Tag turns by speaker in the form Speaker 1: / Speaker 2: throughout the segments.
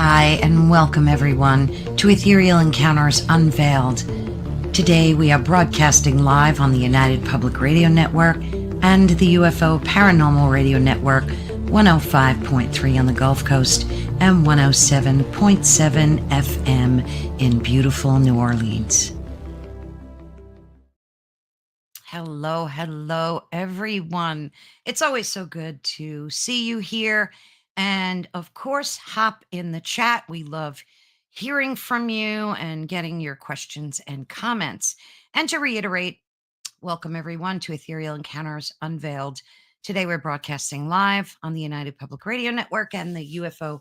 Speaker 1: Hi, and welcome everyone to Ethereal Encounters Unveiled. Today we are broadcasting live on the United Public Radio Network and the UFO Paranormal Radio Network, 105.3 on the Gulf Coast and 107.7 FM in beautiful New Orleans. Hello, everyone. It's always so good to see you here. And of course, hop in the chat. We love hearing from you and getting your questions and comments. And to reiterate, welcome everyone to Ethereal Encounters Unveiled. Today we're broadcasting live on the United Public Radio Network and the UFO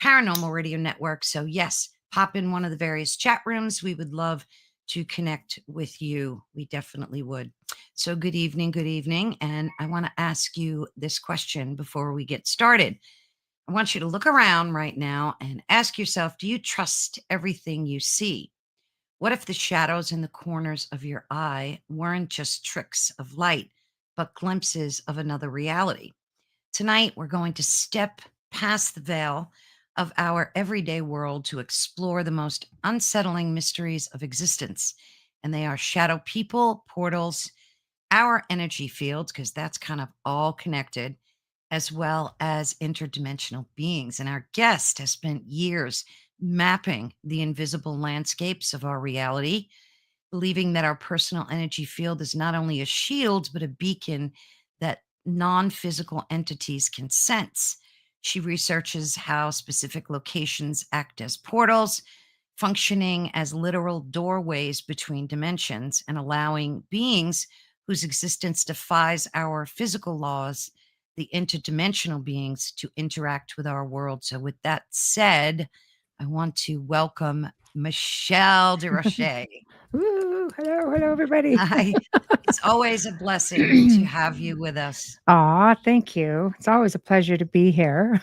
Speaker 1: Paranormal Radio Network. So yes, pop in one of the various chat rooms. We would love to connect with you. We definitely would. So good evening. And I want to ask you this question before we get started. I want you to look around right now and ask yourself, do you trust everything you see? What if the shadows in the corners of your eye weren't just tricks of light, but glimpses of another reality? Tonight, we're going to step past the veil of our everyday world to explore the most unsettling mysteries of existence. And they are shadow people, portals, our energy fields, because that's kind of all connected, as well as interdimensional beings. And our guest has spent years mapping the invisible landscapes of our reality, believing that our personal energy field is not only a shield, but a beacon that non-physical entities can sense. She researches how specific locations act as portals, functioning as literal doorways between dimensions and allowing beings whose existence defies our physical laws, the interdimensional beings, to interact with our world. So with that said, I want to welcome Michelle Desrochers.
Speaker 2: Hello, everybody.
Speaker 1: Hi. It's always a blessing to have you with us.
Speaker 2: Aw, thank you. It's always a pleasure to be here.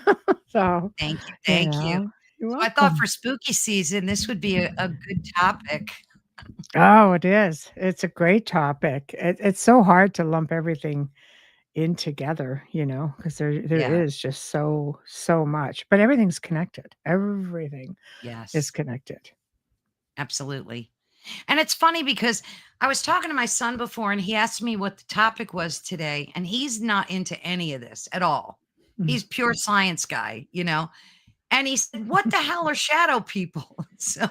Speaker 2: So,
Speaker 1: Thank you.
Speaker 2: You're
Speaker 1: So I thought
Speaker 2: welcome.
Speaker 1: for spooky season, this would be a good topic.
Speaker 2: Oh, it is. It's a great topic. It's so hard to lump everything in together, because there
Speaker 1: Yeah.
Speaker 2: is just so much, but everything's connected. Everything is
Speaker 1: Yes,
Speaker 2: connected.
Speaker 1: absolutely. And it's funny because I was talking to my son before and he asked me what the topic was today, and he's not into any of this at all.
Speaker 2: Mm.
Speaker 1: He's pure science guy, And he said, "What the hell are shadow people?" So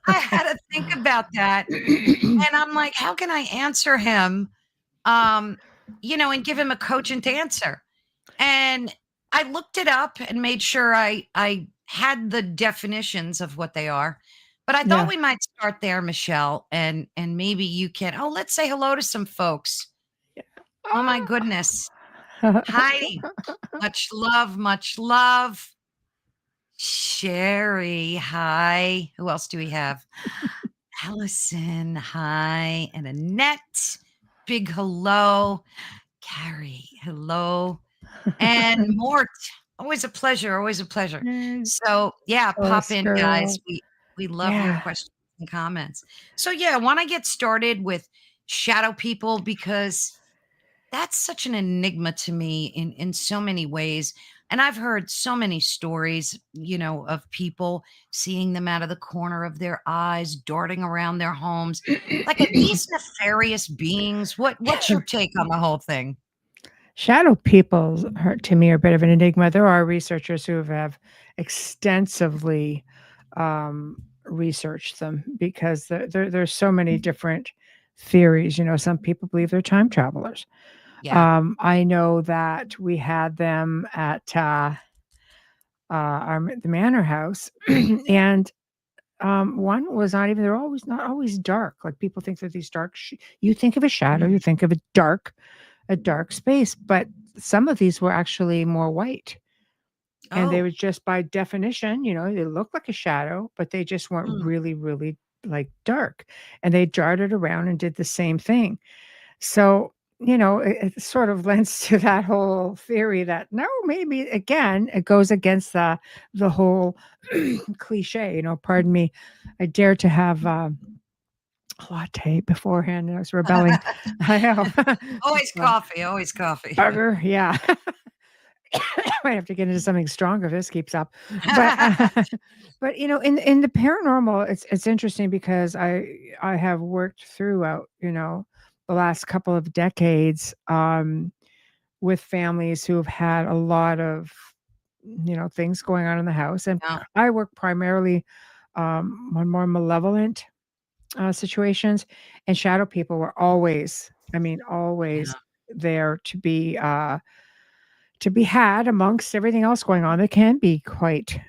Speaker 1: I had to think about that. And I'm like, how can I answer him? And give him a cogent answer. And I looked it up and made sure I had the definitions of what they are. But I thought
Speaker 2: Yeah.
Speaker 1: we might start there, Michelle, and maybe you can. Oh, let's say hello to some folks. Oh my goodness. Heidi, much love. Sherry, hi. Who else do we have? Allison, hi. And Annette, big hello. Carrie, hello. And Mort, always a pleasure. So yeah, pop in,
Speaker 2: Oscar.
Speaker 1: guys. We love your
Speaker 2: Yeah.
Speaker 1: questions and comments. So yeah, I want to get started with shadow people because that's such an enigma to me in so many ways. And I've heard so many stories, of people seeing them out of the corner of their eyes, darting around their homes. Like, are these nefarious beings? What's your take on the whole thing?
Speaker 2: Shadow people to me are a bit of an enigma. There are researchers who have extensively researched them because there's so many different theories. Some people believe they're time travelers.
Speaker 1: Yeah.
Speaker 2: I know that we had them at the manor house, and one was not even. They're always not always dark. Like people think that these dark. You think of a shadow, you think of a dark space, but some of these were actually more white. And they
Speaker 1: Oh.
Speaker 2: were just by definition, they look like a shadow, but they just weren't really, really like dark. And they darted around and did the same thing. So, it sort of lends to that whole theory that no, maybe again, it goes against the whole cliche, pardon me. I dare to have latte beforehand. I was rebelling. I know.
Speaker 1: Always coffee.
Speaker 2: Burger, yeah. Might have to get into something stronger if this keeps up. But, but, in the paranormal, it's interesting because I have worked throughout, the last couple of decades, with families who have had a lot of, things going on in the house, and
Speaker 1: Yeah,
Speaker 2: I work primarily, on more malevolent, situations, and shadow people were always, I mean, always
Speaker 1: yeah,
Speaker 2: there to be had amongst everything else going on. That can be quite,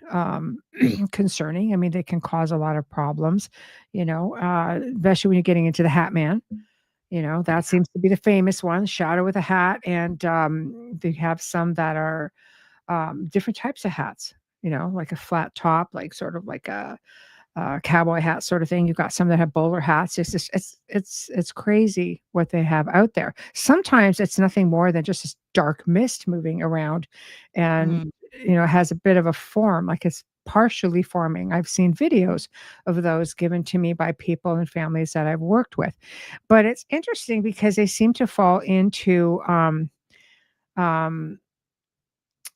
Speaker 2: concerning. I mean, they can cause a lot of problems, especially when you're getting into the Hat Man. That seems to be the famous one, shadow with a hat, and, they have some that are, different types of hats, like a flat top, like sort of like a cowboy hat sort of thing. You've got some that have bowler hats. It's crazy what they have out there. Sometimes it's nothing more than just this dark mist moving around, and
Speaker 1: mm,
Speaker 2: it has a bit of a form, like it's partially forming. I've seen videos of those given to me by people and families that I've worked with. But it's interesting because they seem to fall into um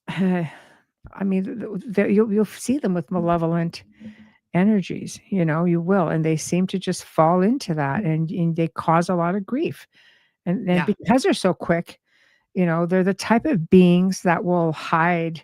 Speaker 2: I mean, you'll see them with malevolent energies, you will, and they seem to just fall into that, and they cause a lot of grief, and
Speaker 1: yeah,
Speaker 2: because they're so quick, they're the type of beings that will hide.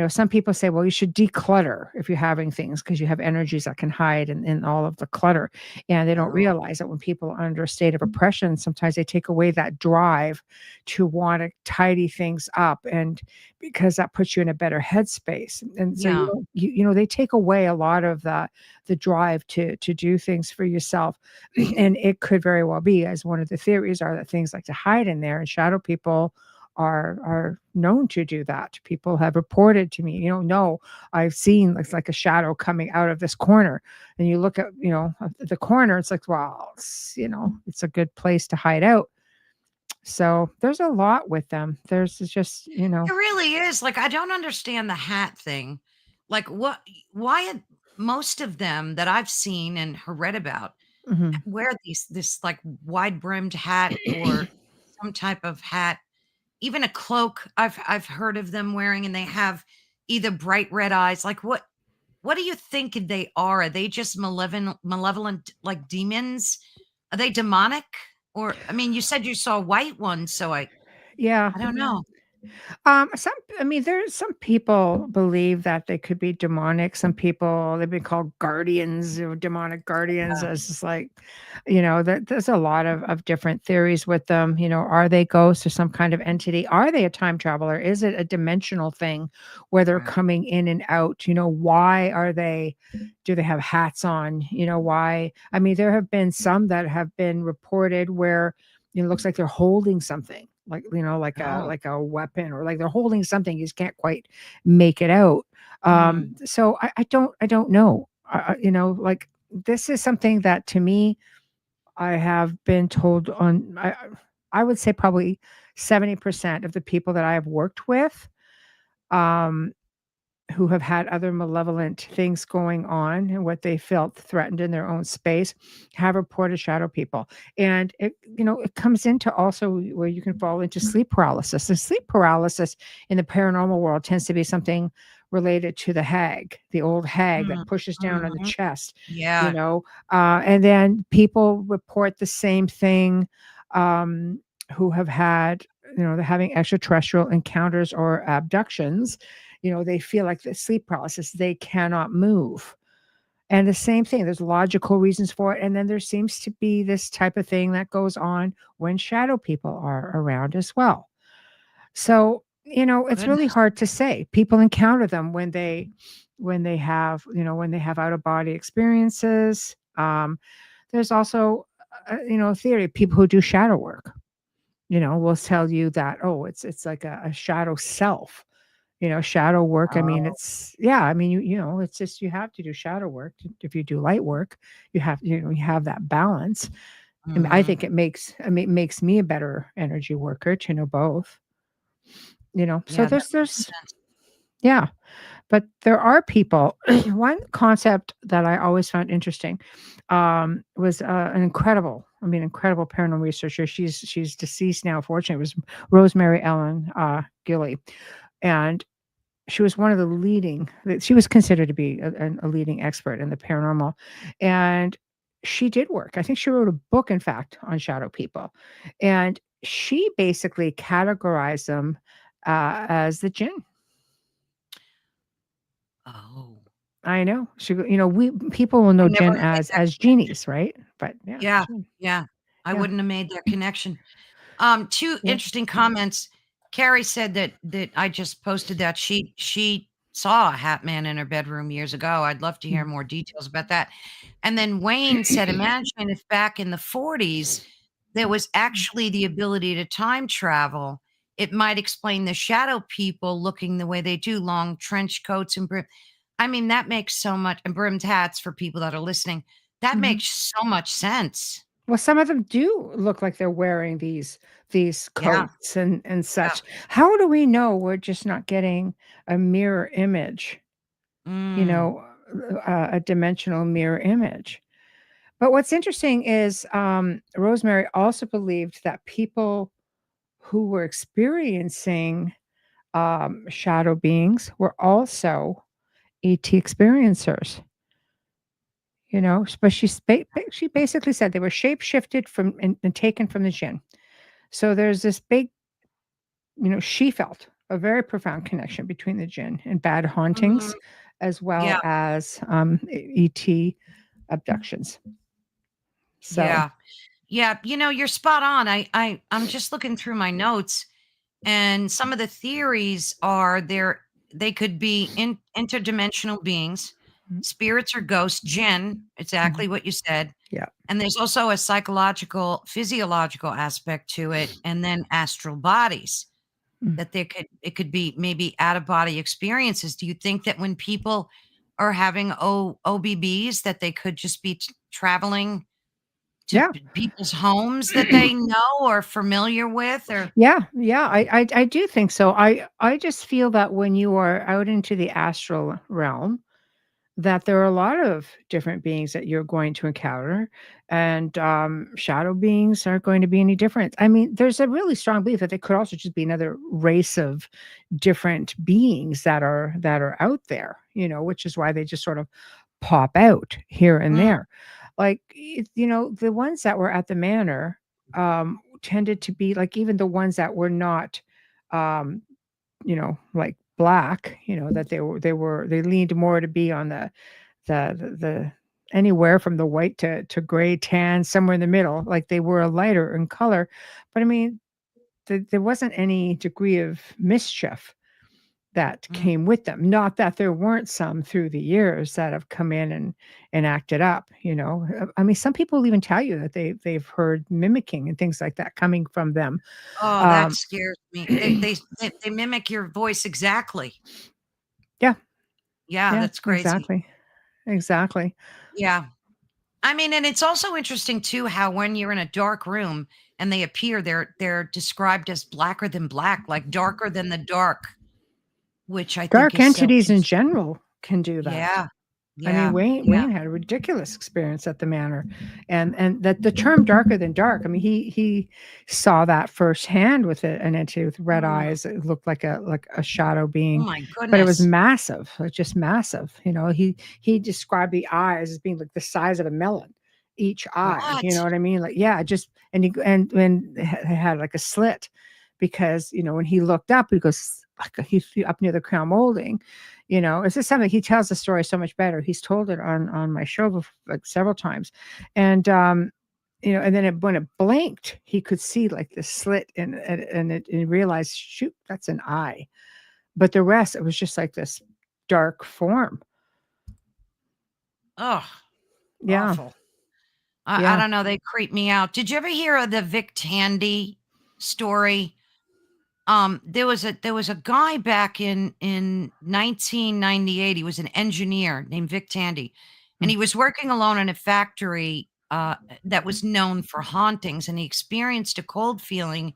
Speaker 2: Some people say, well, you should declutter if you're having things because you have energies that can hide in all of the clutter. And they don't
Speaker 1: oh,
Speaker 2: realize that when people are under a state of oppression, sometimes they take away that drive to want to tidy things up. And because that puts you in a better headspace. And so you
Speaker 1: yeah,
Speaker 2: don't, they take away a lot of the drive to do things for yourself. And it could very well be, as one of the theories are, that things like to hide in there, and shadow people are known to do that. People have reported to me, no, I've seen it's like a shadow coming out of this corner. And you look at, the corner, it's like, well, it's a good place to hide out. So there's a lot with them. There's just,
Speaker 1: it really is. Like, I don't understand the hat thing. Like, why most of them that I've seen and read about
Speaker 2: mhm.
Speaker 1: wear this like wide brimmed hat or some type of hat, even a cloak. I've heard of them wearing, and they have either bright red eyes. Like, what do you think they are? Are they just malevolent like demons? Are they demonic? Or I mean, you said you saw white ones, so
Speaker 2: Yeah.
Speaker 1: I don't know.
Speaker 2: Some I mean, there's some people believe that they could be demonic. Some people, they've been called guardians or demonic guardians.
Speaker 1: Yeah,
Speaker 2: It's just like, there's a lot of different theories with them. Are they ghosts or some kind of entity? Are they a time traveler? Is it a dimensional thing where they're
Speaker 1: right.
Speaker 2: coming in and out? Why do they have hats on? Why? I mean, there have been some that have been reported where it looks like they're holding something, like,
Speaker 1: Oh,
Speaker 2: like a weapon, or like they're holding something, you just can't quite make it out.
Speaker 1: mm,
Speaker 2: So I don't know. Like, this is something that, to me, I have been told on, I would say probably 70% of the people that I have worked with, um, who have had other malevolent things going on, and what they felt threatened in their own space, have reported shadow people. And it comes into also where you can fall into sleep paralysis. And sleep paralysis in the paranormal world tends to be something related to the hag, the old hag that
Speaker 1: mm,
Speaker 2: pushes down on the
Speaker 1: mhm.
Speaker 2: chest, you
Speaker 1: Yeah.
Speaker 2: know. And then people report the same thing, um, who have had, they're having extraterrestrial encounters or abductions. They feel like the sleep paralysis, they cannot move. And the same thing, there's logical reasons for it. And then there seems to be this type of thing that goes on when shadow people are around as well. So, it's really
Speaker 1: Goodness.
Speaker 2: hard to say. People encounter them when they have out of body experiences. There's also, a theory, people who do shadow work, will tell you that, oh, it's like a shadow self. Shadow work, I mean,
Speaker 1: Oh,
Speaker 2: it's, yeah, I mean, it's just, you have to do shadow work. If you do light work, you have that balance. And I
Speaker 1: mhm.
Speaker 2: think it makes me a better energy worker to know both, so
Speaker 1: Yeah, that makes
Speaker 2: there's
Speaker 1: sense.
Speaker 2: yeah, but there are people. One concept that I always found interesting, was, an incredible paranormal researcher. She's deceased now, fortunately. It was Rosemary Ellen, Gilly. and she was one of the leading she was considered to be a leading expert in the paranormal, and she did work. I think she wrote a book, in fact, on shadow people, and she basically categorized them, as the jinn.
Speaker 1: Oh,
Speaker 2: I know. We people will
Speaker 1: I
Speaker 2: know
Speaker 1: never
Speaker 2: jinn
Speaker 1: made that
Speaker 2: as
Speaker 1: connection.
Speaker 2: genies, right? But yeah,
Speaker 1: Yeah,
Speaker 2: jinn.
Speaker 1: yeah. I
Speaker 2: Yeah.
Speaker 1: wouldn't have made that connection. Two
Speaker 2: Yeah.
Speaker 1: interesting comments. Carrie said that I just posted that she saw a hat man in her bedroom years ago. I'd love to hear
Speaker 2: Mm.
Speaker 1: more details about that. And then Wayne said, imagine if back in the 40s there was actually the ability to time travel. It might explain the shadow people looking the way they do, long trench coats and brim. I mean, that makes so much, and brimmed hats for people that are listening. That
Speaker 2: Mhm.
Speaker 1: makes so much sense.
Speaker 2: Well, some of them do look like they're wearing these
Speaker 1: Yeah,
Speaker 2: coats and
Speaker 1: yeah.
Speaker 2: such. How do we know we're just not getting a mirror image, you
Speaker 1: Mm.
Speaker 2: know, a dimensional mirror image? But what's interesting is, Rosemary also believed that people who were experiencing, shadow beings were also ET experiencers, but she basically said they were shape shifted from and taken from the jinn. So there's this big, she felt a very profound connection between the jinn and bad
Speaker 1: Mhm.
Speaker 2: hauntings, as well
Speaker 1: Yeah,
Speaker 2: as ET abductions. So,
Speaker 1: yeah, yeah. You're spot on. I'm just looking through my notes, and some of the theories are they could be interdimensional beings,
Speaker 2: mm,
Speaker 1: spirits or ghosts, jinn,
Speaker 2: mhm,
Speaker 1: exactly what you said.
Speaker 2: yeah,
Speaker 1: And there's also a psychological, physiological aspect to it, and then astral bodies
Speaker 2: mm,
Speaker 1: that it could be maybe out of body experiences. Do you think that when people are having OBBs that they could just be traveling to
Speaker 2: yeah.
Speaker 1: people's homes that they know or familiar with or
Speaker 2: Yeah, yeah, I do think so. I just feel that when you are out into the astral realm, that there are a lot of different beings that you're going to encounter, and, shadow beings aren't going to be any different. I mean, there's a really strong belief that they could also just be another race of different beings that are out there, which is why they just sort of pop out here and
Speaker 1: Mm,
Speaker 2: there. Like, the ones that were at the manor, tended to be like even the ones that were not, um, like black, that they leaned more to be on the anywhere from the white to gray, tan, somewhere in the middle, like they were a lighter in color. But I mean, there wasn't any degree of mischief that
Speaker 1: mm.
Speaker 2: came with them. Not that there weren't some through the years that have come in and acted up, I mean, some people even tell you that they've heard mimicking and things like that coming from them.
Speaker 1: Oh, that
Speaker 2: Um,
Speaker 1: scares me. They mimic your voice exactly.
Speaker 2: yeah,
Speaker 1: Yeah,
Speaker 2: yeah,
Speaker 1: that's crazy.
Speaker 2: exactly, exactly.
Speaker 1: Yeah. I mean, and it's also interesting too how when you're in a dark room and they appear, they're described as blacker than black, like darker than the dark, which I think
Speaker 2: Dark
Speaker 1: is so
Speaker 2: entities in
Speaker 1: interesting.
Speaker 2: general can do that.
Speaker 1: Yeah.
Speaker 2: I mean,
Speaker 1: Yeah.
Speaker 2: Wayne
Speaker 1: Yeah.
Speaker 2: Wayne had a ridiculous experience at the manor, and that the term "darker than dark." I mean, he saw that firsthand with an entity with red
Speaker 1: Mm.
Speaker 2: eyes. It looked like a shadow
Speaker 1: Oh
Speaker 2: being,
Speaker 1: my
Speaker 2: but it was
Speaker 1: goodness.
Speaker 2: massive, like just massive. He described the eyes as being like the size of a melon, each eye. You know
Speaker 1: What?
Speaker 2: what I mean? Like, yeah, just and it had like a slit, because when he looked up, he goes like he's up near the crown molding. It's just something he tells the story so much better. He's told it on my show like several times, and and then when it blinked, he could see like the slit, and he realized, shoot, that's an eye. But the rest, it was just like this dark form.
Speaker 1: Oh,
Speaker 2: Yeah,
Speaker 1: awful. I
Speaker 2: yeah.
Speaker 1: don't know. They creep me out. Did you ever hear of the Vic Tandy story? There was a guy back in 1998. He was an engineer named Vic Tandy, and
Speaker 2: Mm,
Speaker 1: he was working alone in a factory that was known for hauntings. And he experienced a cold feeling,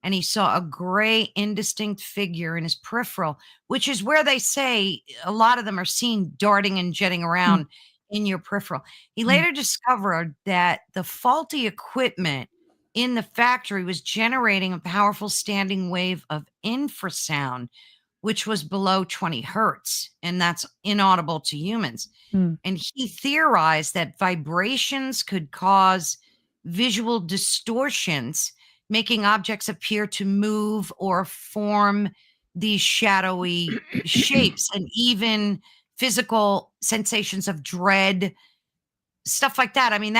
Speaker 1: and he saw a gray, indistinct figure in his peripheral, which is where they say a lot of them are seen darting and jetting
Speaker 2: mm,
Speaker 1: around in your peripheral. He
Speaker 2: mm,
Speaker 1: later discovered that the faulty equipment in the factory was generating a powerful standing wave of infrasound, which was below 20 hertz, and that's inaudible to humans.
Speaker 2: Mm.
Speaker 1: And he theorized that vibrations could cause visual distortions, making objects appear to move or form these shadowy shapes, and even physical sensations of dread, stuff like that. I mean,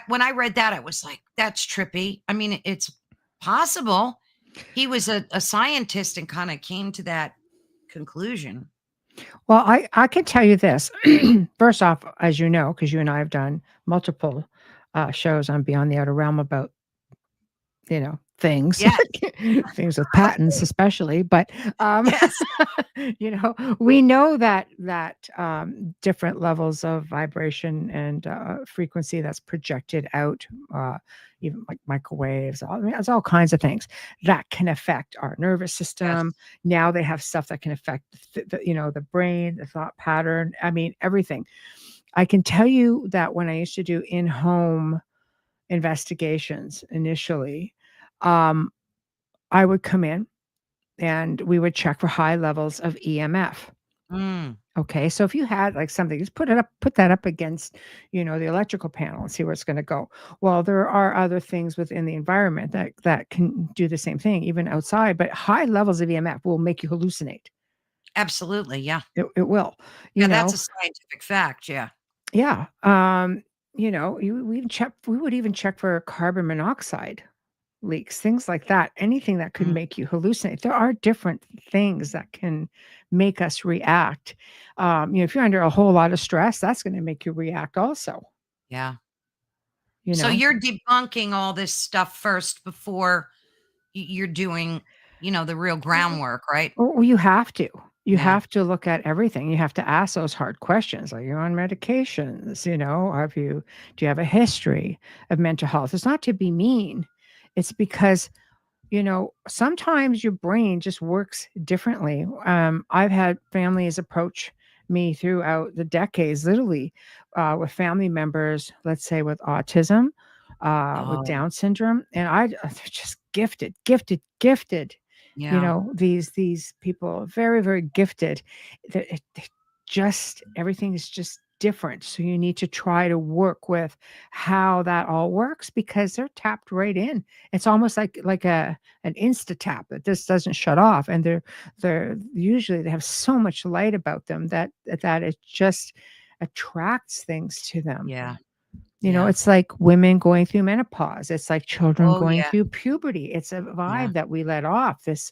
Speaker 1: when I read that, I was like, that's trippy. I mean, it's possible. He was a scientist and kind of came to that conclusion.
Speaker 2: Well, I can tell you this. First off, as you know, because you and I have done multiple shows on Beyond the Outer Realm about things,
Speaker 1: Yes.
Speaker 2: things with patents, especially. But
Speaker 1: Yes.
Speaker 2: we know that different levels of vibration and frequency that's projected out, even like microwaves. I mean, it's all kinds of things that can affect our nervous
Speaker 1: Yes.
Speaker 2: system. Now they have stuff that can affect the brain, the thought pattern. I mean, everything. I can tell you that when I used to do in-home investigations initially, um, I would come in and we would check for high levels of EMF.
Speaker 1: Mm,
Speaker 2: Okay, so if you had like something, just put that up against, the electrical panel and see where it's going to go. Well, there are other things within the environment that can do the same thing, even outside. But high levels of EMF will make you hallucinate.
Speaker 1: absolutely. Yeah.
Speaker 2: It will, you
Speaker 1: Yeah. That's
Speaker 2: know.
Speaker 1: a scientific fact. Yeah.
Speaker 2: Yeah. We would even check for carbon monoxide leaks, things like that, anything that could
Speaker 1: Mm,
Speaker 2: make you hallucinate. There are different things that can make us react. If you're under a whole lot of stress, that's going to make you react also,
Speaker 1: yeah.
Speaker 2: you
Speaker 1: So
Speaker 2: know.
Speaker 1: you're debunking all this stuff first before you're doing, the real groundwork, right?
Speaker 2: Well, you have to. You
Speaker 1: Yeah.
Speaker 2: have to look at everything. You have to ask those hard questions. Are you on medications? Do you have a history of mental health? It's not to be mean. It's because sometimes your brain just works differently. I've had families approach me throughout the decades, literally, with family members, let's say with autism, with
Speaker 1: Oh,
Speaker 2: Down syndrome, and they're just gifted, gifted, gifted.
Speaker 1: yeah.
Speaker 2: These people are very, very gifted. Just everything is just different. So you need to try to work with how that all works because they're tapped right in. It's almost like an insta tap that just doesn't shut off. And they're usually they have so much light about them that it just attracts things to them.
Speaker 1: Yeah. Yeah.
Speaker 2: It's like women going through menopause. It's like children
Speaker 1: Oh,
Speaker 2: going
Speaker 1: yeah.
Speaker 2: through puberty. It's a
Speaker 1: Yeah.
Speaker 2: vibe that we let off, this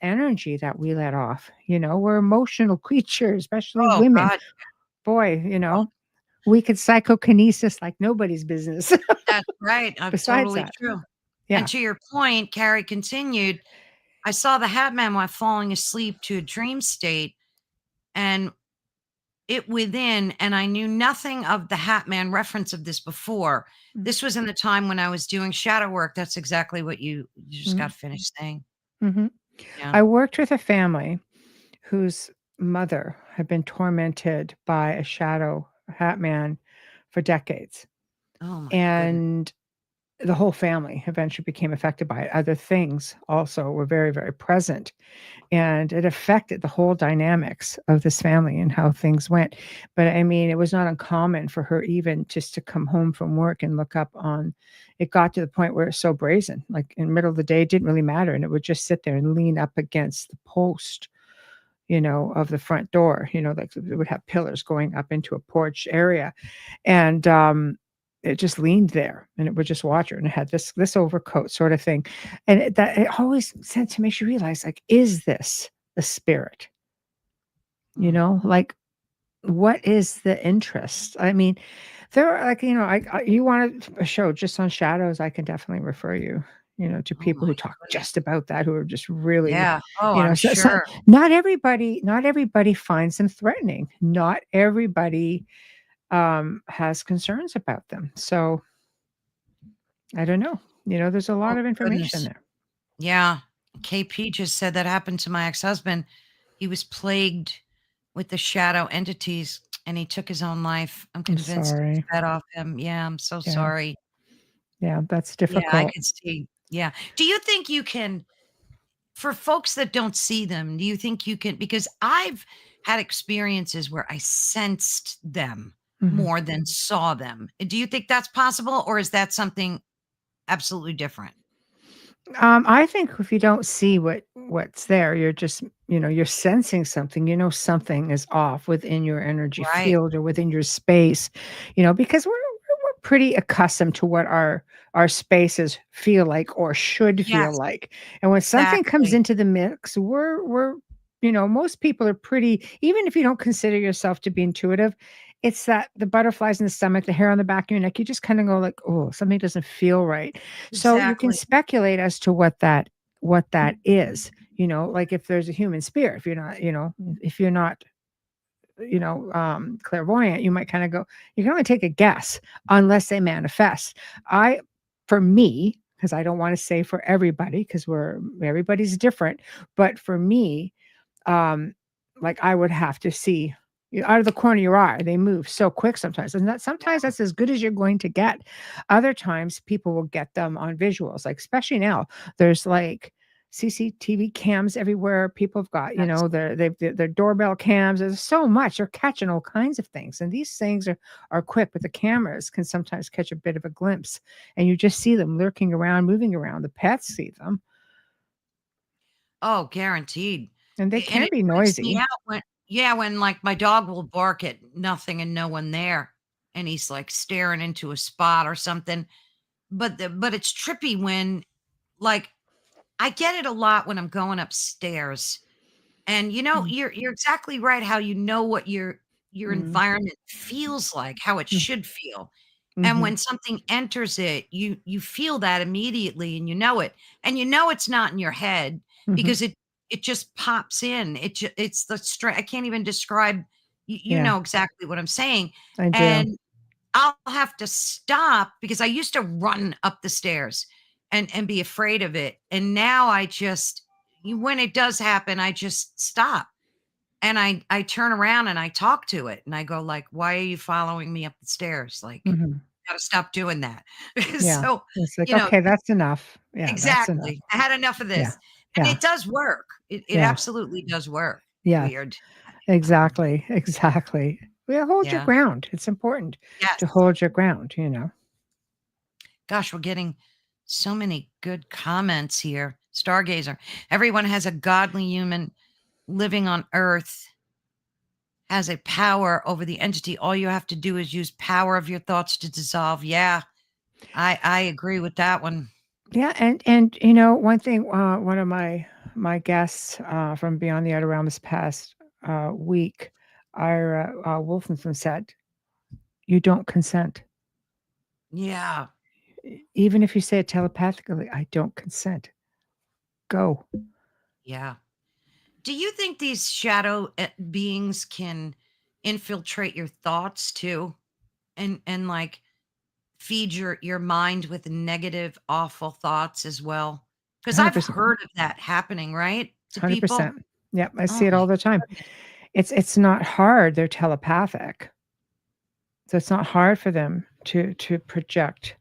Speaker 2: energy that we let off. We're emotional creatures, especially
Speaker 1: Oh,
Speaker 2: women.
Speaker 1: God.
Speaker 2: Boy,
Speaker 1: Oh,
Speaker 2: we could psychokinesis like nobody's business.
Speaker 1: that's right.
Speaker 2: Besides
Speaker 1: Totally
Speaker 2: that.
Speaker 1: true. And
Speaker 2: Yeah.
Speaker 1: to your point, Carrie continued, I saw the Hat Man while falling asleep to a dream state, and and I knew nothing of the Hat Man reference of this before. This was in the time when I was doing shadow work. That's exactly what you just
Speaker 2: Mhm.
Speaker 1: got finished saying.
Speaker 2: Mhm.
Speaker 1: Yeah.
Speaker 2: I worked with a family whose mother had been tormented by a shadow hat man for decades.
Speaker 1: Oh my goodness.
Speaker 2: And the whole family eventually became affected by it. Other things also were very, very present, and it affected the whole dynamics of this family and how things went. But I mean, it was not uncommon for her even just to come home from work and look up on it got to the point where it's so brazen, like in the middle of the day, it didn't really matter. And it would just sit there and lean up against the post, of the front door, like it would have pillars going up into a porch area. And it just leaned there and it would just watch her and it had this overcoat sort of thing. And it always sent to make you realize, like, is this the spirit?
Speaker 1: Mm.
Speaker 2: Like, what is the interest? I mean, there are like, you want a show just on shadows, I can definitely refer you, to
Speaker 1: Oh
Speaker 2: people
Speaker 1: my
Speaker 2: who talk just
Speaker 1: goodness.
Speaker 2: about that, who are just really,
Speaker 1: Yeah. Oh, I'm
Speaker 2: so
Speaker 1: sure.
Speaker 2: not everybody finds them threatening. Not everybody has concerns about them. So I don't know. There's a
Speaker 1: Oh
Speaker 2: lot of information
Speaker 1: goodness.
Speaker 2: there.
Speaker 1: Yeah. KP just said that happened to my ex-husband. He was plagued with the shadow entities and he took his own life. I'm
Speaker 2: I'm
Speaker 1: convinced it was
Speaker 2: sorry.
Speaker 1: fed off him. Yeah, I'm so
Speaker 2: Yeah.
Speaker 1: sorry.
Speaker 2: Yeah, that's
Speaker 1: Yeah, I
Speaker 2: difficult.
Speaker 1: could see. Yeah. Do you think you can for folks that don't see them, do you think you can, because I've had experiences where I sensed them
Speaker 2: Mhm.
Speaker 1: more than saw them. Do you think that's possible, or is that something absolutely different?
Speaker 2: I think if you don't see what's there, you're just, you're sensing something. You know something is off within your energy
Speaker 1: Right.
Speaker 2: field or within your space, because we're pretty accustomed to what our spaces feel like or should feel
Speaker 1: Yes,
Speaker 2: like. And when something comes
Speaker 1: exactly.
Speaker 2: into the mix, we're most people are pretty, even if you don't consider yourself to be intuitive, it's that the butterflies in the stomach, the hair on the back of your neck, you just kind of go like, oh, something doesn't feel right. So you can
Speaker 1: Exactly.
Speaker 2: speculate as to what that is, like if there's a human spirit, if you're not, clairvoyant, you might kind of go, you can only take a guess unless they manifest. For me, because I don't want to say for everybody, because everybody's different, but for me, um, like I would have to see out of the corner of your eye. They move so quick sometimes, and sometimes
Speaker 1: Yeah,
Speaker 2: that's as good as you're going to get. Other times, people will get them on visuals, like especially now. There's like CCTV cams everywhere. People have got,
Speaker 1: yes.
Speaker 2: their doorbell cams. There's so much. They're catching all kinds of things, and these things are quick. But the cameras can sometimes catch a bit of a glimpse, and you just see them lurking around, moving around. The pets see them,
Speaker 1: Oh, guaranteed.
Speaker 2: and they
Speaker 1: And
Speaker 2: can
Speaker 1: it
Speaker 2: be
Speaker 1: freaks me
Speaker 2: noisy.
Speaker 1: out when, yeah, when, like, my dog will bark at nothing and no one there, and he's, like, staring into a spot or something, but it's trippy when, like, I get it a lot when I'm going upstairs. And,
Speaker 2: Mm,
Speaker 1: you're exactly right how you know what your
Speaker 2: mm,
Speaker 1: environment feels like, how it
Speaker 2: mm,
Speaker 1: should feel. And
Speaker 2: mhm,
Speaker 1: when something enters it, you feel that immediately and you know it. And you know it's not in your head
Speaker 2: mhm.
Speaker 1: because it just pops in. It's the I can't even describe, you
Speaker 2: Yeah,
Speaker 1: know exactly what I'm saying.
Speaker 2: I do.
Speaker 1: And I'll have to stop because I used to run up the stairs and be afraid of it. And now I just, when it does happen, I just stop and I turn around and I talk to it and I go like, "Why are you following me up the stairs? Like,
Speaker 2: Mhm.
Speaker 1: gotta stop doing that."
Speaker 2: Yeah.
Speaker 1: So,
Speaker 2: It's like,
Speaker 1: you know,
Speaker 2: "Okay, that's enough." Yeah, that's enough.
Speaker 1: exactly. I had enough of
Speaker 2: Yeah.
Speaker 1: this. And
Speaker 2: Yeah.
Speaker 1: it does work. It
Speaker 2: Yeah.
Speaker 1: absolutely does work.
Speaker 2: Yeah.
Speaker 1: Weird.
Speaker 2: Exactly, exactly. Yeah, hold your
Speaker 1: Yeah.
Speaker 2: ground. It's important to
Speaker 1: Yes.
Speaker 2: hold your ground.
Speaker 1: Gosh, we're getting so many good comments here. Stargazer. Everyone has a godly human living on Earth has a power over the entity. All you have to do is use power of your thoughts to dissolve. Yeah, I agree with that one.
Speaker 2: Yeah, and, one thing, one of my guests, from Beyond the Outer Realm this past, week, Ira, Wolfenson said, "You don't consent.
Speaker 1: Yeah,
Speaker 2: Even if you say it telepathically, I don't consent. Go."
Speaker 1: yeah. Do you think these shadow beings can infiltrate your thoughts too, and like feed your mind with negative, awful thoughts as well? Because I've
Speaker 2: 100%.
Speaker 1: heard of that happening, right, to people.
Speaker 2: 100%. Yep, I
Speaker 1: Oh
Speaker 2: see it
Speaker 1: my
Speaker 2: all the time.
Speaker 1: goodness,
Speaker 2: It's not hard, they're telepathic. So it's not hard for them to project,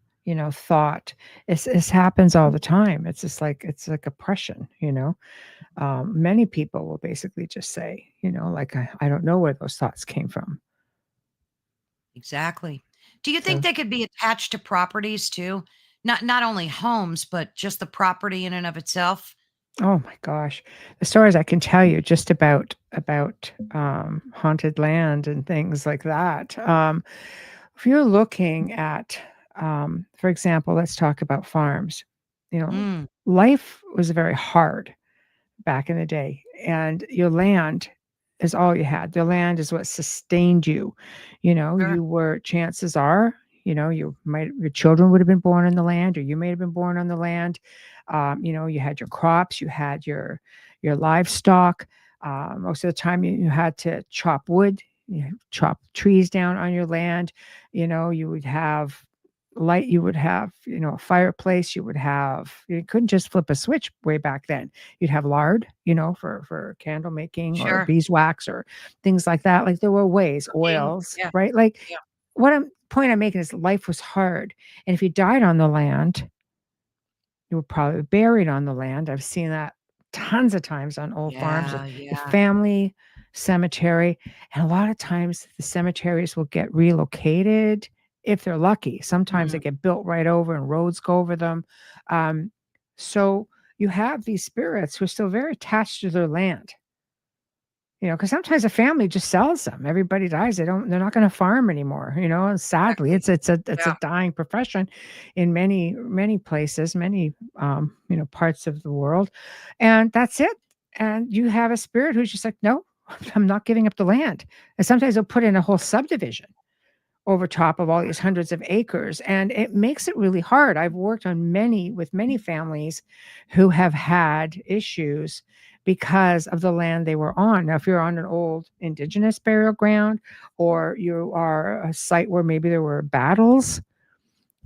Speaker 2: thought. This happens all the time. It's like oppression. Many people will basically just say, like, I don't know where those thoughts came from.
Speaker 1: exactly. Do you think
Speaker 2: So,
Speaker 1: they could be attached to properties too? Not only homes, but just the property in and of itself?
Speaker 2: oh my gosh, the stories I can tell you just about haunted land and things like that. If you're looking at, for example, let's talk about farms. You know,
Speaker 1: Mm,
Speaker 2: life was very hard back in the day, and your land is all you had. The land is what sustained you.
Speaker 1: sure,
Speaker 2: You were, chances are, your children would have been born on the land, or you may have been born on the land. You had your crops, you had your livestock. Most of the time, you had to chop wood, chop trees down on your land. You would have light, you would have, a fireplace, you couldn't just flip a switch way back then. You'd have lard, for candle making or
Speaker 1: sure.
Speaker 2: beeswax or things like that. Like there were ways,
Speaker 1: Cooking,
Speaker 2: oils,
Speaker 1: yeah,
Speaker 2: right? Like
Speaker 1: yeah.
Speaker 2: point I'm making is life was hard. And if you died on the land, you were probably buried on the land. I've seen that tons of times on old farms,
Speaker 1: Yeah,
Speaker 2: the
Speaker 1: yeah.
Speaker 2: family cemetery, and a lot of times the cemeteries will get relocated if they're lucky. Sometimes they
Speaker 1: Mm,
Speaker 2: get built right over and roads go over them. Um, so you have these spirits who are still very attached to their land. Because sometimes a family just sells them. Everybody dies. They're not gonna farm anymore, and sadly,
Speaker 1: exactly.
Speaker 2: it's a
Speaker 1: Yeah.
Speaker 2: dying profession in many, many places, many, parts of the world, and that's it. And you have a spirit who's just like, "No, I'm not giving up the land." And sometimes they'll put in a whole subdivision over top of all these hundreds of acres, and it makes it really hard. I've worked on many families who have had issues because of the land they were on. Now, if you're on an old indigenous burial ground, or you are a site where maybe there were battles,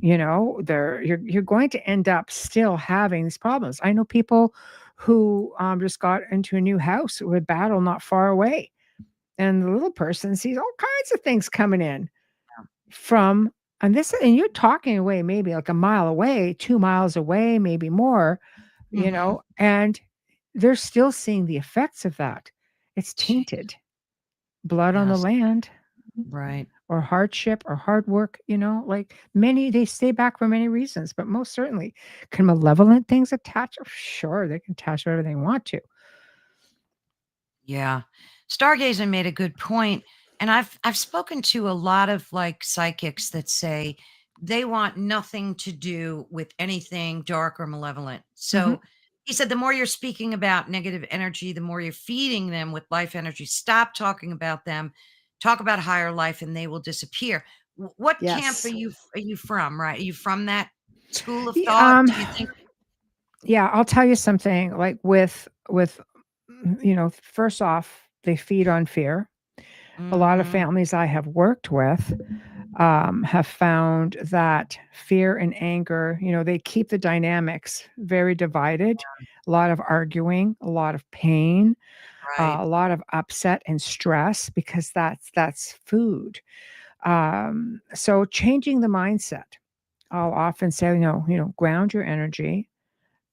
Speaker 2: there you're going to end up still having these problems. I know people who just got into a new house with battle not far away, and the little person sees all kinds of things coming in from, and you're talking away maybe like a mile away, 2 miles away, maybe more,
Speaker 1: Mhm.
Speaker 2: and they're still seeing the effects of that. It's
Speaker 1: Jeez.
Speaker 2: tainted. Blood on the
Speaker 1: Yes.
Speaker 2: land,
Speaker 1: Right.
Speaker 2: or hardship or hard work, like many, they stay back for many reasons, but most certainly, can malevolent things attach? Oh, sure, they can attach whatever they want to.
Speaker 1: Yeah. Stargazing made a good point, and I've spoken to a lot of, like, psychics that say they want nothing to do with anything dark or malevolent.
Speaker 2: Mhm.
Speaker 1: So, he said, "The more you're speaking about negative energy, the more you're feeding them with life energy. Stop talking about them. Talk about higher life, and they will disappear." What camp
Speaker 2: Yes.
Speaker 1: are you from, right? Are you from that school of
Speaker 2: Ye
Speaker 1: thought, do you think?
Speaker 2: Yeah, I'll tell you something, like, first off, they feed on fear. A lot of
Speaker 1: Mhm.
Speaker 2: families I have worked with, have found that fear and anger, they keep the dynamics very divided, a lot of arguing, a lot of pain,
Speaker 1: Right.
Speaker 2: a lot of upset and stress, because that's food. So changing the mindset. I'll often say, ground your energy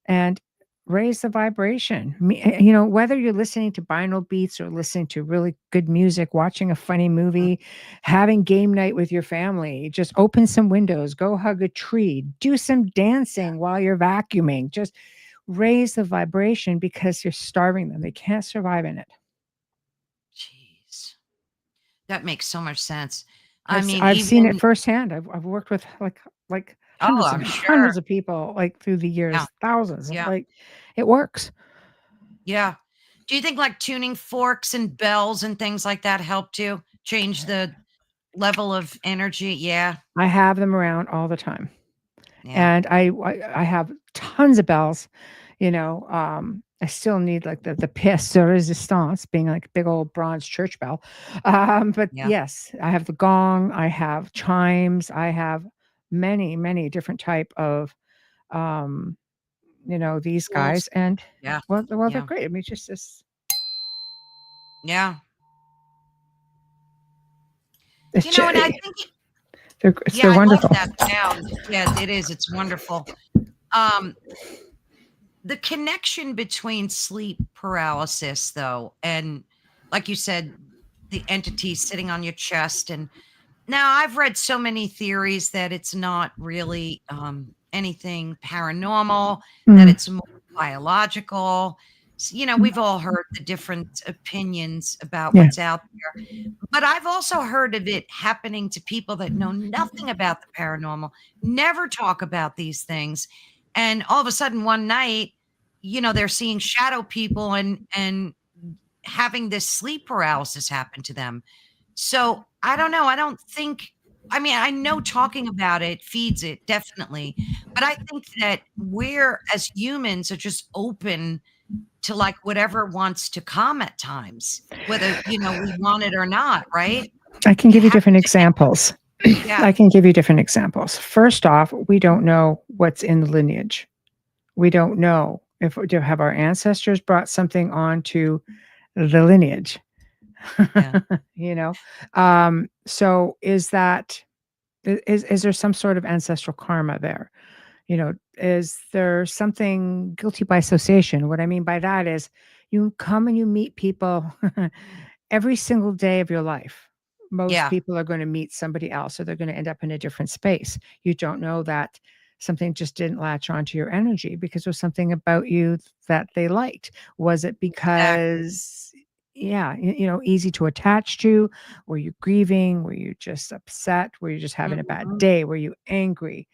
Speaker 2: and raise the vibration. Whether you're listening to binaural beats or listening to really good music, watching a funny
Speaker 1: Mm,
Speaker 2: movie, having game night with your family, just open some windows, go hug a tree, do some dancing while you're vacuuming. Just raise the vibration, because you're starving them. They can't survive in it.
Speaker 1: jeez. That makes so much sense. I
Speaker 2: I've s
Speaker 1: mean,
Speaker 2: I've seen it
Speaker 1: even
Speaker 2: firsthand. I've worked with, like
Speaker 1: oh,
Speaker 2: hundreds and
Speaker 1: I'm sure.
Speaker 2: hundreds of people, like, through the
Speaker 1: Yeah,
Speaker 2: years, thousands, and,
Speaker 1: yeah,
Speaker 2: like, it works.
Speaker 1: yeah. Do you think, like, tuning forks and bells and things like that helped you change the level of energy? Yeah,
Speaker 2: I have them around all the time,
Speaker 1: yeah,
Speaker 2: and I have tons of bells, I still need, like, the pièce de résistance, being, like, a big old bronze church bell, but
Speaker 1: yeah.
Speaker 2: yes, I have the gong, I have chimes, I have many, many different type of, um, these
Speaker 1: Tools.
Speaker 2: guys, and,
Speaker 1: Yeah,
Speaker 2: well, they're
Speaker 1: yeah,
Speaker 2: great. I mean, it's
Speaker 1: yeah.
Speaker 2: it's
Speaker 1: You know, and I
Speaker 2: j
Speaker 1: think yeah,
Speaker 2: they're
Speaker 1: I love
Speaker 2: wonderful.
Speaker 1: that sound. Yeah, it is, it's wonderful. Um, the connection between sleep paralysis, though, and like you said, the entity sitting on your chest. And now I've read so many theories that it's not really anything paranormal, that
Speaker 2: Mhm.
Speaker 1: it's more biological. We've all heard the different opinions about
Speaker 2: Yeah.
Speaker 1: what's out there, but I've also heard of it happening to people that know nothing about the paranormal, never talk about these things, and all of a sudden one night, they're seeing shadow people and having this sleep paralysis happen to them. So, I don't know, I don't think I mean, I know talking about it feeds it, definitely, but I think that we're, as humans, are just open to, like, whatever wants to come at times, whether, we want it or not, right?
Speaker 2: I can
Speaker 1: It
Speaker 2: give you different
Speaker 1: happens anyway.
Speaker 2: examples.
Speaker 1: Yeah,
Speaker 2: I can give you different examples. First off, we don't know what's in the lineage. We don't know if have our ancestors brought something onto the lineage.
Speaker 1: yeah.
Speaker 2: You know? So is there some sort of ancestral karma there? Is there something guilty by association? What I mean by that is you come and you meet people every single day of your life. Most
Speaker 1: Yeah,
Speaker 2: people are going to meet somebody else, or they're going to end up in a different space. You don't know that something just didn't latch onto your energy because there's something about you that they liked. Was it
Speaker 1: exactly.
Speaker 2: because, yeah, easy to attach to? Were you grieving? Were you just upset? Were you just having a bad
Speaker 1: Mhm.
Speaker 2: day? Were you angry?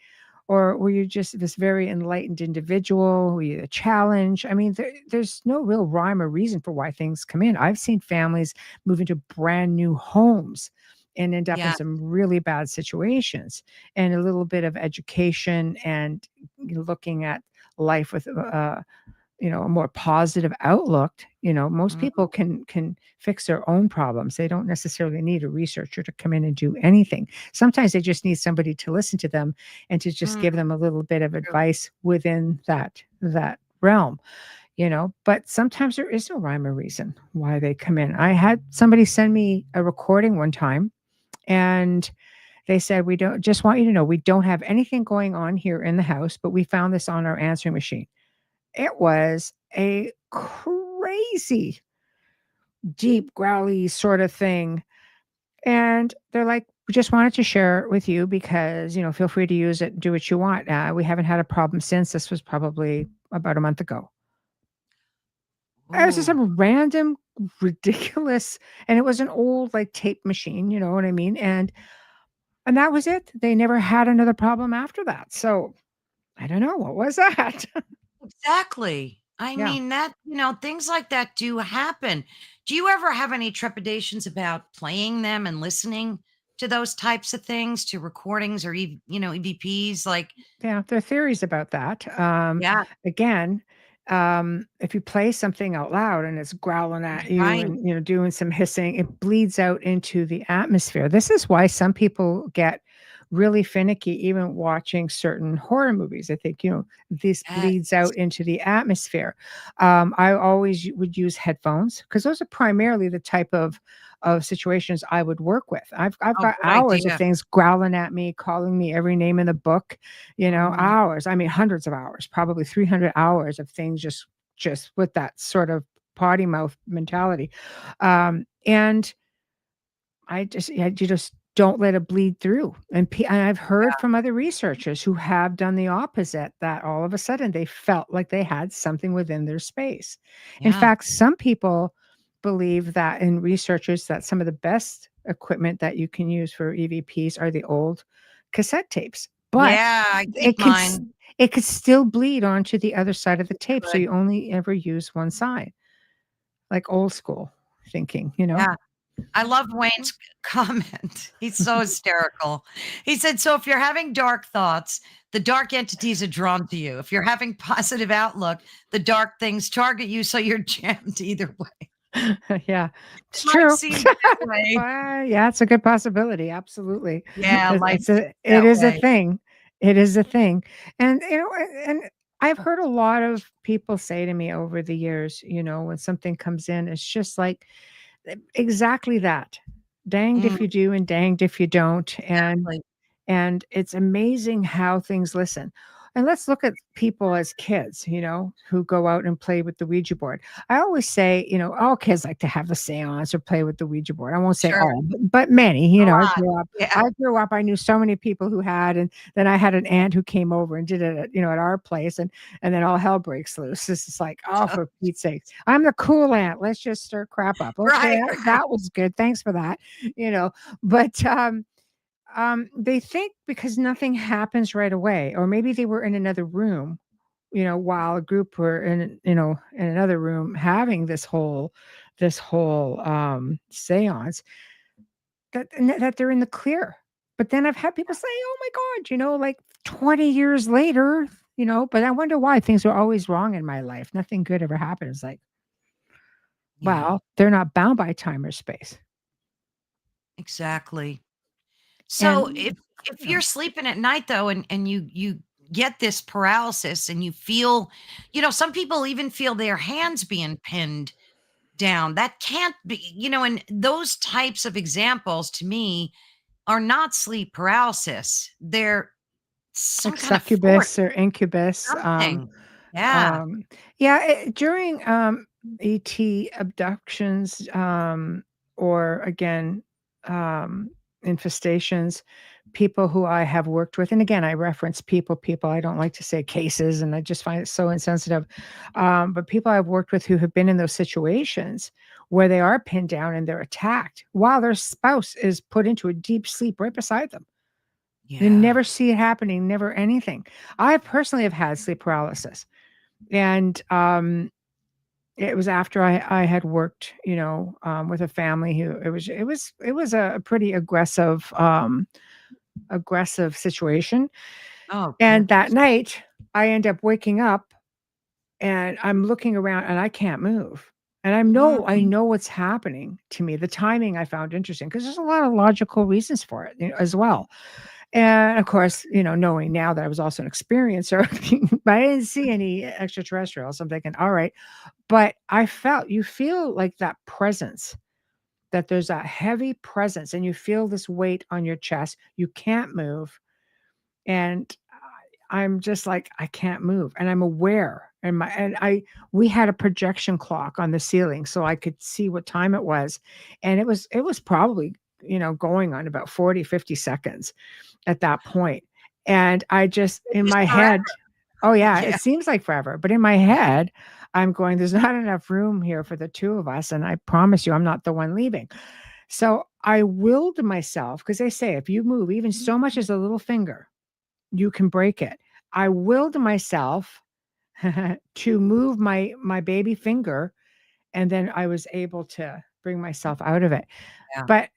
Speaker 2: Or were you just this very enlightened individual? Were you a challenge? I mean, there's no real rhyme or reason for why things come in. I've seen families move into brand new homes and end up in
Speaker 1: Yeah.
Speaker 2: some really bad situations. And a little bit of education and looking at life with a more positive outlook. Most people
Speaker 1: Mhm.
Speaker 2: can fix their own problems. They don't necessarily need a researcher to come in and do anything. Sometimes they just need somebody to listen to them and to just
Speaker 1: Mm,
Speaker 2: give them a little bit of
Speaker 1: true.
Speaker 2: advice within that realm. But sometimes there is no rhyme or reason why they come in. I had somebody send me a recording one time, and they said, "We don't just want you to know we don't have anything going on here in the house, but we found this on our answering machine." It was a crazy, deep, growly sort of thing, and they're like, "We just wanted to share it with you because, feel free to use it and do what you want. We haven't had a problem since." This was probably about a month ago. It was just
Speaker 1: Ooh,
Speaker 2: some random, ridiculous, and it was an old, like, tape machine, you know what I mean? And that was it. They never had another problem after that, so I don't know, what was that?
Speaker 1: exactly. I
Speaker 2: Yeah.
Speaker 1: mean, things like that do happen. Do you ever have any trepidations about playing them and listening to those types of things, to recordings or EVPs? Like,
Speaker 2: Yeah, there are theories about that.
Speaker 1: yeah,
Speaker 2: Again, if you play something out loud and it's growling at you
Speaker 1: right.
Speaker 2: and doing some hissing, it bleeds out into the atmosphere. This is why some people get really finicky, even watching certain horror movies. I think this bleeds
Speaker 1: Yes.
Speaker 2: out into the atmosphere. I always would use headphones because those are primarily the type of situations I would work with. I've
Speaker 1: Oh,
Speaker 2: got
Speaker 1: good
Speaker 2: hours of
Speaker 1: idea.
Speaker 2: things growling at me, calling me every name in the book,
Speaker 1: Mhm.
Speaker 2: hours. I mean, hundreds of hours, probably 300 hours of things just with that sort of potty mouth mentality. And you just don't let it bleed through. And I've heard from other researchers who have done the opposite, that all of a sudden they felt like they had something within their space. In
Speaker 1: Yeah.
Speaker 2: fact, some people believe that, in researchers, that some of the best equipment that you can use for EVPs are the old cassette tapes, but
Speaker 1: Yeah, I keep
Speaker 2: it can s-
Speaker 1: mine.
Speaker 2: it could still bleed onto the other side of the tape, so
Speaker 1: Good.
Speaker 2: you only ever use one side, like old school thinking.
Speaker 1: Yeah. I love Wayne's comment. He's so hysterical. He said, "So if you're having dark thoughts, the dark entities are drawn to you. If you're having positive outlook, the dark things target you, so you're jammed either way."
Speaker 2: Yeah,
Speaker 1: It
Speaker 2: it's
Speaker 1: might
Speaker 2: true.
Speaker 1: seem that way.
Speaker 2: Yeah, it's a good possibility, absolutely.
Speaker 1: Yeah, life seems
Speaker 2: It
Speaker 1: that
Speaker 2: is a
Speaker 1: way.
Speaker 2: thing. It is a thing. And, and I've heard a lot of people say to me over the years, when something comes in, it's just like exactly that. Danged
Speaker 1: Mm,
Speaker 2: if you do and danged if you don't.
Speaker 1: exactly.
Speaker 2: And it's amazing how things listen. And let's look at people as kids, who go out and play with the Ouija board. I always say, all kids like to have the seance or play with the Ouija board. I won't say
Speaker 1: Sure.
Speaker 2: all, but many.
Speaker 1: A
Speaker 2: I
Speaker 1: lot.
Speaker 2: grew up.
Speaker 1: Yeah.
Speaker 2: I knew so many people who had, and then I had an aunt who came over and did it at our place, and then all hell breaks loose. This is like, oh, for Pete's sake, I'm the cool aunt. Let's just stir crap up. Okay,
Speaker 1: Right, right.
Speaker 2: that was good. Thanks for that. But they think because nothing happens right away, or maybe they were in another room, while a group were in another room having this whole seance, that they're in the clear. But then I've had people say, "Oh my God," like 20 years later, but I wonder why things are always wrong in my life. Nothing good ever happens. Like,
Speaker 1: Yeah,
Speaker 2: well, they're not bound by time or space.
Speaker 1: exactly. So if
Speaker 2: And
Speaker 1: if
Speaker 2: yeah,
Speaker 1: you're sleeping at night though, and you get this paralysis and you feel, some people even feel their hands being pinned down. That can't be, and those types of examples to me are not sleep paralysis. They're some
Speaker 2: Like
Speaker 1: kind of force,
Speaker 2: succubus or incubus.
Speaker 1: something. Yeah.
Speaker 2: Um, yeah, during ET abductions, or again, um, infestations, people who I have worked with, and again, I reference people. I don't like to say cases, and I just find it so insensitive. But people I've worked with who have been in those situations where they are pinned down and they're attacked while their spouse is put into a deep sleep right beside them. You
Speaker 1: Yeah.
Speaker 2: never see it happening, never anything. I personally have had sleep paralysis. And, it was after I had worked, with a family who it was a pretty aggressive situation,
Speaker 1: Oh,
Speaker 2: and that
Speaker 1: goodness.
Speaker 2: night, I end up waking up, and I'm looking around, and I can't move, and I
Speaker 1: Mhm.
Speaker 2: know what's happening to me. The timing I found interesting because there's a lot of logical reasons for it, as well. And of course, knowing now that I was also an experiencer, but I didn't see any extraterrestrials. I'm thinking, all right. But you feel like that presence, that there's that heavy presence, and you feel this weight on your chest. You can't move. And I'm just like, I can't move. And I'm aware. We had a projection clock on the ceiling so I could see what time it was. And it was probably, going on about 40, 50 seconds at that point. And I just, in
Speaker 1: Just
Speaker 2: my
Speaker 1: forever.
Speaker 2: head, oh, yeah,
Speaker 1: Yeah.
Speaker 2: it seems like forever, but in my head, I'm going, "There's not enough room here for the 2 of us, and I promise you I'm not the one leaving." So, I willed myself, because they say if you move even so much as a little finger, you can break it. I willed myself to move my baby finger, and then I was able to bring myself out of it.
Speaker 1: Yeah.
Speaker 2: But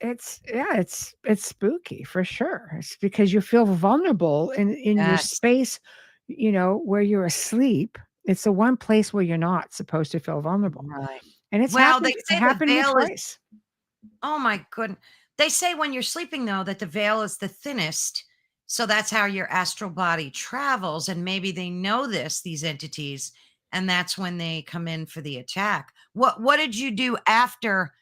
Speaker 2: it's spooky for sure. It's because you feel vulnerable in your
Speaker 1: Yes.
Speaker 2: space, where you're asleep. It's the one place where you're not supposed to feel vulnerable.
Speaker 1: Right.
Speaker 2: And it's
Speaker 1: Well, they
Speaker 2: happened it
Speaker 1: say the
Speaker 2: happened to me
Speaker 1: veil is
Speaker 2: twice.
Speaker 1: oh my goodness. They say when you're sleeping, though, that the veil is the thinnest. So that's how your astral body travels. And maybe they know this, these entities, and that's when they come in for the attack. What did you do after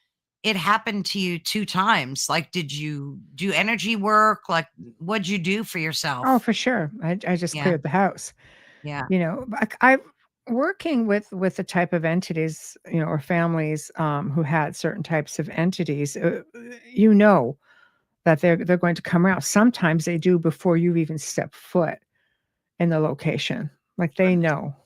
Speaker 1: it happened to you 2 times? Like, did you do energy work? Like, what'd you do for
Speaker 2: Oh,
Speaker 1: yourself?
Speaker 2: for sure. I just
Speaker 1: Yeah.
Speaker 2: cleared the house.
Speaker 1: Yeah.
Speaker 2: But I working with the type of entities, or families, who had certain types of entities, that they're going to come around. Sometimes they do before you even step foot in the location. Like, they
Speaker 1: Goodness.
Speaker 2: know.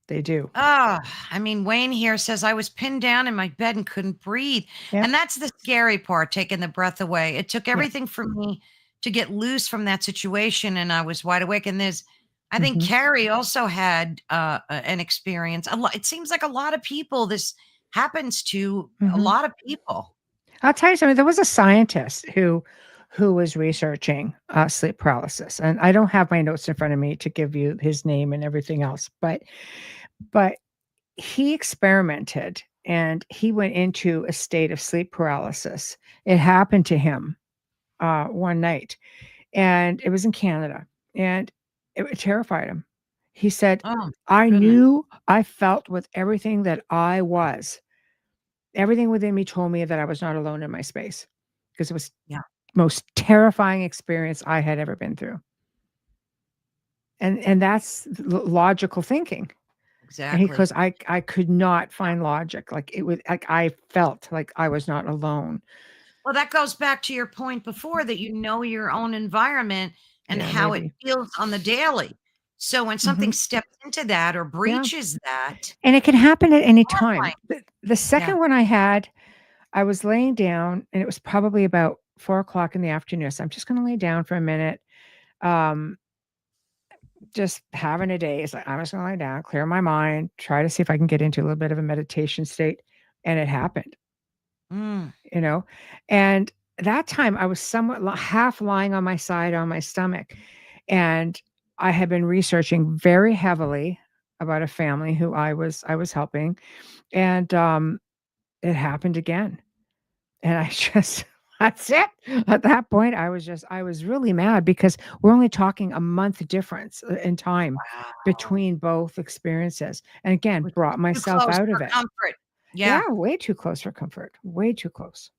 Speaker 2: They do.
Speaker 1: Oh, I mean, Wayne here says I was pinned down in my bed and couldn't breathe.
Speaker 2: Yep.
Speaker 1: And that's the scary part, taking the breath away. It took
Speaker 2: Yeah.
Speaker 1: everything for me to get loose from that situation. And I was wide awake. And I think
Speaker 2: Mhm.
Speaker 1: Carrie also had an experience. It seems like a lot of people, this happens to a
Speaker 2: Mhm.
Speaker 1: lot of people.
Speaker 2: I'll tell you something, there was a scientist who was researching, sleep paralysis, and I don't have my notes in front of me to give you his name and everything else, but he experimented, and he went into a state of sleep paralysis. It happened to him, one night, and it was in Canada, and it terrified him. He said,
Speaker 1: Oh,
Speaker 2: "I
Speaker 1: goodness.
Speaker 2: knew, I felt with everything that I was. Everything within me told me that I was not alone in my space, because it was
Speaker 1: Yeah,
Speaker 2: most terrifying experience I had ever been through." And that's logical thinking. And he
Speaker 1: exactly.
Speaker 2: goes, I could not find logic. Like, it was like I felt like I was not alone.
Speaker 1: Well, that goes back to your point before that you know your own environment and
Speaker 2: Yeah,
Speaker 1: how it
Speaker 2: maybe.
Speaker 1: feels on the daily. So when something
Speaker 2: Mhm.
Speaker 1: steps into that or
Speaker 2: Yeah.
Speaker 1: breaches that,
Speaker 2: And it can happen at any time.
Speaker 1: horrifying.
Speaker 2: The
Speaker 1: Yeah.
Speaker 2: second one I had, I was laying down, and it was probably about 4 o'clock in the afternoon. So I'm just gonna lay down for a minute. Um, just having a day. It's like, I'm just gonna lay down, clear my mind, try to see if I can get into a little bit of a meditation state. And it happened,
Speaker 1: Mm,
Speaker 2: you know. And that time I was somewhat half lying on my side on my stomach. And I had been researching very heavily about a family who I was helping. And it happened again. And I just that's it. At that point, I was really mad because we're only talking a month difference, in time
Speaker 1: wow.
Speaker 2: between both experiences, and again,
Speaker 1: Which is
Speaker 2: brought
Speaker 1: too
Speaker 2: myself
Speaker 1: close
Speaker 2: out
Speaker 1: for
Speaker 2: of it.
Speaker 1: comfort. Yeah.
Speaker 2: Yeah, way too close for comfort, way too close.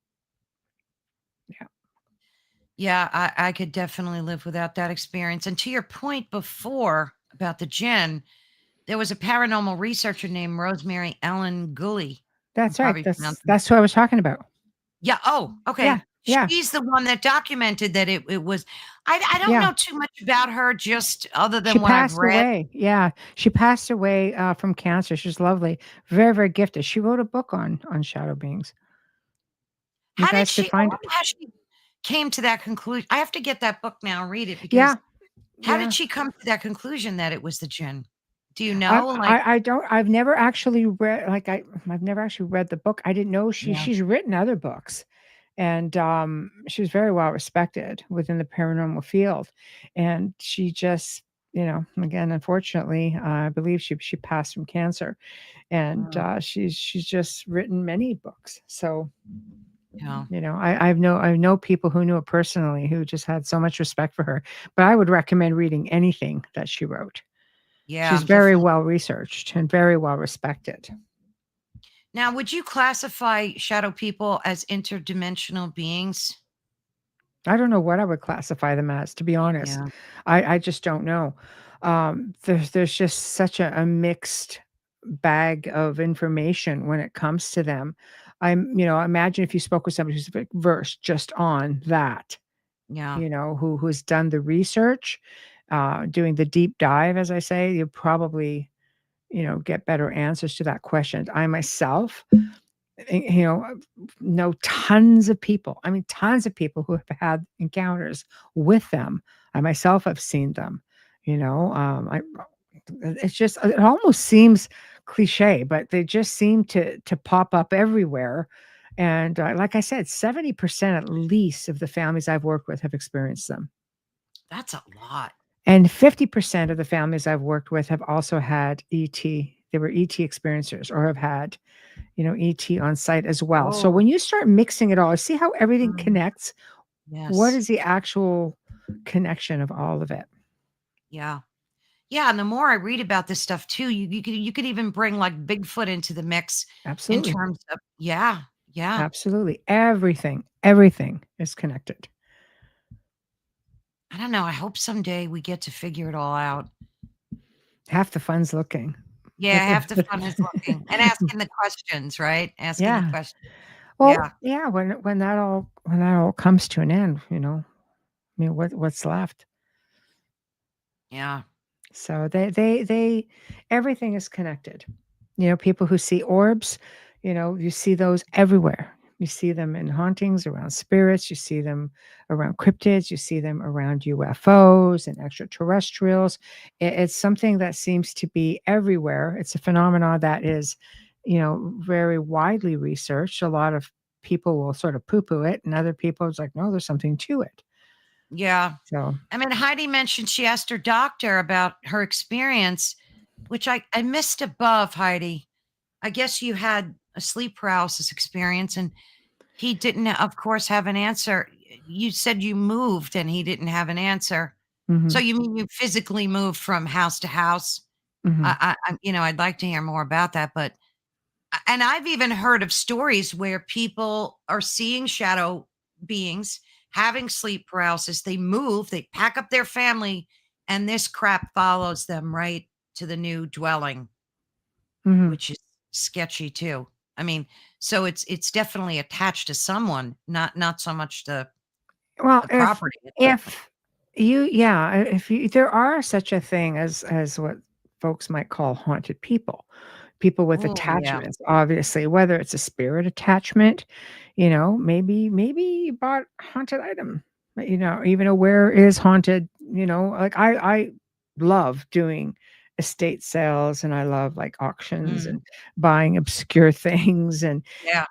Speaker 2: Yeah.
Speaker 1: Yeah, I could definitely live without that experience. And to your point before about the gin, there was a paranormal researcher named Rosemary Ellen Gulley. I'm
Speaker 2: That's right.
Speaker 1: probably
Speaker 2: That's
Speaker 1: pronouncing.
Speaker 2: that's who I was talking about.
Speaker 1: Yeah. Oh,
Speaker 2: Yeah,
Speaker 1: okay.
Speaker 2: yeah,
Speaker 1: She's the one that documented that it was. I don't
Speaker 2: yeah.
Speaker 1: know too much about her, just other
Speaker 2: She
Speaker 1: than what I've
Speaker 2: passed
Speaker 1: read.
Speaker 2: away. Yeah, she passed away from cancer. She's lovely, very, very gifted. She wrote a book on shadow beings. You
Speaker 1: How did
Speaker 2: guys could
Speaker 1: she? I
Speaker 2: find it.
Speaker 1: wonder how she came to that conclusion. I have to get that book now and read it
Speaker 2: Yeah,
Speaker 1: because how did
Speaker 2: yeah.
Speaker 1: she come to that conclusion that it was the gin? Do you
Speaker 2: I
Speaker 1: know? Like,
Speaker 2: I I don't I've never actually read I've never actually read the book. I didn't know
Speaker 1: yeah.
Speaker 2: she's written other books, and she was very well respected within the paranormal field, and she just, again, unfortunately, I believe she passed from cancer, and
Speaker 1: Mm,
Speaker 2: she's just written many books. So,
Speaker 1: yeah.
Speaker 2: I know people who knew her personally who just had so much respect for her. But I would recommend reading anything that she wrote.
Speaker 1: Yeah,
Speaker 2: She's
Speaker 1: I'm
Speaker 2: very
Speaker 1: definitely.
Speaker 2: well researched and very well respected.
Speaker 1: Now, would you classify shadow people as interdimensional beings?
Speaker 2: I don't know what I would classify them as, to be honest.
Speaker 1: Yeah.
Speaker 2: I just don't know. There's just such a mixed bag of information when it comes to them. Imagine if you spoke with somebody who's versed just on that,
Speaker 1: Yeah.
Speaker 2: who's done the research, doing the deep dive, as I say, you probably, get better answers to that question. I myself, know tons of people. I mean, tons of people who have had encounters with them. I myself have seen them. I it's just it almost seems cliche, but they just seem to pop up everywhere. And like I said, 70% at least of the families I've worked with have experienced them.
Speaker 1: That's a lot.
Speaker 2: And 50% of the families I've worked with have also had ET. They were ET experiencers or have had, ET on site as well. So
Speaker 1: Oh,
Speaker 2: when you start mixing it all, see how everything
Speaker 1: mm,
Speaker 2: connects? What
Speaker 1: yes.
Speaker 2: is the actual connection of all of it?
Speaker 1: Yeah. Yeah, and the more I read about this stuff too, you could even bring like Bigfoot into the mix in
Speaker 2: Absolutely.
Speaker 1: terms of yeah, yeah.
Speaker 2: Absolutely. Everything is connected.
Speaker 1: I don't know. I hope someday we get to figure it all out.
Speaker 2: Half the fun's looking.
Speaker 1: Yeah,
Speaker 2: But
Speaker 1: half the
Speaker 2: but
Speaker 1: fun is looking and asking the questions, right? Asking the
Speaker 2: yeah.
Speaker 1: question.
Speaker 2: Well,
Speaker 1: Yeah,
Speaker 2: yeah, when that all comes to an end, I mean, what's left?
Speaker 1: yeah,
Speaker 2: So they everything is connected. People who see orbs, you see those everywhere. You see them in hauntings around spirits, you see them around cryptids, you see them around UFOs and extraterrestrials. It's something that seems to be everywhere. It's a phenomenon that is, very widely researched. A lot of people will sort of poo-poo it, and other people it's like, no, there's something to it.
Speaker 1: yeah.
Speaker 2: So,
Speaker 1: I mean, Heidi mentioned she asked her doctor about her experience, which I missed above, Heidi. I guess you had a sleep paralysis experience and he didn't, of course, have an answer. You said you moved and he didn't have an answer. So
Speaker 2: mhm,
Speaker 1: you mean you physically moved from house to house?
Speaker 2: mhm,
Speaker 1: I'd like to hear more about that, but and I've even heard of stories where people are seeing shadow beings, having sleep paralysis. They move, they pack up their family, and this crap follows them right to the new dwelling,
Speaker 2: mhm.
Speaker 1: which is sketchy too. I mean, so it's definitely attached to someone, not so much
Speaker 2: Well,
Speaker 1: the
Speaker 2: if
Speaker 1: property.
Speaker 2: if you yeah, if you there are such a thing as what folks might call haunted people. People with
Speaker 1: Oh yeah.
Speaker 2: attachments, obviously, whether it's a spirit attachment, maybe you bought a haunted item, but, even a where is haunted, like I love doing estate sales and I love like auctions
Speaker 1: Mm,
Speaker 2: and buying obscure things
Speaker 1: yeah.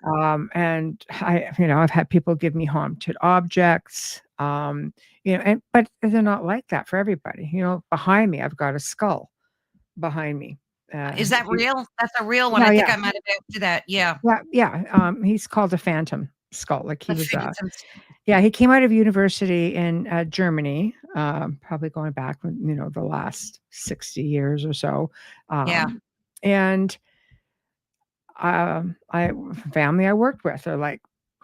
Speaker 2: and I've had people give me haunted objects, but they're not like that for everybody. Behind me, I've got a skull behind me.
Speaker 1: Is that
Speaker 2: If you
Speaker 1: real? That's a real one.
Speaker 2: Yeah,
Speaker 1: I think
Speaker 2: yeah,
Speaker 1: I might have asked you that. Yeah.
Speaker 2: yeah, yeah, he's called a phantom skull, like he
Speaker 1: The
Speaker 2: was,
Speaker 1: phantoms.
Speaker 2: yeah, he came out of university in, Germany, probably going back, the last 60 years or so,
Speaker 1: Yeah.
Speaker 2: and I family I worked with are like,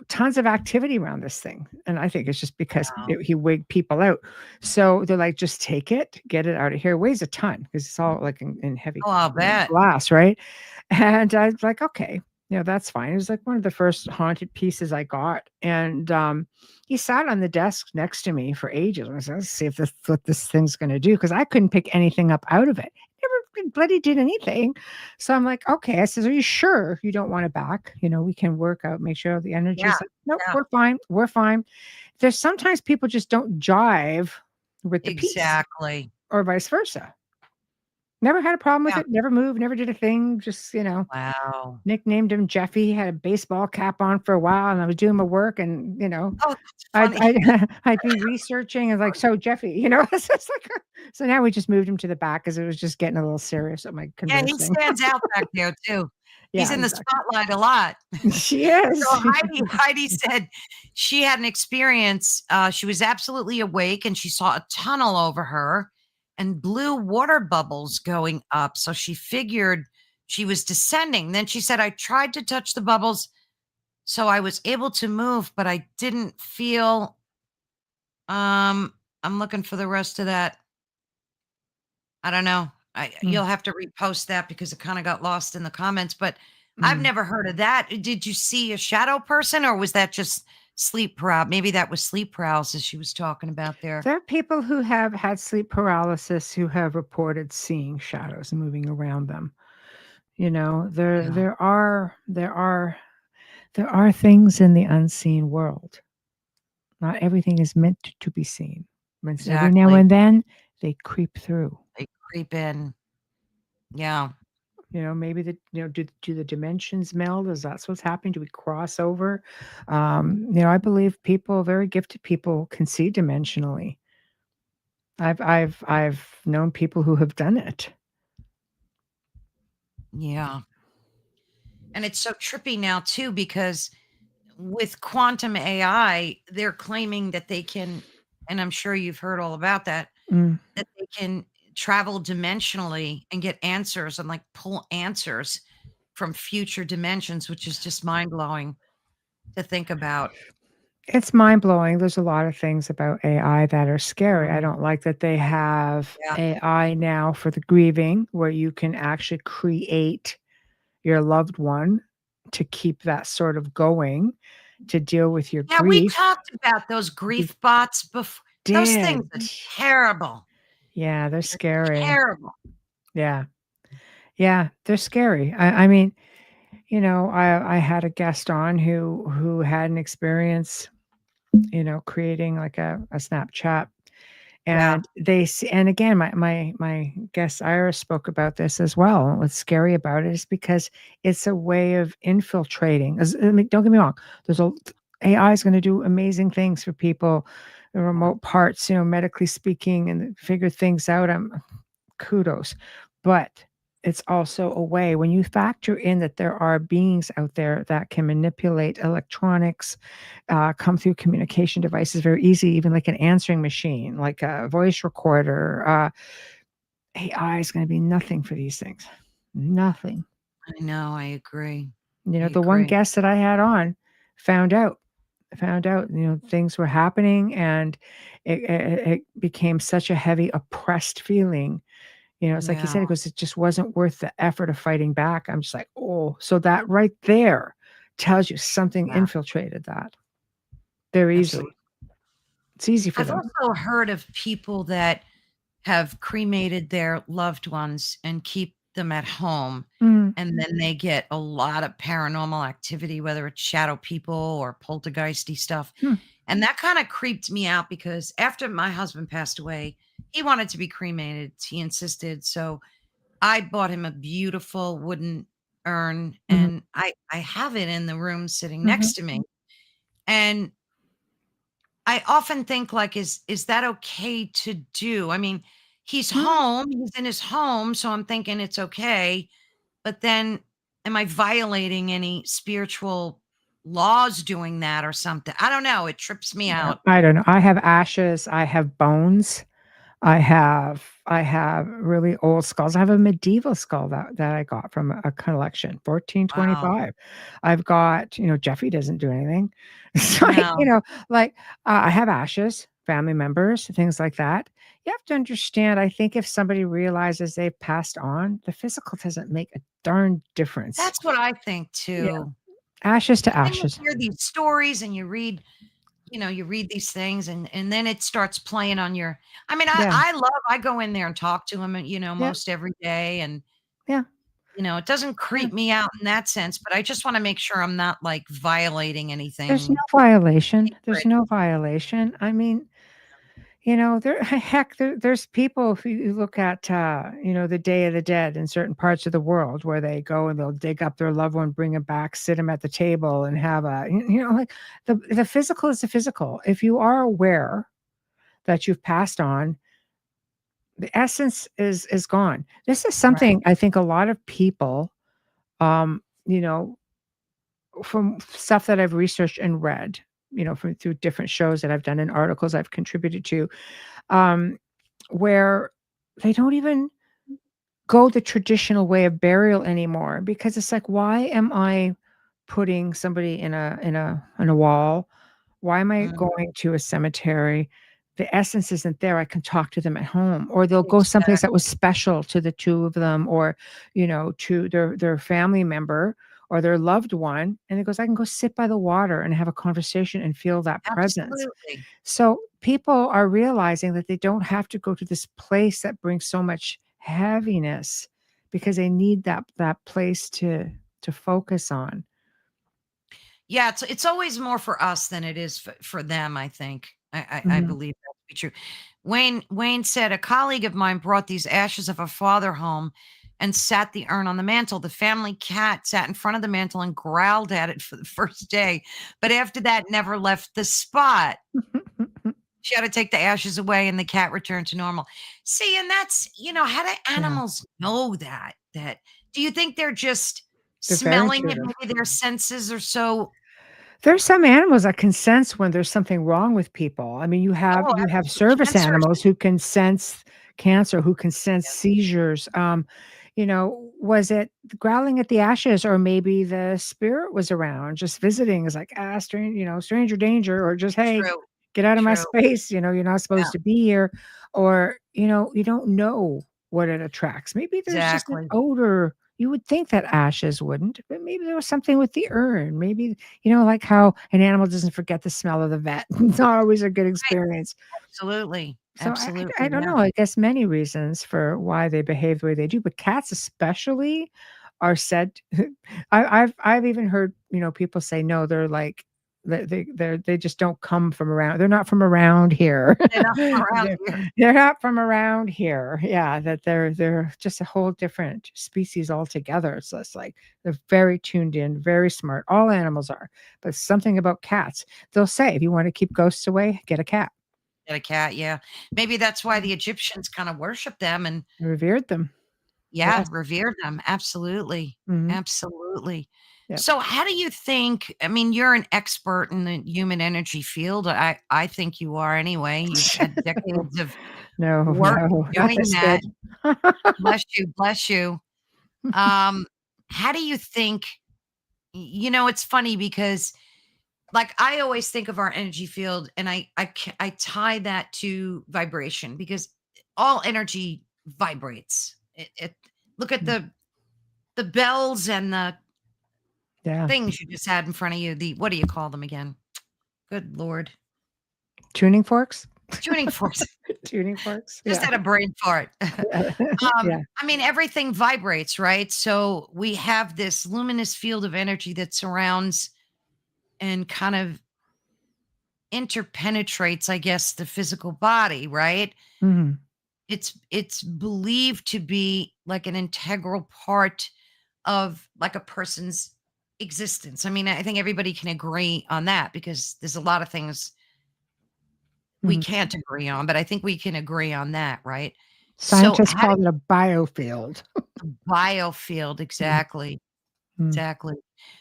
Speaker 2: tons of activity around this thing, and I think it's just because
Speaker 1: Wow.
Speaker 2: he wigged people out. So they're like, "Just take it, get it out of here." It weighs a ton because it's all like in heavy,
Speaker 1: Oh, I'll bet.
Speaker 2: glass, right? And I was like, "Okay, that's fine." It was like one of the first haunted pieces I got, and he sat on the desk next to me for ages. I was like, "Let's see if this what this thing's going to do," because I couldn't pick anything up out of it. Never bloody did anything. So I'm like, okay. I says, are you sure you don't want it back? We can work out, make sure the
Speaker 1: Yeah,
Speaker 2: energy's like, nope,
Speaker 1: yeah,
Speaker 2: we're fine. We're fine. There's sometimes people just don't jive with the piece
Speaker 1: exactly.
Speaker 2: or vice versa. Never had a problem with
Speaker 1: Yeah.
Speaker 2: it, never moved, never did a thing. Just,
Speaker 1: Wow.
Speaker 2: nicknamed him Jeffy. He had a baseball cap on for a while and I was doing my work and,
Speaker 1: Oh, that's
Speaker 2: I'd
Speaker 1: funny.
Speaker 2: I'd I'd be researching and like, "So Jeffy," it's just like so now we just moved him to the back because it was just getting a little serious at my
Speaker 1: Yeah, he
Speaker 2: conversing.
Speaker 1: stands out back there too. He's
Speaker 2: Yeah,
Speaker 1: in the
Speaker 2: exactly.
Speaker 1: spotlight a lot.
Speaker 2: She
Speaker 1: So
Speaker 2: is.
Speaker 1: Heidi said she had an experience, she was absolutely awake and she saw a tunnel over her and blue water bubbles going up, so she figured she was descending. Then she said, "I tried to touch the bubbles, so I was able to move, but I didn't feel." I'm looking for the rest of that. I don't know.
Speaker 2: Mm,
Speaker 1: You'll have to repost that because it kinda got lost in the comments, but I've
Speaker 2: mm.
Speaker 1: never heard of that. Did you see a shadow person, or was that just maybe that was sleep paralysis she was talking about there.
Speaker 2: There are people who have had sleep paralysis who have reported seeing shadows moving around them. There
Speaker 1: Yeah,
Speaker 2: there are there are there are things in the unseen world. Not everything is meant to be seen. But every now
Speaker 1: exactly.
Speaker 2: and then they creep through.
Speaker 1: They creep in. Yeah,
Speaker 2: Maybe do the dimensions meld? Is that's what's happening? Do we cross over? I believe very gifted people can see dimensionally. I've known people who have done it.
Speaker 1: yeah, and it's so trippy now too because with quantum AI, they're claiming that they can, and I'm sure you've heard all about that,
Speaker 2: Mm.
Speaker 1: that they can travel dimensionally and get answers and, like, pull answers from future dimensions, which is just mind-blowing to think about.
Speaker 2: It's mind blowing. There's a lot of things about AI that are scary. I
Speaker 1: Mm,
Speaker 2: don't like that they have
Speaker 1: yeah.
Speaker 2: AI now for the grieving, where you can actually create your loved one to keep that sort of going, to deal with your
Speaker 1: Yeah, we
Speaker 2: grief.
Speaker 1: talked about those
Speaker 2: We
Speaker 1: grief bots before. Those things
Speaker 2: did.
Speaker 1: are terrible.
Speaker 2: Yeah, they're
Speaker 1: They're
Speaker 2: scary.
Speaker 1: terrible.
Speaker 2: Yeah. Yeah, they're scary. I mean, I had a guest on who had an experience, creating like a Snapchat.
Speaker 1: Yeah,
Speaker 2: And and again, my guest Iris spoke about this as well. And what's scary about it is because it's a way of infiltrating. I mean, don't get me wrong. There's a AI is going to do amazing things for people, the
Speaker 1: yeah,
Speaker 2: remote parts, medically speaking, and figure things out. Kudos, but it's also a way when you factor in that there are beings out there that can manipulate electronics, come through communication devices very easy, even like an answering machine, like a voice recorder. AI is going to be nothing for these things. Nothing.
Speaker 1: I know, I agree. I
Speaker 2: The one
Speaker 1: agree.
Speaker 2: guest that I had on found out, things were happening and it became such a heavy oppressed feeling. It's like he
Speaker 1: Yeah,
Speaker 2: said, it goes, it just wasn't worth the effort of fighting back. I'm just like, oh, so that right there tells you something
Speaker 1: yeah,
Speaker 2: infiltrated that very
Speaker 1: absolutely.
Speaker 2: easily. It's easy for
Speaker 1: I've
Speaker 2: them.
Speaker 1: also heard of people that have cremated their loved ones and keep them at home,
Speaker 2: Mm,
Speaker 1: and then they get a lot of paranormal activity, whether it's shadow people or poltergeisty stuff,
Speaker 2: hmm,
Speaker 1: and that kinda creeped me out because after my husband passed away, he wanted to be cremated, he insisted, so I bought him a beautiful wooden urn,
Speaker 2: mhm,
Speaker 1: and I have it in the room sitting
Speaker 2: mhm,
Speaker 1: next to me, and I often think, like, is that okay to do? I mean,
Speaker 2: mm.
Speaker 1: he's in his home, so I'm thinking it's okay, but then am I violating any spiritual laws doing that or something? I don't know, it trips me out.
Speaker 2: I don't know. I have ashes, I have bones. I have really old skulls. I have a medieval skull that I got from a collection,
Speaker 1: Wow.
Speaker 2: 1425. I've got, Jeffrey doesn't do anything. It's like,
Speaker 1: No,
Speaker 2: I have ashes, family members, things like that. You have to understand, I think if somebody realizes they've passed on, the physical doesn't make a darn difference.
Speaker 1: that's what I think
Speaker 2: Yeah,
Speaker 1: too.
Speaker 2: ashes to
Speaker 1: But then you
Speaker 2: ashes.
Speaker 1: hear these stories and you read these things and then it starts playing on your I mean,
Speaker 2: Yeah,
Speaker 1: I go in there and talk to him,
Speaker 2: yeah,
Speaker 1: most every day and,
Speaker 2: yeah,
Speaker 1: it doesn't
Speaker 2: yeah.
Speaker 1: creep me out in that sense, but I just wanna make sure I'm not, like, violating
Speaker 2: There's no
Speaker 1: anything
Speaker 2: violation. There's
Speaker 1: sacred.
Speaker 2: no violation. I mean, there's people, if you look at, the Day of the Dead in certain parts of the world where they go and they'll dig up their loved one, bring him back, sit him at the table and have like the physical is the physical. If you are aware that you've passed on, the essence is gone. This is
Speaker 1: Right.
Speaker 2: something I think a lot of people, um, you know, from stuff that I've researched and read, from through different shows that I've done and articles I've contributed to, um, where they don't even go the traditional way of burial anymore because it's like, why am I putting somebody in a wall? Why am I
Speaker 1: Mm,
Speaker 2: going to a cemetery? The essence isn't there. I can talk to them at home, or they'll go someplace that
Speaker 1: exactly.
Speaker 2: was special to the two of them, or to their family member or their loved one. And it goes, I can go sit by the water and have a conversation and feel that presence.
Speaker 1: Absolutely.
Speaker 2: So people are realizing that they don't have to go to this place that brings so much heaviness because they need that place to focus on.
Speaker 1: Yeah, it's always more for us than it is for them, I think. I
Speaker 2: Mhm.
Speaker 1: believe that to be true. Wayne said, "A colleague of mine brought these ashes of a father home and sat the urn on the mantle. The family cat sat in front of the mantle and growled at it for the first day, but after that, never left the spot. She had to take the ashes away and the cat returned to normal." See, and that's, how do
Speaker 2: Yeah,
Speaker 1: animals know that? Do you think they're just
Speaker 2: they're very
Speaker 1: smelling it?
Speaker 2: intuitive.
Speaker 1: Maybe their senses are so
Speaker 2: There's some animals that can sense when there's something wrong with people. I mean, you have
Speaker 1: oh,
Speaker 2: you have
Speaker 1: absolutely.
Speaker 2: service
Speaker 1: Cancers.
Speaker 2: animals who can sense cancer, who can sense
Speaker 1: Yeah,
Speaker 2: seizures. Was it growling at the ashes, or maybe the spirit was around just visiting? Is like, stranger danger, or just, hey,
Speaker 1: true,
Speaker 2: get out of my
Speaker 1: true.
Speaker 2: space. You're not
Speaker 1: Yeah,
Speaker 2: supposed to be here, or you don't know what it attracts. Maybe there's just an
Speaker 1: exactly.
Speaker 2: odor. You would think that ashes wouldn't, but maybe there was something with the urn. Maybe like how an animal doesn't forget the smell of the vet. It's not always a good
Speaker 1: Right,
Speaker 2: experience.
Speaker 1: absolutely,
Speaker 2: So I
Speaker 1: absolutely,
Speaker 2: don't
Speaker 1: yeah.
Speaker 2: know. I guess many reasons for why they behave the way they do, but cats especially are said. I've even heard people say no. They're like they just don't come from around. They're not from around here.
Speaker 1: They're not from around
Speaker 2: they're,
Speaker 1: here.
Speaker 2: they're not from around here. Yeah, that they're just a whole different species altogether. So it's like they're very tuned in, very smart. All animals are, but something about cats. They'll say if you want to keep ghosts away, get a cat.
Speaker 1: Get a cat, yeah. Maybe that's why the Egyptians kinda worship them and
Speaker 2: Revered them.
Speaker 1: yeah,
Speaker 2: Yes.
Speaker 1: revered them. Absolutely,
Speaker 2: Mhm.
Speaker 1: absolutely.
Speaker 2: Yep.
Speaker 1: So how do you think I mean, you're an expert in the human energy field. I think you are anyway. You've had decades of
Speaker 2: No,
Speaker 1: work
Speaker 2: no, not
Speaker 1: doing
Speaker 2: this
Speaker 1: that.
Speaker 2: good.
Speaker 1: Bless you, bless you. Um, how do you think it's funny because, like, I always think of our energy field and I tie that to vibration because all energy vibrates. It look at
Speaker 2: Mm,
Speaker 1: the bells and the
Speaker 2: yeah.
Speaker 1: things you just had in front of you. The what do you call them again? Good lord.
Speaker 2: Tuning forks?
Speaker 1: Tuning forks.
Speaker 2: Tuning forks?
Speaker 1: Just
Speaker 2: Yeah.
Speaker 1: had a brain fart.
Speaker 2: Yeah.
Speaker 1: I mean, everything vibrates, right? So we have this luminous field of energy that surrounds and kind of interpenetrates, I guess, the physical body, right?
Speaker 2: Mhm.
Speaker 1: It's believed to be like an integral part of like a person's existence. I mean, I think everybody can agree on that because there's a lot of things we
Speaker 2: Mhm.
Speaker 1: can't agree on, but I think we can agree on that, right? So
Speaker 2: Scientists
Speaker 1: how do
Speaker 2: call it a biofield.
Speaker 1: biofield
Speaker 2: Mhm.
Speaker 1: exactly.
Speaker 2: Mm.
Speaker 1: Exactly.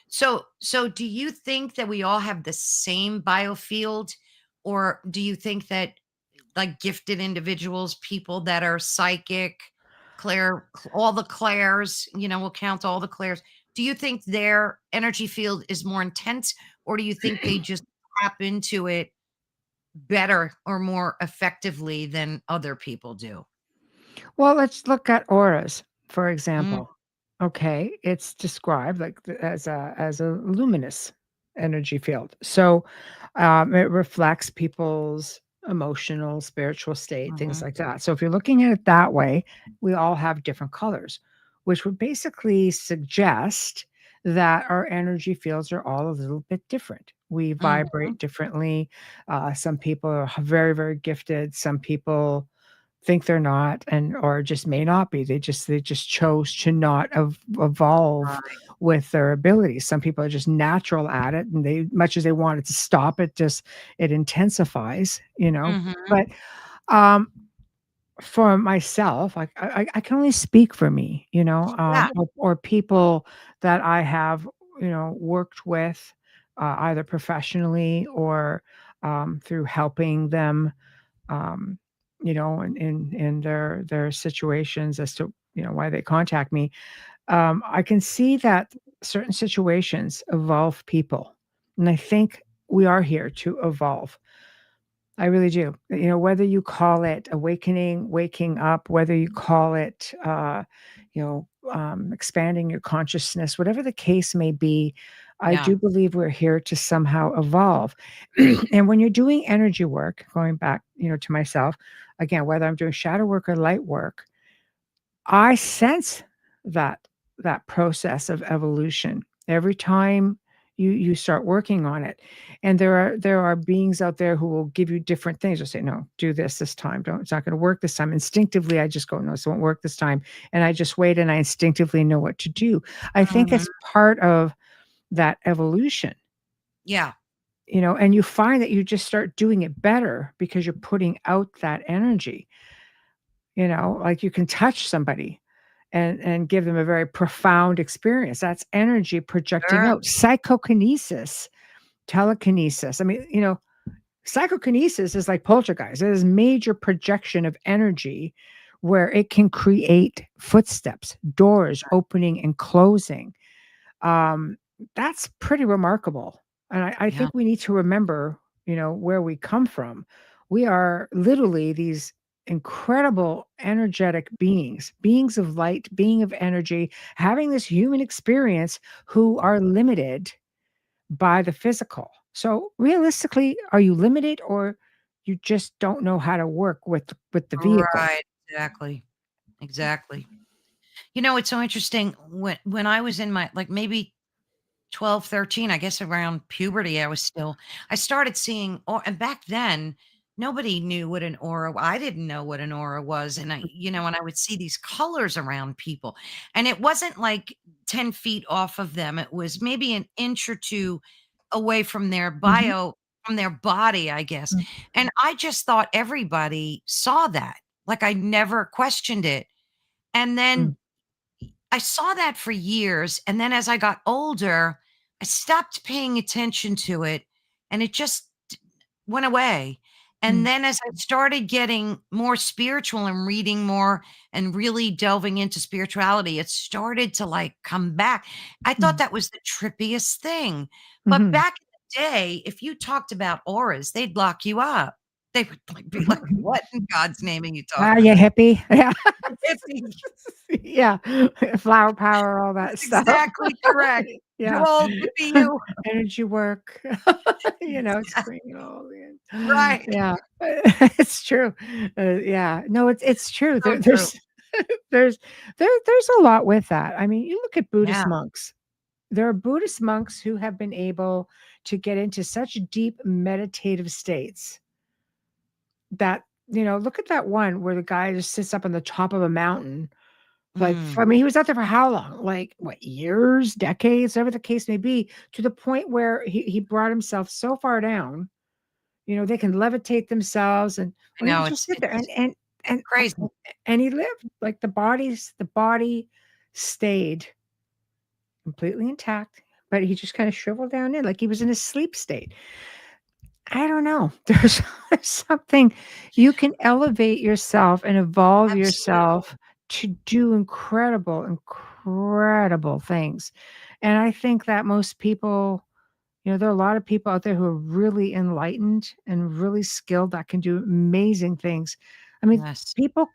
Speaker 1: So do you think that we all have the same biofield or do you think that like gifted individuals, people that are psychic, all the clairs, we'll count all the clairs. Do you think their energy field is more intense, or do you think they just tap into it better or more effectively than other people do?
Speaker 2: Well, let's look at auras, for
Speaker 1: Mm,
Speaker 2: example. Okay, it's described like as a luminous energy field. So it reflects people's emotional, spiritual state, things
Speaker 1: mhm.
Speaker 2: like that. So if you're looking at it that way, we all have different colors, which would basically suggest that our energy fields are all a little bit different. We
Speaker 1: Mhm.
Speaker 2: vibrate differently. Some people are very, very gifted. Some people think they're not and or just may not be. They just chose to not evolve
Speaker 1: Right.
Speaker 2: with their abilities. Some people are just natural at it and they much as they wanted to stop it, just it intensifies, you know.
Speaker 1: Mhm.
Speaker 2: But um for myself, I can only speak for me,
Speaker 1: Yeah.
Speaker 2: or people that I have, worked with either professionally or through helping them um, in their situations as to why they contact me. I can see that certain situations evolve people, and I think we are here to evolve. I really do. Whether you call it awakening, waking up, whether you call it, expanding your consciousness, whatever the case may be, I
Speaker 1: Yeah.
Speaker 2: do believe we're here to somehow evolve. And when you're doing energy work, going back, to myself, again, whether I'm doing shadow work or light work, I sense that that process of evolution every time you start working on it. And there are beings out there who will give you different things. They'll say, "No, do this time. Don't. It's not going to work this time." Instinctively, I just go, "No, this won't work this time," and I just wait and I instinctively know what to do. I think
Speaker 1: Mhm.
Speaker 2: it's part of that evolution.
Speaker 1: Yeah.
Speaker 2: And you find that you just start doing it better because you're putting out that energy. Like you can touch somebody and give them a very profound experience. That's energy projecting
Speaker 1: Sure.
Speaker 2: out. Psychokinesis, telekinesis. I mean, psychokinesis is like poltergeist. It is major projection of energy where it can create footsteps, doors opening and closing. Um, that's pretty remarkable. And I
Speaker 1: Yeah.
Speaker 2: think we need to remember, where we come from. We are literally these incredible energetic beings, beings of light, being of energy, having this human experience who are limited by the physical. So realistically, are you limited or you just don't know how to work with the vehicle?
Speaker 1: Right. Exactly. Exactly. It's so interesting when I was in my, like, maybe 12, 13, I guess around puberty, I started seeing, and back then, nobody knew what an aura, I didn't know what an aura was. And and I would see these colors around people. And it wasn't like 10 feet off of them. It was maybe an inch or two away from their
Speaker 2: Mhm,
Speaker 1: from their body, I guess.
Speaker 2: mm,
Speaker 1: And I just thought everybody saw that. Like I never questioned it. And
Speaker 2: mm,
Speaker 1: then I saw that for years, and then as I got older, I stopped paying attention to it, and it just went away. And
Speaker 2: mm,
Speaker 1: then as I started getting more spiritual and reading more and really delving into spirituality, it started to, like, come back. I thought
Speaker 2: mm,
Speaker 1: that was the trippiest thing. But
Speaker 2: mhm.
Speaker 1: back in the day, if you talked about auras, they'd lock you up. They would, like, be like, "What in God's name are you
Speaker 2: Ah,
Speaker 1: talking
Speaker 2: you
Speaker 1: about?"
Speaker 2: hippie. Yeah.
Speaker 1: Hippie.
Speaker 2: Yeah. Flower power, all that
Speaker 1: That's
Speaker 2: stuff.
Speaker 1: exactly correct.
Speaker 2: Yeah.
Speaker 1: You old hippie, you.
Speaker 2: Energy work. It's
Speaker 1: Exact
Speaker 2: bringing it all in.
Speaker 1: right.
Speaker 2: Yeah. It's true. Yeah. No, it's true.
Speaker 1: So
Speaker 2: There
Speaker 1: true.
Speaker 2: there's there's there's a lot with that. I mean, you look at Buddhist
Speaker 1: Yeah.
Speaker 2: monks. There are Buddhist monks who have been able to get into such deep meditative states that, look at that one where the guy just sits up on the top of a mountain. Like,
Speaker 1: Mm,
Speaker 2: I mean, he was out there for how long? Like, what, years, decades, whatever the case may be, to the point where he brought himself so far down, they can levitate themselves and
Speaker 1: I
Speaker 2: or he
Speaker 1: know
Speaker 2: would just sit there
Speaker 1: it's
Speaker 2: and
Speaker 1: crazy.
Speaker 2: and he lived. Like the body stayed completely intact, but he just kind of shriveled down in like he was in a sleep state. I don't know. There's something you can elevate yourself and evolve yourself
Speaker 1: Absolutely.
Speaker 2: to do incredible, incredible things. And I think that most people, there are a lot of people out there who are really enlightened and really skilled that can do amazing things. I mean,
Speaker 1: Yes.
Speaker 2: people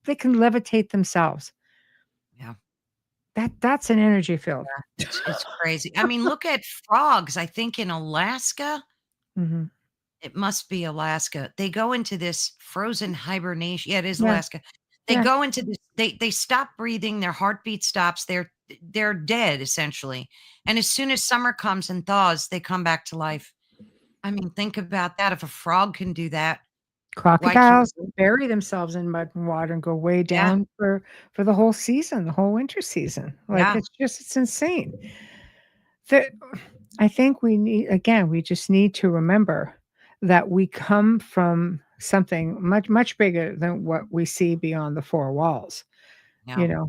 Speaker 2: they can levitate themselves.
Speaker 1: Yeah.
Speaker 2: That's an energy field.
Speaker 1: It's crazy. I mean, look at frogs. I think in Alaska,
Speaker 2: Mhm.
Speaker 1: it must be Alaska. They go into this frozen hibernation. Yeah, it is
Speaker 2: Yeah,
Speaker 1: Alaska. They
Speaker 2: yeah.
Speaker 1: go into this, they stop breathing, their heartbeat stops, they're dead essentially. And as soon as summer comes and thaws, they come back to life. I mean, think about that. If a frog can do that, why can't
Speaker 2: Crocodiles
Speaker 1: we?
Speaker 2: bury themselves in mud and water and go way
Speaker 1: Yeah,
Speaker 2: down for the whole season, the whole winter season. Like,
Speaker 1: yeah.
Speaker 2: it's insane. The I think we just need to remember that we come from something much, much bigger than what we see beyond the 4 walls.
Speaker 1: Yeah.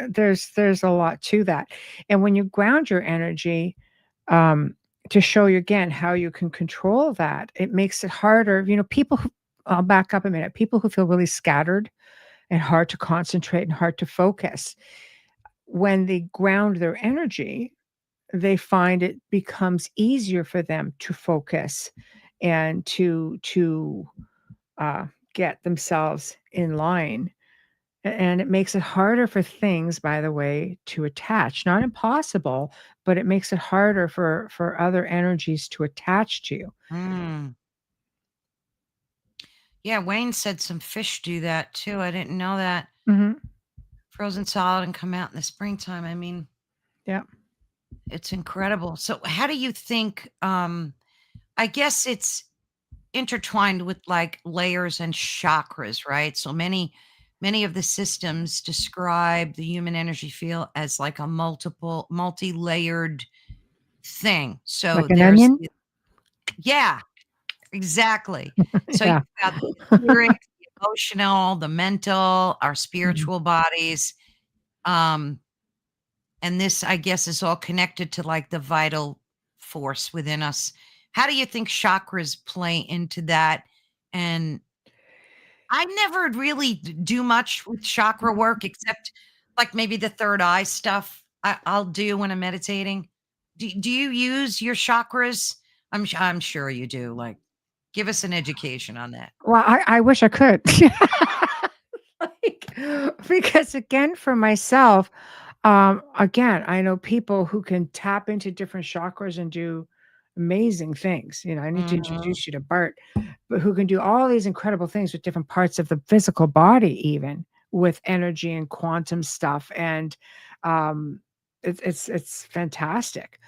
Speaker 2: There's a lot to that. And when you ground your energy, um, to show you again how you can control that, it makes it harder. People who I'll back up a minute. People who feel really scattered and hard to concentrate and hard to focus, when they ground their energy, they find it becomes easier for them to focus and to uh, get themselves in line. And it makes it harder for things, by the way, to attach. Not impossible, but it makes it harder for other energies to attach to you.
Speaker 1: Mm. Yeah, Wayne said some fish do that too. I didn't know that.
Speaker 2: Mhm.
Speaker 1: Frozen solid and come out in the springtime. I mean,
Speaker 2: Yeah.
Speaker 1: it's incredible. So how do you think, I guess it's intertwined with like layers and chakras, right? So many of the systems describe the human energy field as like a multi-layered thing.
Speaker 2: Like
Speaker 1: So
Speaker 2: an
Speaker 1: there's
Speaker 2: onion?
Speaker 1: yeah, exactly. So you've
Speaker 2: Yeah.
Speaker 1: got the etheric, the emotional, the mental, our
Speaker 2: Mhm.
Speaker 1: spiritual bodies. Um, and this, I guess, is all connected to like the vital force within us. How do you think chakras play into that? And I never really do much with chakra work except like maybe the third eye stuff I'll do when I'm meditating. Do you use your chakras? I'm sure you do. Like, give us an education on that.
Speaker 2: Well, I wish I could. Like, because again, for myself, again, I know people who can tap into different chakras and do amazing things. I need to
Speaker 1: Mhm.
Speaker 2: introduce you to Bart, but who can do all these incredible things with different parts of the physical body, even with energy and quantum stuff. And um, it's fantastic.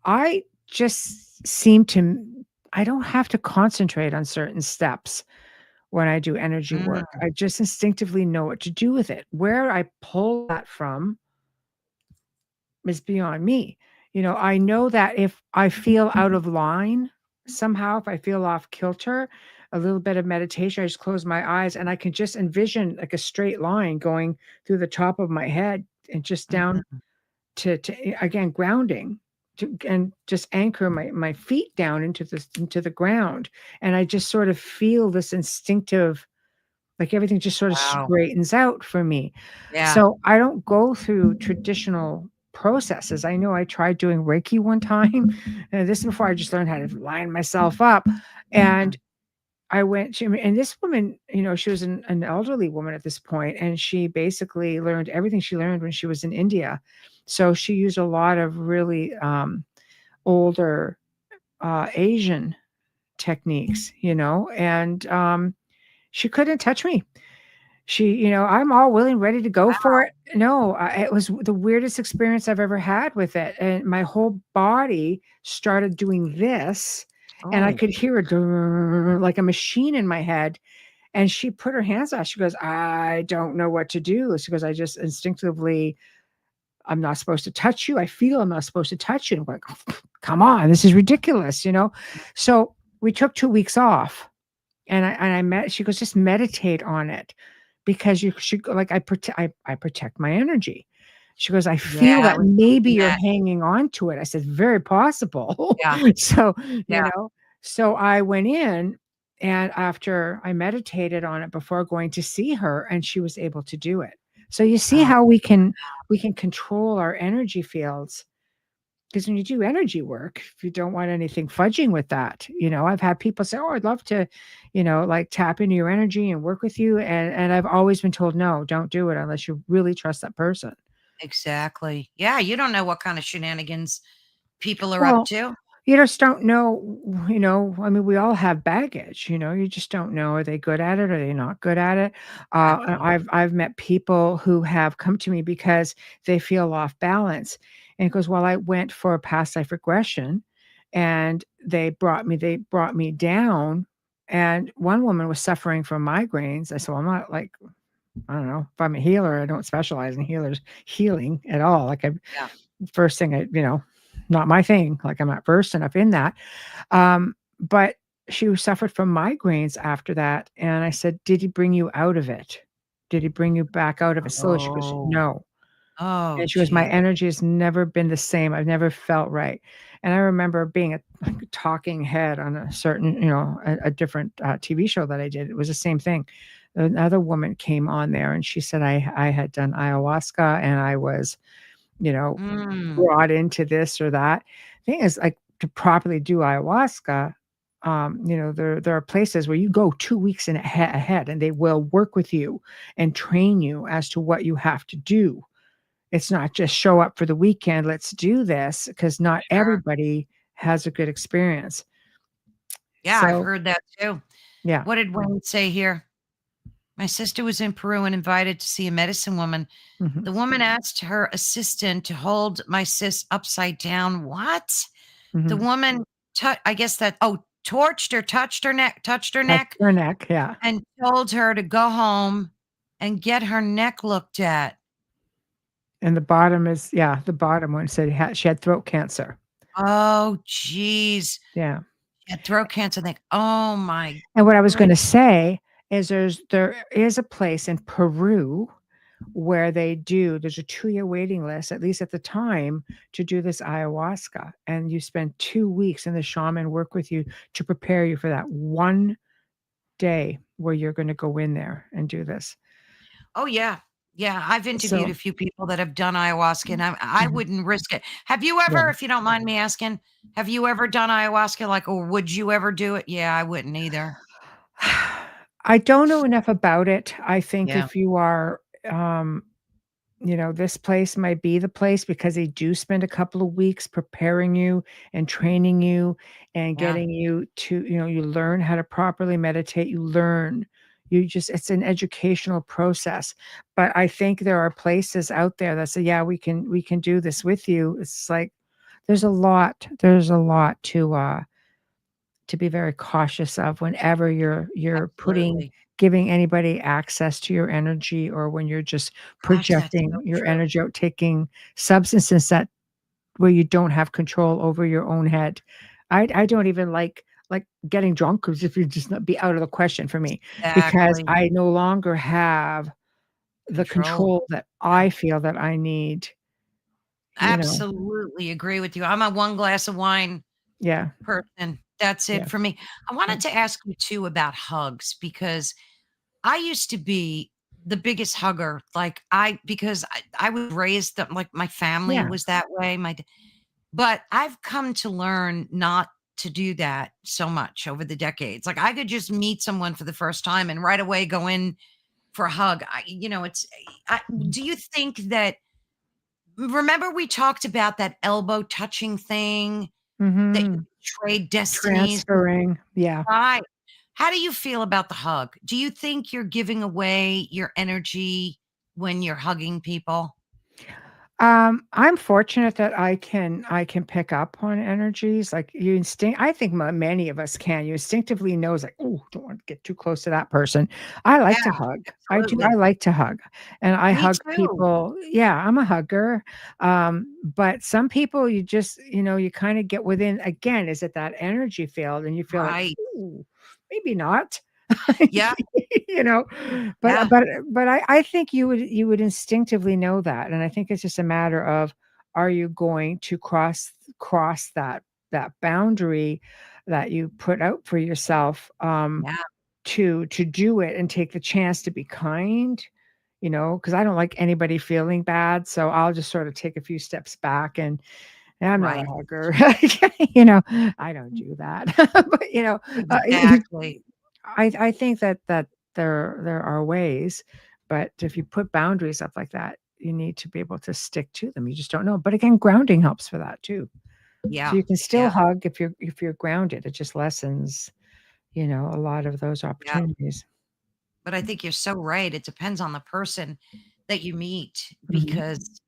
Speaker 2: I just seem to, I don't have to concentrate on certain steps when I do energy
Speaker 1: Mm,
Speaker 2: work. I just instinctively know what to do with it. Where I pull that from is beyond me. I know that if I feel out of line somehow, if I feel off kilter, a little bit of meditation, I just close my eyes and I can just envision like a straight line going through the top of my head and just down
Speaker 1: mhm.
Speaker 2: to again grounding and just anchor my feet down into the ground. And I just sort of feel this instinctive, like everything just sort of
Speaker 1: Wow.
Speaker 2: straightens out for me.
Speaker 1: Yeah.
Speaker 2: So I don't go through traditional processes. I know I tried doing Reiki one time, and this is before I just learned how to line myself up. And
Speaker 1: Mhm.
Speaker 2: I went to, and this woman, she was an elderly woman at this point, and she basically learned everything she learned when she was in India. So she used a lot of really older Asian techniques, and she couldn't touch me. I'm all willing, ready to go for it. No, it was the weirdest experience I've ever had with it, and my whole body started doing this, and I
Speaker 1: Oh,
Speaker 2: could hear a "durr," like a machine in my head, and she put her hands out. She goes, "I don't know what to do." She goes, "I just instinctively, I'm not supposed to touch you. I feel I'm not supposed to touch you." I'm like, "Come on, this is ridiculous." So we took 2 weeks off. And I met she goes, "Just meditate on it because you should go," like, I protect my energy. She goes, "I feel
Speaker 1: yeah, I
Speaker 2: that
Speaker 1: was
Speaker 2: maybe
Speaker 1: thinking
Speaker 2: you're
Speaker 1: that.
Speaker 2: hanging on to it." I said, "Very possible."
Speaker 1: Yeah,
Speaker 2: So,
Speaker 1: yeah.
Speaker 2: So I went in, and after I meditated on it before going to see her, and she was able to do it. So you see
Speaker 1: Oh,
Speaker 2: how we can control our energy fields, because when you do energy work, if you don't want anything fudging with that, I've had people say, "Oh, I'd love to, like tap into your energy and work with you," and I've always been told, "No, don't do it unless you really trust that person."
Speaker 1: exactly. Yeah, you don't know what kind of shenanigans people are up
Speaker 2: Well,
Speaker 1: to.
Speaker 2: you just don't know, I mean, we all have baggage, you just don't know, are they good at it? Are they not good at it?
Speaker 1: Exactly.
Speaker 2: I've met people who have come to me because they feel off balance. And it goes, well, I went for a past life regression, and they brought me down. And one woman was suffering from migraines. I said, well, I'm not like, I don't know if I'm a healer. I don't specialize in healing at all. Like
Speaker 1: Yeah.
Speaker 2: first thing not my thing. Like I'm not versed enough in that. But she suffered from migraines after that, and I said, "Did he bring you out of it? Did he bring you back out of it slowly?" She goes,
Speaker 1: Oh.
Speaker 2: "No."
Speaker 1: Oh,
Speaker 2: And she goes, "My
Speaker 1: gee.
Speaker 2: energy has never been the same. I've never felt right." And I remember being like a talking head on a certain, a different TV show that I did. It was the same thing. Another woman came on there, and she said, I had done ayahuasca, and I was, you know,
Speaker 1: Mm,
Speaker 2: brought into this or that. Thing is, like, to properly do ayahuasca, there are places where you go 2 weeks ahead, and they will work with you and train you as to what you have to do. It's not just show up for the weekend, let's do this, because not
Speaker 1: sure.
Speaker 2: everybody has a good experience.
Speaker 1: Yeah, I've
Speaker 2: So,
Speaker 1: heard that too.
Speaker 2: yeah.
Speaker 1: What did Wayne say here? My sister was in Peru and invited to see a medicine woman.
Speaker 2: Mhm,
Speaker 1: The woman asked her assistant to hold my sis upside down. What? The
Speaker 2: mhm.
Speaker 1: woman, I guess torched her, touched her
Speaker 2: That's
Speaker 1: neck,
Speaker 2: your neck, yeah.
Speaker 1: and told her to go home and get her neck looked at.
Speaker 2: And the bottom is, yeah, the bottom one said she had throat cancer.
Speaker 1: Oh, jeez.
Speaker 2: Yeah.
Speaker 1: She had throat cancer. Think, oh my
Speaker 2: And what I was
Speaker 1: good.
Speaker 2: gonna say is there is a place in Peru where there's a 2-year waiting list, at least at the time, to do this ayahuasca, and you spend 2 weeks, and the shaman work with you to prepare you for that one day where you're gonna go in there and do this.
Speaker 1: Oh, yeah. Yeah, I've interviewed
Speaker 2: So
Speaker 1: a few people that have done ayahuasca, and I
Speaker 2: mhm,
Speaker 1: wouldn't risk it. Have you ever,
Speaker 2: yeah.
Speaker 1: if you don't mind me asking, have you ever done ayahuasca, like, or would you ever do it? Yeah, I wouldn't either.
Speaker 2: I don't know enough about it. I think
Speaker 1: Yeah,
Speaker 2: if you are, this place might be the place, because they do spend a couple of weeks preparing you and training you and
Speaker 1: yeah.
Speaker 2: getting you to, you learn how to properly meditate. It's an educational process. But I think there are places out there that say, yeah, we can do this with you. It's like there's a lot to be very cautious of whenever you're
Speaker 1: Absolutely.
Speaker 2: giving anybody access to your energy, or when you're just
Speaker 1: Gosh, that's so
Speaker 2: projecting your
Speaker 1: true.
Speaker 2: energy out, taking substances that where you don't have control over your own head. I don't even like getting drunk, because if you just not be out of the question for me, because
Speaker 1: Exactly.
Speaker 2: I no longer have the
Speaker 1: Control.
Speaker 2: control that
Speaker 1: Yeah.
Speaker 2: I feel that I need, you know?
Speaker 1: Absolutely agree with you. I'm a 1 glass of wine
Speaker 2: Yeah,
Speaker 1: person. That's it
Speaker 2: yeah,
Speaker 1: for me. I
Speaker 2: yeah,
Speaker 1: wanted to ask you too about hugs because I used to be the biggest hugger. Like because I was raised up like my family
Speaker 2: yeah,
Speaker 1: was that way. But I've come to learn not to do that so much over the decades. Like I could just meet someone for the first time and right away go in for a hug.
Speaker 2: mhm,
Speaker 1: Do you think that remember we talked about that elbow touching thing that you
Speaker 2: mhm.
Speaker 1: trade destinies?
Speaker 2: Transferring, yeah.
Speaker 1: Right. How do you feel about the hug? Do you think you're giving away your energy when you're hugging people?
Speaker 2: I'm fortunate that I can pick up on energies, like, I think many of us can. You instinctively knows, like, "Oh, don't want to get too close to that person." I like
Speaker 1: Yeah,
Speaker 2: to hug. I do, I
Speaker 1: absolutely.
Speaker 2: like to hug, and I
Speaker 1: Me
Speaker 2: hug
Speaker 1: too.
Speaker 2: people. Yeah, I'm a hugger, but some people you just, you kinda get within, again, is it that energy field, and you feel like,
Speaker 1: Right.
Speaker 2: "Ooh, maybe not."
Speaker 1: Yeah,
Speaker 2: You know? But
Speaker 1: yeah,
Speaker 2: but but I think you would instinctively know that, and I think it's just a matter of, are you going to cross that boundary that you put out for yourself,
Speaker 1: Yeah.
Speaker 2: to do it and take the chance to be kind, because I don't like anybody feeling bad, so I'll just sort of take a few steps back, and I'm not a
Speaker 1: Right.
Speaker 2: hugger. You know, I don't do that. But, y
Speaker 1: Exactly.
Speaker 2: I think that there are ways, but if you put boundaries up like that, you need to be able to stick to them. You just don't know. But again, grounding helps for that too. So
Speaker 1: Yeah.
Speaker 2: you can still
Speaker 1: Yeah.
Speaker 2: hug if you're grounded. It just lessens, a lot of those
Speaker 1: Yeah.
Speaker 2: opportunities.
Speaker 1: But I think you're so right. It depends on the person that you meet
Speaker 2: Mhm.
Speaker 1: because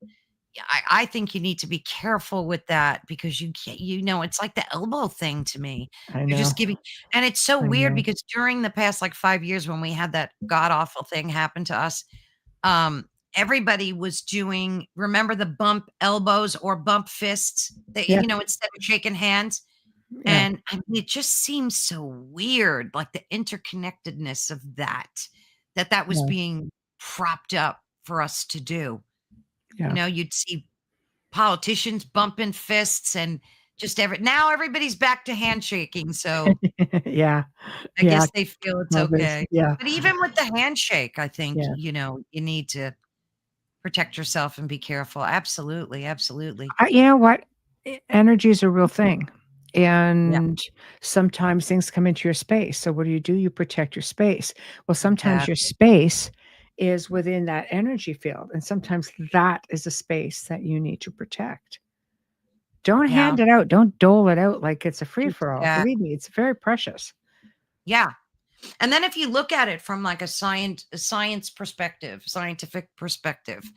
Speaker 1: yeah, I think you need to be careful with that because you can't, it's like the elbow thing to me.
Speaker 2: I
Speaker 1: You're
Speaker 2: know.
Speaker 1: just giving, and it's so
Speaker 2: I
Speaker 1: weird
Speaker 2: know.
Speaker 1: because during the past like 5 years when we had that god awful thing happen to us, um, everybody was doing, remember the bump elbows or bump fists that,
Speaker 2: Yeah.
Speaker 1: instead of shaking hands.
Speaker 2: Yeah.
Speaker 1: And I mean, it just seems so weird, like the interconnectedness of that was
Speaker 2: Yeah.
Speaker 1: being propped up for us to do.
Speaker 2: Yeah.
Speaker 1: You'd see politicians bumping fists and just now everybody's back to handshaking. So
Speaker 2: Yeah.
Speaker 1: I
Speaker 2: Yeah.
Speaker 1: guess they feel it's
Speaker 2: Others.
Speaker 1: okay.
Speaker 2: Yeah.
Speaker 1: But even with the handshake, I think,
Speaker 2: Yeah.
Speaker 1: you need to protect yourself and be careful. Absolutely. Absolutely.
Speaker 2: You know what? Energy is a real thing.
Speaker 1: Yeah,
Speaker 2: And sometimes things come into your space. So what do? You protect your space. Well, sometimes your
Speaker 1: exactly.
Speaker 2: space is within that energy field. And sometimes that is a space that you need to protect. Don't
Speaker 1: Yeah,
Speaker 2: hand it out. Don't dole it out like it's a free for all.
Speaker 1: exactly.
Speaker 2: Believe me, it's very precious.
Speaker 1: Yeah. And then if you look at it from like a science perspective, scientific perspective,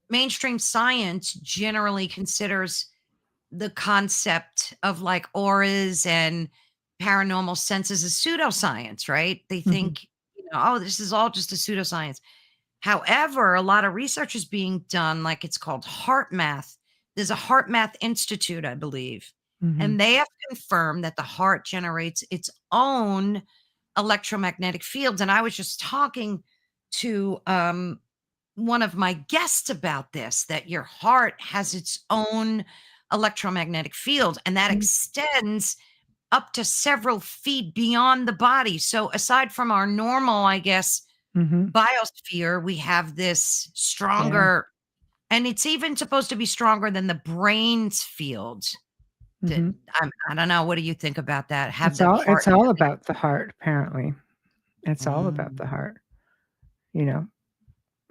Speaker 1: mainstream science generally considers the concept of like auras and paranormal senses as pseudoscience, right? They
Speaker 2: Mhm.
Speaker 1: think, oh, this is all just a pseudoscience. However, a lot of research is being done, like it's called heart math. There's a heart math institute, I believe,
Speaker 2: Mhm.
Speaker 1: and they have confirmed that the heart generates its own electromagnetic fields. And I was just talking to one of my guests about this, that your heart has its own electromagnetic field, and that
Speaker 2: Mm.
Speaker 1: extends up to several feet beyond the body. So, aside from our normal, I guess,
Speaker 2: Mhm.
Speaker 1: biosphere, we have this
Speaker 2: Yeah.
Speaker 1: stronger, and it's even supposed to be stronger than the brain's field.
Speaker 2: Mhm.
Speaker 1: I don't know. What do you think about that? Have
Speaker 2: It's
Speaker 1: the
Speaker 2: all
Speaker 1: heart
Speaker 2: it's all
Speaker 1: having.
Speaker 2: about the heart, apparently. It's all about
Speaker 1: Mm.
Speaker 2: the heart, you know?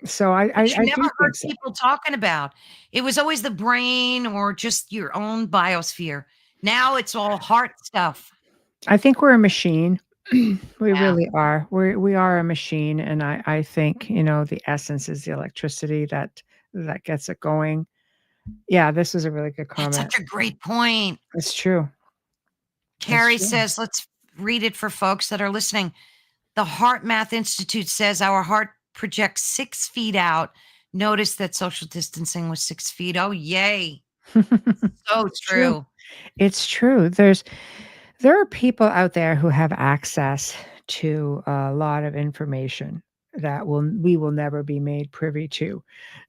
Speaker 2: So I I
Speaker 1: But you
Speaker 2: I
Speaker 1: never
Speaker 2: do
Speaker 1: heard
Speaker 2: think so.
Speaker 1: people talking about it was always the brain or just your own biosphere. Now it's all heart stuff.
Speaker 2: I think we're a machine. We
Speaker 1: Yeah,
Speaker 2: really are. We are a machine, and I think, the essence is the electricity that gets it going. Yeah, this is a really good
Speaker 1: that's
Speaker 2: comment.
Speaker 1: such a great point.
Speaker 2: It's true. It's
Speaker 1: Carrie
Speaker 2: true.
Speaker 1: says, let's read it for folks that are listening. The Heart Math Institute says our heart projects 6 feet out. Notice that social distancing was 6 feet. Oh, yay. So
Speaker 2: It's true.
Speaker 1: true.
Speaker 2: It's true. There are people out there who have access to a lot of information that we will never be made privy to.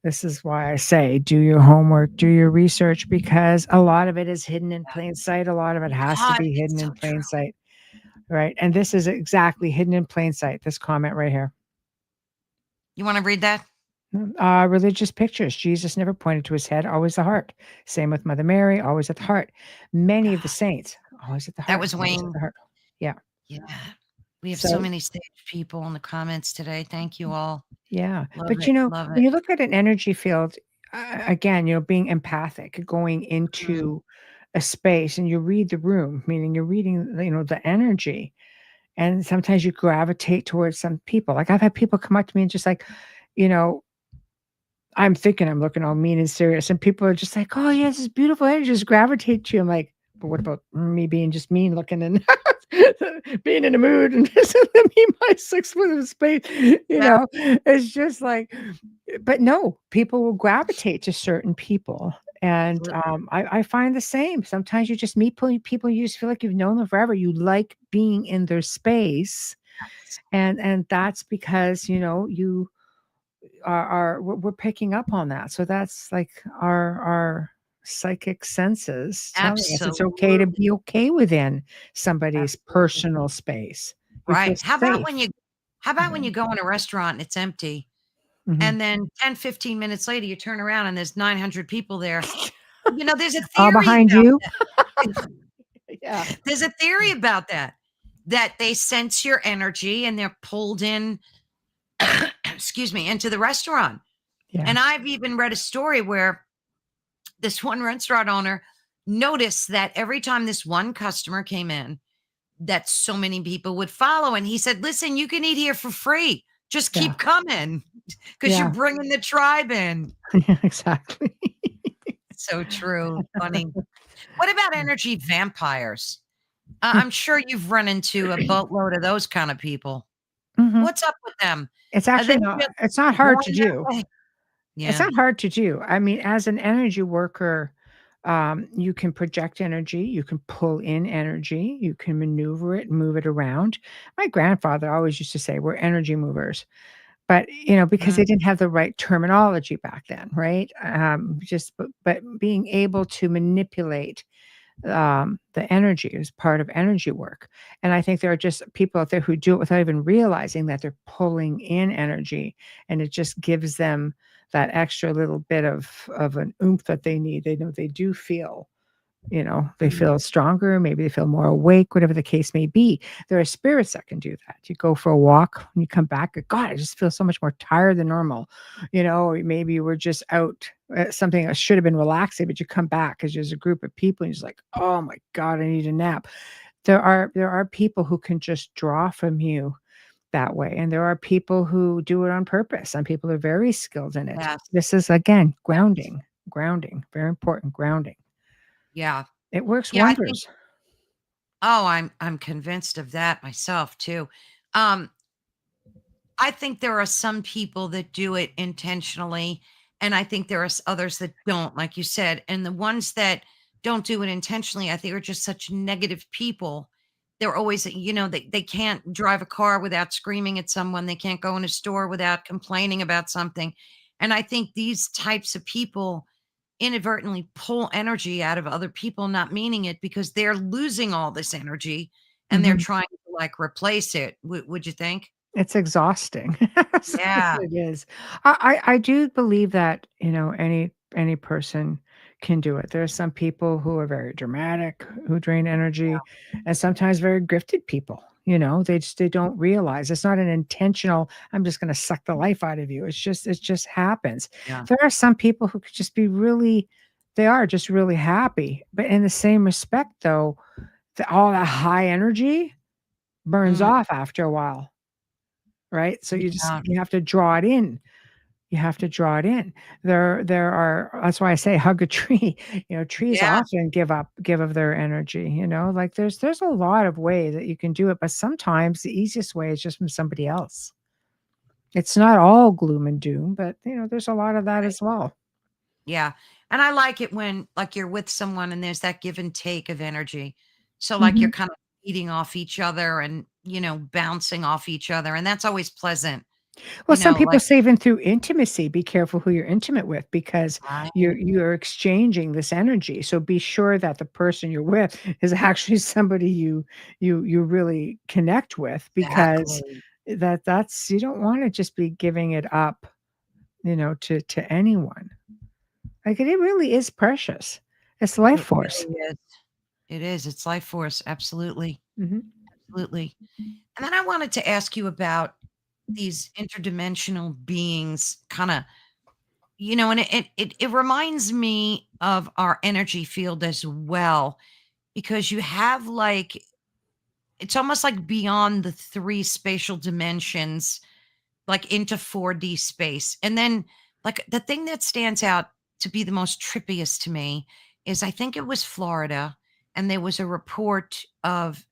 Speaker 2: This is why I say do your homework, do your research, because a lot of it is hidden in plain sight. A lot of it has to
Speaker 1: God,
Speaker 2: be hidden
Speaker 1: it's so
Speaker 2: in
Speaker 1: true.
Speaker 2: plain sight, right? And this is exactly hidden in plain sight, this comment right here.
Speaker 1: You want to read that?
Speaker 2: Religious pictures. Jesus never pointed to his head, always the heart. Same with Mother Mary, always at the heart. Many of the
Speaker 1: God,
Speaker 2: saints, always at the
Speaker 1: that
Speaker 2: heart,
Speaker 1: was
Speaker 2: always at
Speaker 1: Wayne.
Speaker 2: the heart. Yeah.
Speaker 1: Yeah. We have so
Speaker 2: So
Speaker 1: many sage people in the comments today. Thank you all.
Speaker 2: yeah,
Speaker 1: Love
Speaker 2: but,
Speaker 1: it. Love it.
Speaker 2: when you look at an energy field, again, being empathic, going
Speaker 1: Mm,
Speaker 2: into a space and you read the room, meaning you're reading, the energy, and sometimes you gravitate towards some people. Like, I've had people come up to me and just like, you know, I'm thinking I'm looking all mean and serious, and people are just like, "Oh, yeah, this is beautiful energy," just gravitate to you. I'm like, "But what about me being just mean looking and being in a mood and this and me, my 6 foot of space," you
Speaker 1: yeah,
Speaker 2: know? It's just like but no, people will gravitate to certain people, and,
Speaker 1: absolutely.
Speaker 2: I find the same. Sometimes you just meet people you just feel like you've known them forever. You like being in their space, and that's because, you we're picking up on that. So that's like our psychic senses telling us it's okay to
Speaker 1: Absolutely.
Speaker 2: be okay within somebody's
Speaker 1: Absolutely.
Speaker 2: personal space. You feel
Speaker 1: Right.
Speaker 2: safe.
Speaker 1: How about when
Speaker 2: Yeah.
Speaker 1: you go in a restaurant and it's empty,
Speaker 2: Mhm.
Speaker 1: and then 10, 15 minutes later, you turn around and there's 900 people there. There's a
Speaker 2: All
Speaker 1: theory
Speaker 2: behind
Speaker 1: about
Speaker 2: you?
Speaker 1: that.
Speaker 2: Yeah.
Speaker 1: There's a theory about that, that they sense your energy and they're pulled in, excuse me, into the restaurant.
Speaker 2: Yeah.
Speaker 1: And I've even read a story where this one restaurant owner noticed that every time this one customer came in, that so many people would follow. And he said, listen, you can eat here for free. Just
Speaker 2: Yeah.
Speaker 1: keep coming because you're
Speaker 2: Yeah.
Speaker 1: bringing the tribe in.
Speaker 2: Yeah, exactly.
Speaker 1: So true. Funny. What about energy vampires? I'm sure you've run into a boatload of those kind of people.
Speaker 2: Mhm.
Speaker 1: What's up with them?
Speaker 2: It's
Speaker 1: Are they
Speaker 2: actually not
Speaker 1: just
Speaker 2: it's not hard
Speaker 1: born
Speaker 2: to
Speaker 1: that
Speaker 2: do.
Speaker 1: way?
Speaker 2: It's
Speaker 1: Yeah.
Speaker 2: not hard to do. I mean, as an energy worker, you can project energy, you can pull in energy, you can maneuver it, move it around. My grandfather always used to say, "We're energy movers." But, because
Speaker 1: Mm,
Speaker 2: they didn't have the right terminology back then, right? Just but being able to manipulate the energy is part of energy work. And I think there are just people out there who do it without even realizing that they're pulling in energy, and it just gives them that extra little bit of an oomph that they need. They know they do feel, they
Speaker 1: mm.
Speaker 2: feel stronger, maybe they feel more awake, whatever the case may be. There are spirits that can do that. You go for a walk, when you come back, God, I just feel so much more tired than normal. Or maybe you were just out at something that should have been relaxing, but you come back because there's a group of people and you're just like, oh my God, I need a nap. There are people who can just draw from you that way. And there are people who do it on purpose. Some people are very skilled in it.
Speaker 1: Yes.
Speaker 2: This is again
Speaker 1: Yes.
Speaker 2: grounding, very important grounding.
Speaker 1: Yeah.
Speaker 2: It works
Speaker 1: Yeah, I think
Speaker 2: wonders.
Speaker 1: I'm convinced of that myself too. Um, I think there are some people that do it intentionally, and I think there are others that don't, like you said. And the ones that don't do it intentionally, I think are just such negative people. They're always, they can't drive a car without screaming at someone. They can't go in a store without complaining about something. And I think these types of people inadvertently pull energy out of other people, not meaning it, because they're losing all this energy and they're
Speaker 2: Mhm.
Speaker 1: trying to like replace it. Would you think?
Speaker 2: It's exhausting. That's what
Speaker 1: Yeah.
Speaker 2: it is. I do believe that, any person can do it. There are some people who are very dramatic, who drain energy, and sometimes very gifted people, they don't realize it's not an intentional, I'm just gonna suck the life out of you. It just happens.
Speaker 1: Yeah.
Speaker 2: There are some people who could just be really they are just really happy. But in the same respect though, all that high energy burns
Speaker 1: Mm,
Speaker 2: off after a while. Right? So
Speaker 1: yeah.
Speaker 2: you have to draw it in. You have to draw it in. There are that's why I say hug a tree. Trees
Speaker 1: Yeah.
Speaker 2: often give of their energy, like there's a lot of ways that you can do it, but sometimes the easiest way is just from somebody else. It's not all gloom and doom, but there's a lot of that
Speaker 1: Right.
Speaker 2: as well.
Speaker 1: Yeah. And I like it when like you're with someone and there's that give and take of energy. So like you're
Speaker 2: Mhm.
Speaker 1: kind of feeding off each other and, bouncing off each other. And that's always pleasant,
Speaker 2: Well, some people
Speaker 1: like,
Speaker 2: say even through intimacy, be careful who you're intimate with because you're
Speaker 1: right.
Speaker 2: you're exchanging this energy. So be sure that the person you're with is actually somebody you really connect with because
Speaker 1: Exactly.
Speaker 2: that's you don't want to just be giving it up, to anyone. Like it really is precious. It's life
Speaker 1: It
Speaker 2: force.
Speaker 1: really is. It is. It's life force. Absolutely.
Speaker 2: Mhm.
Speaker 1: Absolutely. And then I wanted to ask you about these interdimensional beings kind of, and it reminds me of our energy field as well, because you have like, it's almost like beyond the three spatial dimensions, like into 4D space. And then, like, the thing that stands out to be the most trippiest to me is I think it was Florida, and there was a report of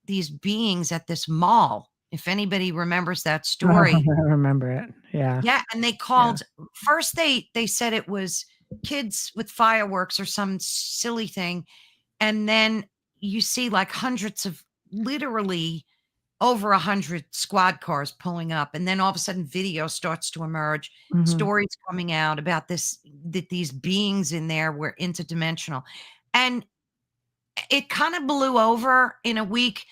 Speaker 1: these beings at this mall. If anybody remembers that story.
Speaker 2: I remember it. Yeah.
Speaker 1: Yeah, and they
Speaker 2: Yeah.
Speaker 1: called first they said it was kids with fireworks or some silly thing, and then you see like hundreds of literally over 100 squad cars pulling up, and then all of a sudden video starts to emerge,
Speaker 2: Mhm.
Speaker 1: stories coming out about this, that these beings in there were interdimensional. And it kind of blew over in a week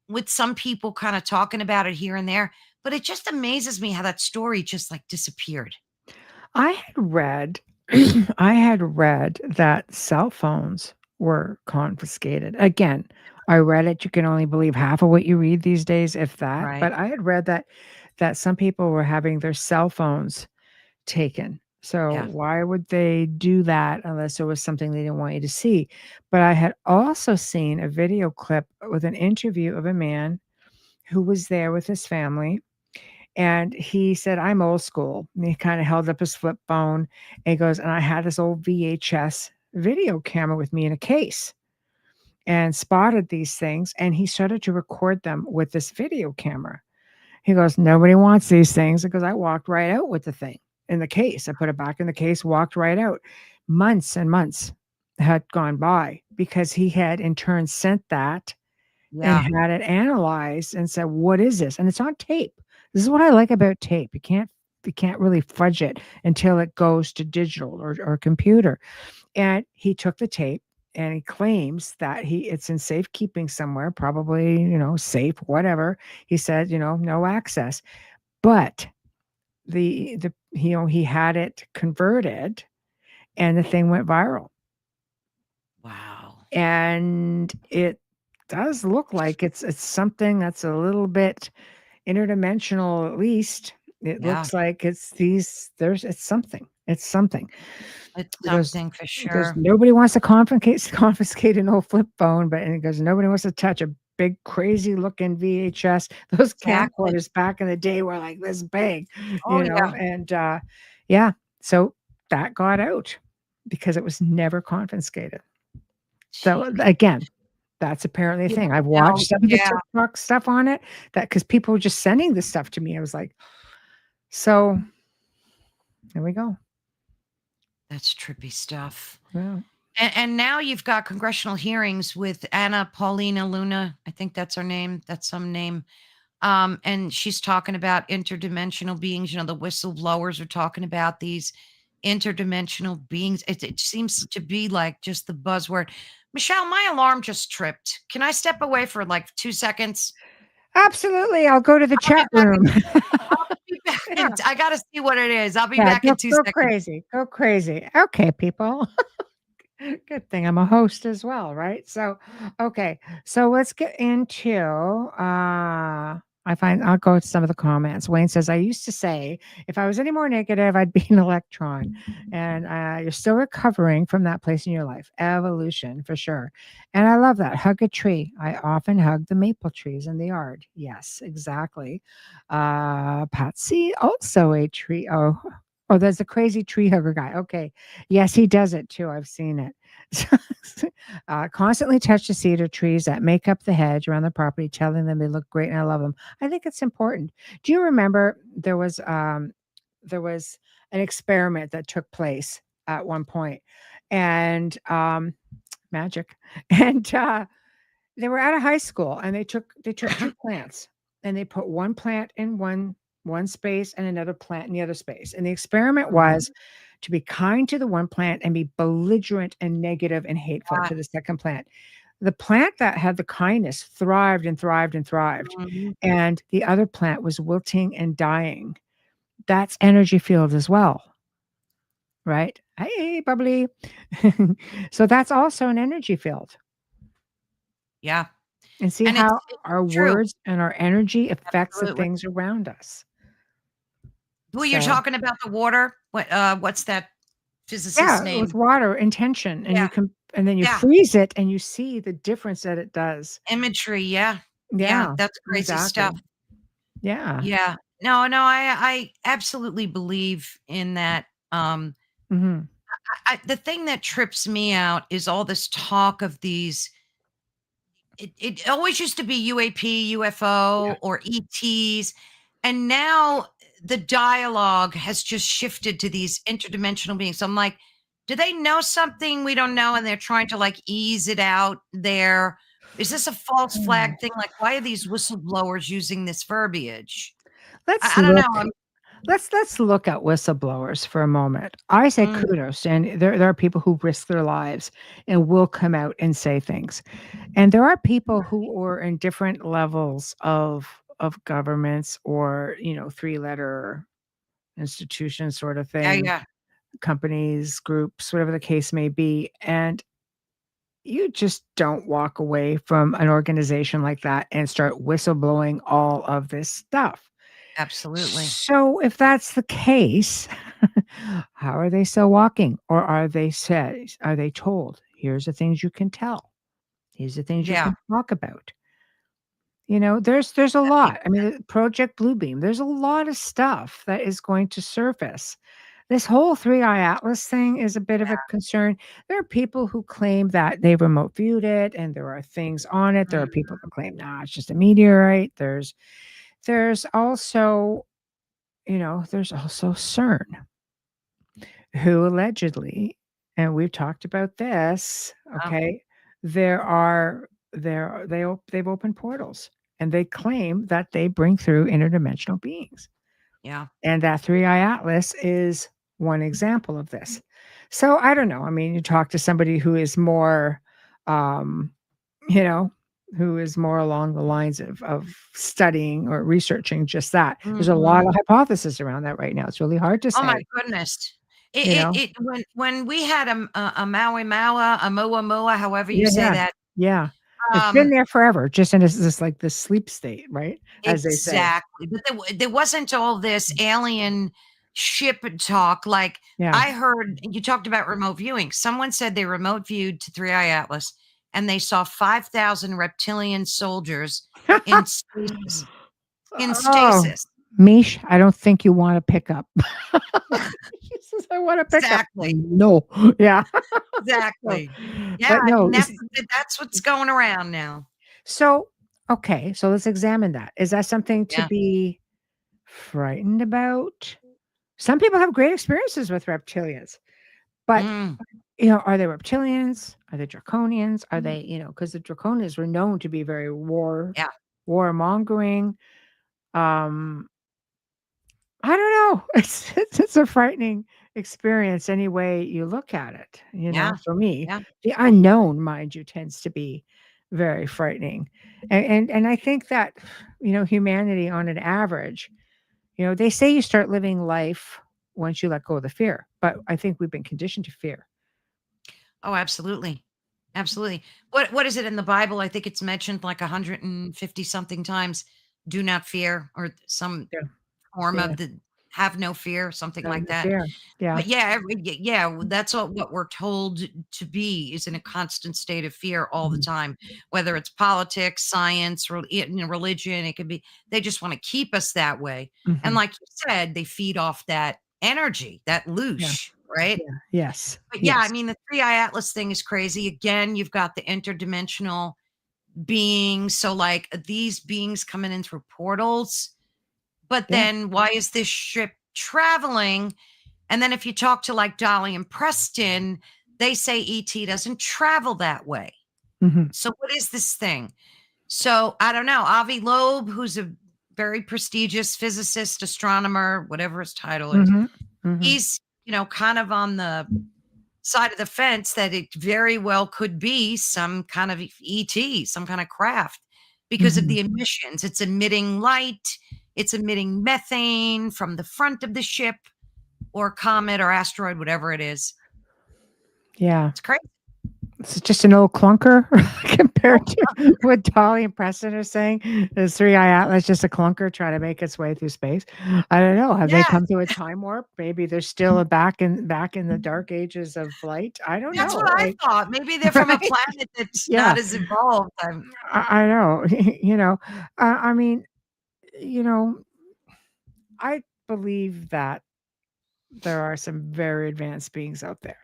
Speaker 1: with some people kind of talking about it here and there, but it just amazes me how that story just like disappeared.
Speaker 2: I had read I had read that cell phones were confiscated. Again, I read it, you can only believe half of what you read these days, if that,
Speaker 1: Right.
Speaker 2: but I had read that some people were having their cell phones taken. So
Speaker 1: Yeah.
Speaker 2: why would they do that unless there was something they didn't want you to see? But I had also seen a video clip with an interview of a man who was there with his family, and he said, "I'm old school." And he kinda held up his flip phone, and he goes, "And I had this old VHS video camera with me in a case, and spotted these things," and he started to record them with this video camera. He goes, "Nobody wants these things," because I walked right out with the thing in the case. I put it back in the case, walked right out. Months and months had gone by because he had in turn sent that and
Speaker 1: Yeah.
Speaker 2: had it analyzed and said, "What is this?" And it's on tape. This is what I like about tape. You can't really fudge it until it goes to digital or computer. And he took the tape and he claims that it's in safekeeping somewhere, probably, safe, whatever. He said, no access. But he had it converted and the thing went viral.
Speaker 1: Wow.
Speaker 2: And it does look like it's something that's a little bit interdimensional, at least. It
Speaker 1: Yeah.
Speaker 2: looks like it's something. It's something.
Speaker 1: It's
Speaker 2: Because
Speaker 1: something for
Speaker 2: because
Speaker 1: sure.
Speaker 2: nobody wants to confiscate an old flip phone, but and it goes, nobody wants to touch a big crazy looking VHS. Those
Speaker 1: Exactly.
Speaker 2: camcorders back in the day were like this big,
Speaker 1: Oh, yeah.
Speaker 2: and yeah, so that got out because it was never confiscated. So
Speaker 1: Jeez.
Speaker 2: again, that's apparently a
Speaker 1: You
Speaker 2: thing. I've
Speaker 1: never know.
Speaker 2: watched some of the
Speaker 1: Yeah.
Speaker 2: TikTok stuff on it that because people were just sending this stuff to me. I was like, so there we go.
Speaker 1: That's trippy stuff.
Speaker 2: Yeah.
Speaker 1: And now you've got congressional hearings with Anna Paulina Luna. I think that's her name. That's some name. And she's talking about interdimensional beings. The whistleblowers are talking about these interdimensional beings. It seems to be like just the buzzword. Michelle, my alarm just tripped. Can I step away for like 2 seconds?
Speaker 2: Absolutely. I'll go to the
Speaker 1: I'll be
Speaker 2: chat
Speaker 1: back in
Speaker 2: room.
Speaker 1: I'll be back
Speaker 2: Yeah.
Speaker 1: in I gotta see what it is. I'll be
Speaker 2: Yeah.
Speaker 1: back
Speaker 2: Go,
Speaker 1: in two
Speaker 2: go
Speaker 1: seconds.
Speaker 2: crazy. Go crazy. Okay, people. Good thing I'm a host as well, right? So, okay. So let's get into I'll go with some of the comments. Wayne says, I used to say if I was any more negative, I'd be an electron. And you're still recovering from that place in your life. Evolution for sure. And I love that. Hug a tree. I often hug the maple trees in the yard. Yes, exactly. Patsy, also a tree. Oh, there's a crazy tree hugger guy. Okay. Yes, he does it too. I've seen it. Constantly touch the cedar trees that make up the hedge around the property, telling them they look great and I love them. I think it's important. Do you remember there was an experiment that took place at one point, and magic, and they were at a high school, and they took two plants, and they put one plant in one space and another plant in the other space. And the experiment
Speaker 1: Mhm.
Speaker 2: was to be kind to the one plant and be belligerent and negative and hateful
Speaker 1: Yeah.
Speaker 2: to the second plant. The plant that had the kindness thrived and thrived and thrived,
Speaker 1: Mhm.
Speaker 2: and the other plant was wilting and dying. That's energy field as well, right? Hey, bubbly. So that's also an energy field.
Speaker 1: Yeah.
Speaker 2: And see
Speaker 1: And it's
Speaker 2: how
Speaker 1: it's
Speaker 2: our
Speaker 1: true.
Speaker 2: words and our energy affects the
Speaker 1: Absolutely.
Speaker 2: things around us.
Speaker 1: Well, you're
Speaker 2: So,
Speaker 1: talking about the water. What's that physicist's
Speaker 2: yeah, with
Speaker 1: name?
Speaker 2: water intention, and
Speaker 1: Yeah.
Speaker 2: and then you
Speaker 1: Yeah.
Speaker 2: freeze it and you see the difference that it does.
Speaker 1: Imagery. Yeah. Yeah.
Speaker 2: Yeah,
Speaker 1: That's crazy
Speaker 2: exactly.
Speaker 1: stuff.
Speaker 2: Yeah.
Speaker 1: Yeah. No, no, I absolutely believe in that.
Speaker 2: Mhm.
Speaker 1: The thing that trips me out is all this talk of these. It always used to be UAP,
Speaker 2: Yeah.
Speaker 1: UFO, or ETs, and now the dialogue has just shifted to these interdimensional beings. So I'm like, do they know something we don't know, and they're trying to like ease it out there, Is this a false flag thing? Like, why are these whistleblowers using this verbiage?
Speaker 2: Let's
Speaker 1: I don't know.
Speaker 2: look let's look at whistleblowers for a moment. I say
Speaker 1: Mm,
Speaker 2: kudos, and there are people who risk their lives and will come out and say things. And there are people who are in different levels of governments or, three-letter institutions sort of
Speaker 1: yeah,
Speaker 2: thing,
Speaker 1: yeah.
Speaker 2: companies, groups, whatever the case may be, and you just don't walk away from an organization like that and start whistleblowing all of this stuff.
Speaker 1: Absolutely.
Speaker 2: So if that's the case, how are they still walking? Or are they told, here's the things you can tell. These are things you
Speaker 1: Yeah,
Speaker 2: can talk about. There's a
Speaker 1: that
Speaker 2: lot.
Speaker 1: makes
Speaker 2: I mean, Project Bluebeam, there's a lot of stuff that is going to surface. This whole three-eye atlas thing is a bit of a concern. There are people who claim that they remote viewed it and there are things on it. There are
Speaker 1: mm,
Speaker 2: people who claim, nah, it's just a meteorite. There's also, there's also CERN, who allegedly, and we've talked about this,
Speaker 1: wow,
Speaker 2: okay, there are they've opened portals, and they claim that they bring through interdimensional beings,
Speaker 1: yeah.
Speaker 2: and that three-eye atlas is one example of this. So, I don't know, I mean, you talk to somebody who is more, um, you know, who is more along the lines of studying or researching just that. There's a lot
Speaker 1: Mhm.
Speaker 2: of hypothesis around that right now. It's really hard to
Speaker 1: Oh my
Speaker 2: say,
Speaker 1: goodness.
Speaker 2: you know?
Speaker 1: When we had a Maui Maua, a Moa Moa, however you
Speaker 2: Yeah,
Speaker 1: say
Speaker 2: yeah,
Speaker 1: that,
Speaker 2: yeah. It's been
Speaker 1: um,
Speaker 2: there forever, just in this, like, this sleep state, right? As they say.
Speaker 1: exactly, but there wasn't all this alien ship talk, like,
Speaker 2: Yeah.
Speaker 1: I heard you talked about remote viewing. Someone said they remote viewed to Three Eye Atlas, and they saw 5,000 reptilian soldiers in stasis in
Speaker 2: Oh,
Speaker 1: stasis.
Speaker 2: Mish, I don't think you wanna pick up. She says, "I wanna pick up."
Speaker 1: Exactly,
Speaker 2: No. Yeah. So,
Speaker 1: exactly. Yeah,
Speaker 2: but
Speaker 1: I've
Speaker 2: no,
Speaker 1: never that's what's going around now.
Speaker 2: so, okay, so let's examine that. Is that something to
Speaker 1: Yeah.
Speaker 2: be frightened about? Some people have great experiences with reptilians, but
Speaker 1: Mm,
Speaker 2: Are they reptilians? Are they draconians? Are they, because the draconians were known to be very
Speaker 1: yeah,
Speaker 2: warmongering. Um, I don't know. It's a frightening experience any way you look at it.
Speaker 1: yeah,
Speaker 2: For me,
Speaker 1: yeah.
Speaker 2: the unknown, mind you, tends to be very frightening. And I think that, humanity on an average, they say you start living life once you let go of the fear, but I think we've been conditioned to fear.
Speaker 1: Oh, absolutely. Absolutely. What is it in the Bible? I think it's mentioned like 150 something times, "Do not fear," or some
Speaker 2: Yeah.
Speaker 1: form
Speaker 2: Yeah.
Speaker 1: of the "have no fear," something
Speaker 2: Have
Speaker 1: like
Speaker 2: no
Speaker 1: that.
Speaker 2: fear. Yeah.
Speaker 1: But yeah, yeah, that's what we're told to be is in a constant state of fear all the
Speaker 2: Mhm.
Speaker 1: time, whether it's politics, science, religion, it could be they just wanna keep us that way. And
Speaker 2: Mhm.
Speaker 1: like you said, they feed off that energy, that
Speaker 2: Yeah.
Speaker 1: loosh, right?
Speaker 2: Yeah. Yes.
Speaker 1: But yeah, I
Speaker 2: Yes.
Speaker 1: mean, the three-eye atlas thing is crazy. Again, you've got the interdimensional beings. So, like, these beings coming in through portals. But
Speaker 2: Yeah.
Speaker 1: then why is this ship traveling? And then if you talk to like Dolly and Preston, they say ET doesn't travel that way.
Speaker 2: Mhm.
Speaker 1: So what is this thing? So I don't know. Avi Loeb, who's a very prestigious physicist, astronomer, whatever his title is,
Speaker 2: Mhm. Mhm.
Speaker 1: he's, kind of on the side of the fence that it very well could be some kind of ET, some kind of craft because of
Speaker 2: Mhm.
Speaker 1: the emissions. It's emitting light, it's emitting methane from the front of the ship or comet or asteroid, whatever it is.
Speaker 2: Yeah.
Speaker 1: It's crazy.
Speaker 2: It's just an old clunker
Speaker 1: Oh,
Speaker 2: compared to what Dolly and Preston are saying. This three-eye atlas just a clunker trying to make its way through space. I don't know. Have they
Speaker 1: yeah,
Speaker 2: come to a time warp? Maybe they're still back in the dark ages of flight. I don't
Speaker 1: that's what
Speaker 2: know.
Speaker 1: I
Speaker 2: Like,
Speaker 1: thought. Maybe they're from a
Speaker 2: right?
Speaker 1: planet that's
Speaker 2: Yeah.
Speaker 1: not as evolved.
Speaker 2: I know. I mean, you know, I believe that there are some very advanced beings out there.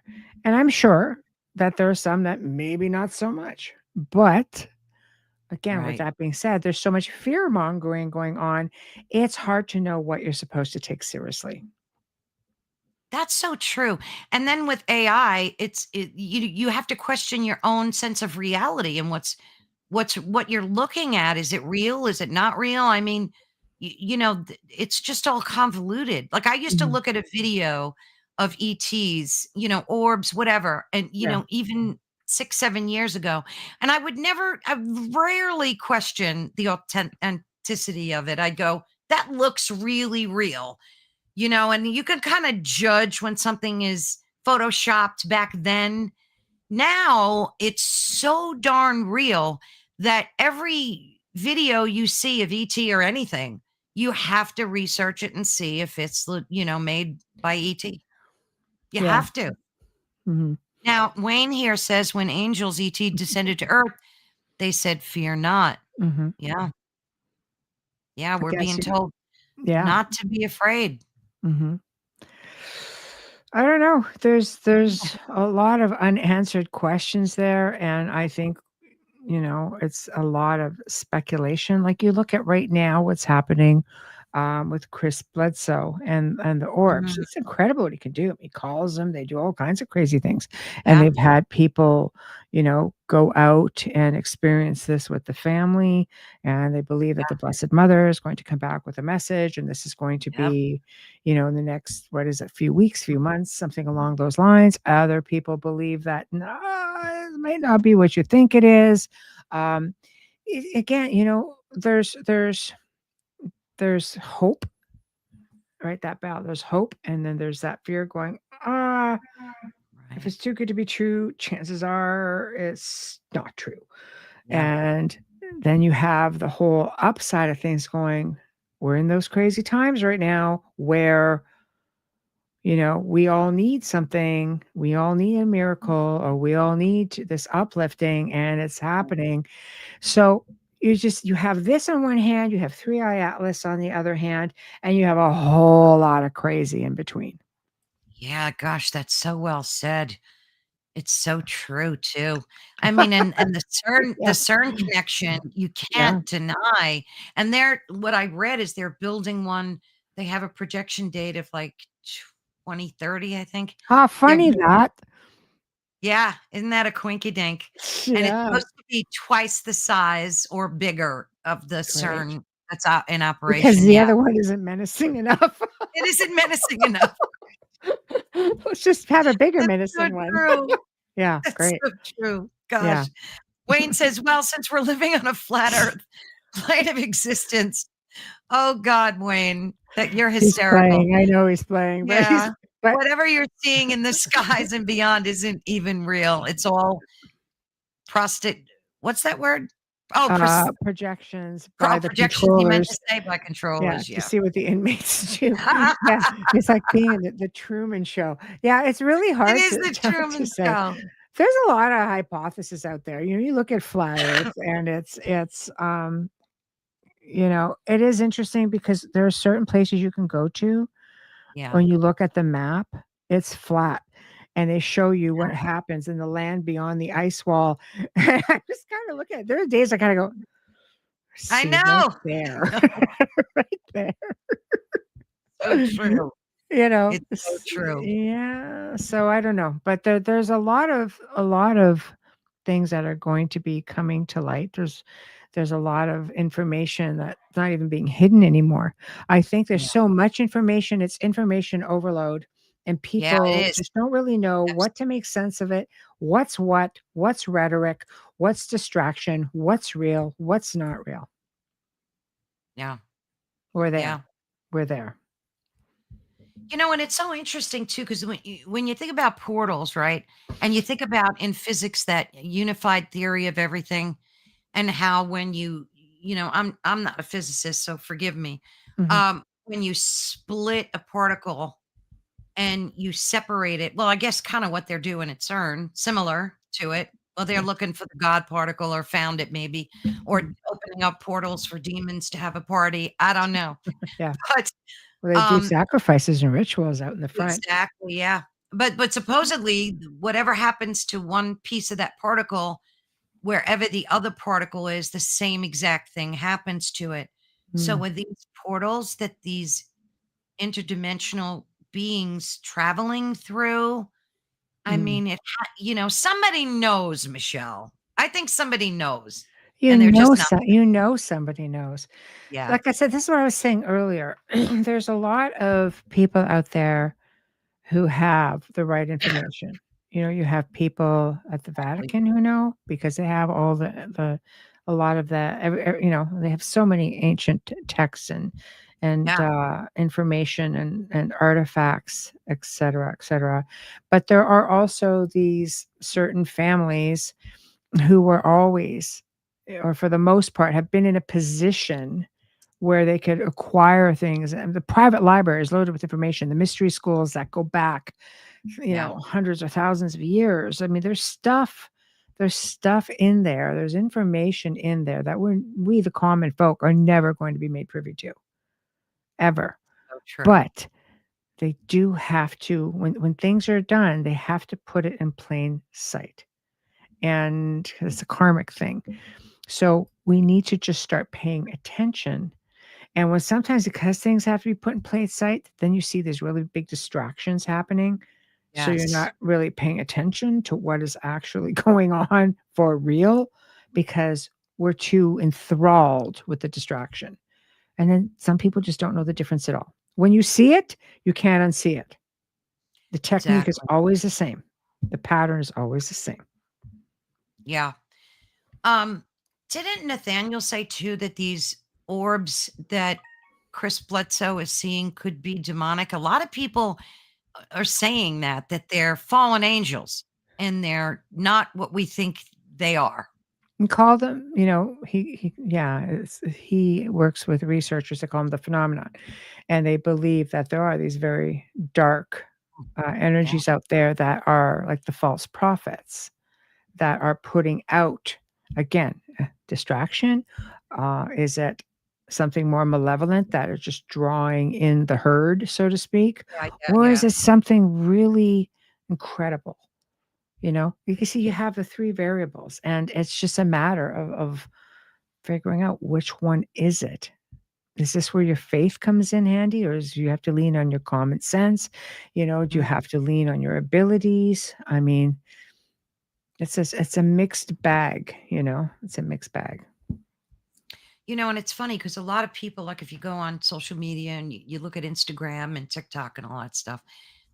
Speaker 2: And I'm sure that there are some that maybe not so much. But again, with
Speaker 1: Right.
Speaker 2: that being said, there's so much fear mongering going on. It's hard to know what you're supposed to take seriously.
Speaker 1: That's so true. And then with AI, you have to question your own sense of reality and what's what you're looking at. Is it real? Is it not real? I mean, it's just all convoluted. Like I used to
Speaker 2: Mhm.
Speaker 1: look at a video of ETs, orbs, whatever, and
Speaker 2: Yeah.
Speaker 1: even 6, 7 years ago, and I rarely question the authenticity of it. I'd go, that looks really real, and you can kind of judge when something is photoshopped back then. Now it's so darn real that every video you see of ET or anything, you have to research it and see if it's, made by ET. You
Speaker 2: Yeah.
Speaker 1: have to.
Speaker 2: Mhm.
Speaker 1: Now, Wayne here says when angels ET descended to Earth, they said, "Fear not."
Speaker 2: Mhm.
Speaker 1: Yeah. Yeah.
Speaker 2: I
Speaker 1: We're
Speaker 2: guess
Speaker 1: being
Speaker 2: you
Speaker 1: told
Speaker 2: yeah.
Speaker 1: not to be afraid.
Speaker 2: Mhm. I don't know. There's a lot of unanswered questions there, and I think, it's a lot of speculation. Like you look at right now what's happening with Chris Bledsoe and the orbs.
Speaker 1: Mhm.
Speaker 2: It's incredible what he can do. He calls them, they do all kinds of crazy things. And
Speaker 1: Yeah.
Speaker 2: they've had people, go out and experience this with the family. And they believe that the Blessed Mother is going to come back with a message. And this is going to
Speaker 1: Yep.
Speaker 2: be, in the next, what is it, few weeks, few months, something along those lines. Other people believe that, no, it might not be what you think it is. Um, Again, there's hope, right? That battle, there's hope, and then there's that fear going, if
Speaker 1: Right.
Speaker 2: it's too good to be true, chances are it's not true.
Speaker 1: Yeah.
Speaker 2: And then you have the whole upside of things going, we're in those crazy times right now where, we all need something, we all need a miracle, or we all need this uplifting, and it's happening. So you have this on one hand, you have Three Eye Atlas on the other hand, and you have a whole lot of crazy in between.
Speaker 1: Yeah. Gosh, that's so well said. It's so true too. I mean, and the
Speaker 2: Yeah,
Speaker 1: CERN connection, you
Speaker 2: yeah.
Speaker 1: can't deny. And what I read is they're building one. They have a projection date of like 2030, I think.
Speaker 2: How
Speaker 1: They're
Speaker 2: funny that.
Speaker 1: Yeah, isn't that a quinky dink? And it's
Speaker 2: Yeah,
Speaker 1: supposed to be twice the size or bigger of the
Speaker 2: great.
Speaker 1: CERN that's out in
Speaker 2: Because
Speaker 1: operation.
Speaker 2: the
Speaker 1: Yeah.
Speaker 2: other one isn't menacing enough.
Speaker 1: It isn't menacing enough.
Speaker 2: Let's just have a bigger
Speaker 1: That's so
Speaker 2: menacing one.
Speaker 1: true.
Speaker 2: Yeah,
Speaker 1: That's
Speaker 2: great.
Speaker 1: so true.
Speaker 2: Yeah.
Speaker 1: Gosh. Wayne says, "Well, since we're living on a flat Earth plane of existence." Oh God, Wayne, that you're
Speaker 2: He's
Speaker 1: hysterical.
Speaker 2: playing. I know he's playing, but he's
Speaker 1: Yeah.
Speaker 2: but
Speaker 1: Whatever you're seeing in the skies and beyond isn't even real. It's all prostate. What's that word? Oh,
Speaker 2: projections by the
Speaker 1: projections. He meant to
Speaker 2: controllers.
Speaker 1: say by
Speaker 2: Yeah,
Speaker 1: controllers.
Speaker 2: to
Speaker 1: Yeah.
Speaker 2: see what the inmates do. Yeah, it's like being in the Truman Show. Yeah, it's really
Speaker 1: It
Speaker 2: hard
Speaker 1: is
Speaker 2: to
Speaker 1: the
Speaker 2: to
Speaker 1: Truman
Speaker 2: say.
Speaker 1: Show.
Speaker 2: There's a lot of hypotheses out there. You look at flat Earth, and it is interesting because there are certain places you can go to.
Speaker 1: Yeah.
Speaker 2: When you look at the map, it's flat, and they show you what happens in the land beyond the ice wall. And I just kinda look at there are days I kinda go,
Speaker 1: I
Speaker 2: "See right
Speaker 1: know.
Speaker 2: there."
Speaker 1: I know.
Speaker 2: Right there.
Speaker 1: So true. It's so true.
Speaker 2: Yeah, so I don't know, but there's a lot of things that are going to be coming to light. There's a lot of information that's not even being hidden anymore. I think there's
Speaker 1: Yeah.
Speaker 2: so much information, it's information overload, and
Speaker 1: Yeah,
Speaker 2: people
Speaker 1: it is.
Speaker 2: just don't really know
Speaker 1: Abs
Speaker 2: what to make sense of it, what's rhetoric, what's distraction, what's real, what's not real.
Speaker 1: Yeah.
Speaker 2: We're
Speaker 1: Yeah.
Speaker 2: there. We're there.
Speaker 1: And it's so interesting too, because when you think about portals, right? And you think about in physics that unified theory of everything and how when I'm not a physicist, so forgive me.
Speaker 2: Mhm.
Speaker 1: When you split a particle and you separate it, well, I guess kind of what they're doing at CERN, similar to it. Well, they're
Speaker 2: Yeah.
Speaker 1: looking for the God particle or found it maybe, or
Speaker 2: Mhm.
Speaker 1: opening up portals for demons to have a party. I don't know.
Speaker 2: Yeah.
Speaker 1: But
Speaker 2: Well, they do
Speaker 1: um
Speaker 2: sacrifices and rituals out in the front.
Speaker 1: exactly, yeah. But supposedly whatever happens to one piece of that particle, wherever the other particle is, the same exact thing happens to it. So
Speaker 2: Mm,
Speaker 1: with these portals that these interdimensional beings traveling through, I
Speaker 2: mm.
Speaker 1: mean, somebody knows, Michelle. I think somebody knows.
Speaker 2: You
Speaker 1: and they're
Speaker 2: know
Speaker 1: just not.
Speaker 2: somebody knows.
Speaker 1: Yeah,
Speaker 2: Like I said, this is what I was saying earlier. There's a lot of people out there who have the right information. You know, you have people at the
Speaker 1: exactly.
Speaker 2: Vatican who know because they have all the a lot of the you know, they have so many ancient texts and
Speaker 1: Yeah,
Speaker 2: information and artifacts, et cetera, et cetera. But there are also these certain families who were always, or for the most part, have been in a position where they could acquire things. And the private library is loaded with information. The mystery schools that go back, you
Speaker 1: yeah,
Speaker 2: know, hundreds or thousands of years. I mean, there's stuff in there. There's information in there that we the common folk are never going to be made privy to ever.
Speaker 1: so true.
Speaker 2: But they do have to, when things are done, they have to put it in plain sight. And it's a karmic thing. So we need to just start paying attention. And when sometimes because things have to be put in plain sight, then you see there's really big distractions happening. So you're
Speaker 1: Yes,
Speaker 2: not really paying attention to what is actually going on for real because we're too enthralled with the distraction. And then some people just don't know the difference at all. When you see it, you can't unsee it. The technique is
Speaker 1: exactly.
Speaker 2: always the same. The pattern is always the same.
Speaker 1: Yeah. Um, didn't Nathaniel say too that these orbs that Chris Bledsoe is seeing could be demonic? A lot of people are saying that they're fallen angels and they're not what we think they are.
Speaker 2: And call them, you know, he yeah, he works with researchers that call them the phenomenon, and they believe that there are these very dark,
Speaker 1: Yeah,
Speaker 2: energies out there that are like the false prophets that are putting out, again, distraction? Is it something more malevolent that are just drawing in the herd, so to speak?
Speaker 1: yeah, yeah,
Speaker 2: Or is
Speaker 1: yeah.
Speaker 2: it something really incredible? You know, you can see you have the 3 variables, and it's just a matter of figuring out which one is it. Is this where your faith comes in handy, or is you have to lean on your common sense? You know, do you
Speaker 1: Mm.
Speaker 2: have to lean on your abilities? I mean, it's a mixed bag, you know? It's a mixed bag.
Speaker 1: You know, and it's funny because a lot of people, like if you go on social media and you look at Instagram and TikTok and all that stuff,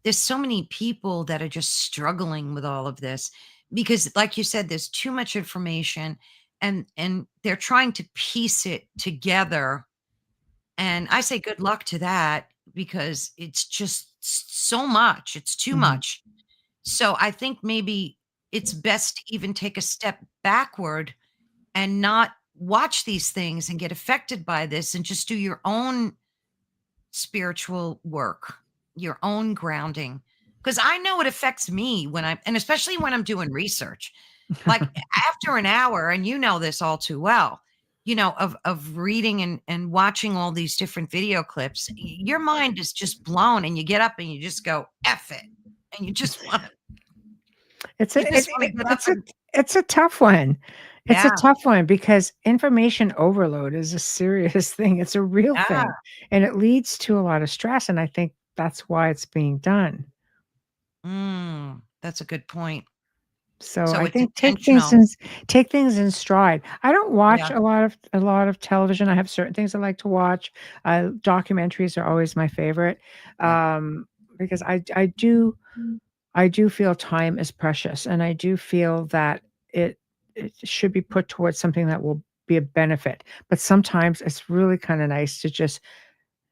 Speaker 1: there's so many people that are just struggling with all of this because, like you said, there's too much information and they're trying to piece it together. And I say good luck to that because it's just so much. It's too
Speaker 2: Mhm.
Speaker 1: much. So I think maybe it's best to even take a step backward and not watch these things and get affected by this and just do your own spiritual work, your own grounding. Because I know it affects me when I'm, and especially when I'm doing research. Like after an hour, and you know this all too well, you know, of reading and watching all these different video clips, your mind is just blown, and you get up and you just go, F it. And you just want to,
Speaker 2: It's a
Speaker 1: you just want to get up and,
Speaker 2: it's a tough one. It's a
Speaker 1: yeah,
Speaker 2: tough one because information overload is a serious thing. It's a real
Speaker 1: yeah.
Speaker 2: thing, and it leads to a lot of stress, and I think that's why it's being done.
Speaker 1: That's a good point.
Speaker 2: So
Speaker 1: So
Speaker 2: I
Speaker 1: it's
Speaker 2: think
Speaker 1: intentional.
Speaker 2: take things in stride. I don't watch
Speaker 1: Yeah.
Speaker 2: a lot of television. I have certain things I like to watch. Documentaries are always my favorite,
Speaker 1: Yeah.
Speaker 2: because I do feel time is precious, and I do feel that it should be put towards something that will be a benefit. But sometimes it's really kind of nice to just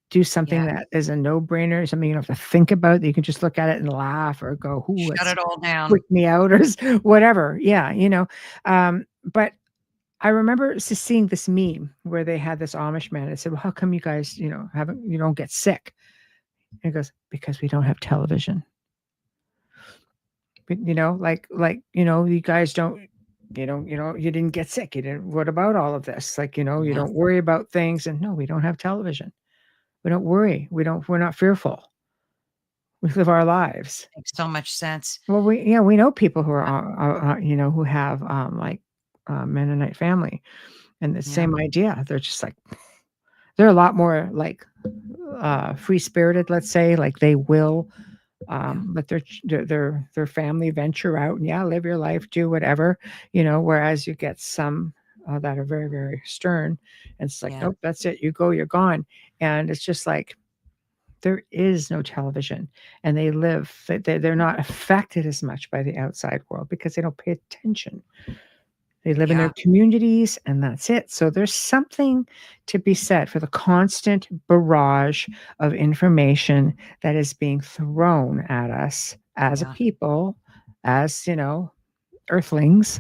Speaker 2: do something
Speaker 1: Yeah.
Speaker 2: that is a no-brainer, something you don't have to think about, that you can just look at it and laugh or go, "Ooh,
Speaker 1: Shut
Speaker 2: it's
Speaker 1: it all down.
Speaker 2: freaked me out," or whatever. Yeah, you know. But I remember seeing this meme where they had this Amish man. I said, "Well, how come you guys, you know, haven't you don't get sick?" And he goes, "Because we don't have television." But, you know, you know, you guys don't you didn't get sick. You didn't what about all of this? Like, you know, you
Speaker 1: Yeah.
Speaker 2: don't worry about things and no, we don't have television. We don't worry. We're not fearful. We live our lives.
Speaker 1: Makes so much sense.
Speaker 2: Well, we know people who are, you know, who have, like, Mennonite family and the
Speaker 1: Yeah.
Speaker 2: same idea. They're just like they're a lot more like, free spirited, let's say, like they will
Speaker 1: Yeah.
Speaker 2: let their family venture out and yeah, live your life, do whatever, you know, whereas you get some that are very, very stern. And it's like,
Speaker 1: Yeah.
Speaker 2: nope, that's it. You go, you're gone. And it's just like, there is no television, and they live, they're not affected as much by the outside world because they don't pay attention. They live in their
Speaker 1: Yeah.
Speaker 2: communities, and that's it. So there's something to be said for the constant barrage of information that is being thrown at us as a
Speaker 1: Yeah.
Speaker 2: people, as, earthlings.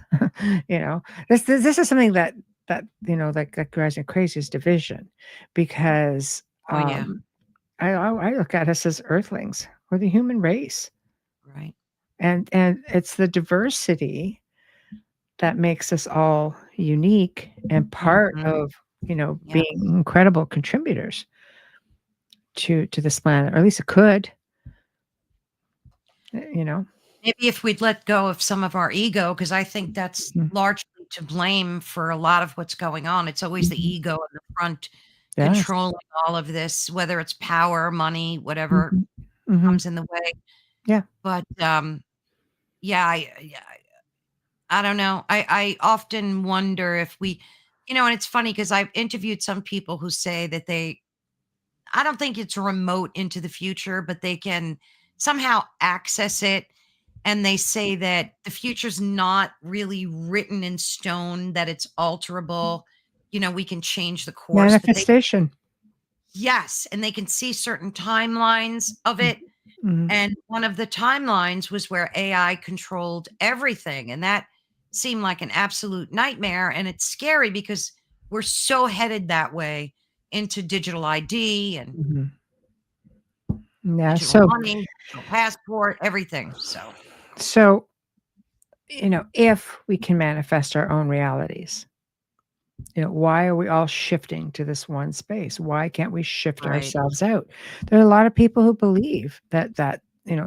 Speaker 2: you know, this is something that drives me crazy, is division, because
Speaker 1: Oh, yeah.
Speaker 2: I look at us as earthlings. We're the human race,
Speaker 1: Right.
Speaker 2: and it's the diversity that makes us all unique and part
Speaker 1: Mhm.
Speaker 2: of,
Speaker 1: Yeah.
Speaker 2: being incredible contributors to this planet, or at least it could, you know.
Speaker 1: Maybe if we'd let go of some of our ego, because I think that's
Speaker 2: Mhm,
Speaker 1: largely to blame for a lot of what's going on. It's always the
Speaker 2: mhm.
Speaker 1: ego in the front
Speaker 2: Yes.
Speaker 1: controlling all of this, whether it's power, money, whatever
Speaker 2: Mhm, mhm.
Speaker 1: comes in the way.
Speaker 2: Yeah.
Speaker 1: But, yeah, I don't know. I often wonder if and it's funny because 'cause I've interviewed some people who say that I don't think it's remote into the future, but they can somehow access it. And they say that the future's not really written in stone, that it's alterable. We can change the course, but
Speaker 2: Manifestation.
Speaker 1: yes, and they can see certain timelines of
Speaker 2: Mhm,
Speaker 1: it.
Speaker 2: mhm.
Speaker 1: And one of the timelines was where AI controlled everything. And that seemed like an absolute nightmare. And it's scary because we're so headed that way into digital ID and
Speaker 2: Mhm. Yeah,
Speaker 1: digital money, digital passport, everything. So,
Speaker 2: so, if we can manifest our own realities, why are we all shifting to this one space? Why can't we shift
Speaker 1: right.
Speaker 2: ourselves out? There are a lot of people who believe that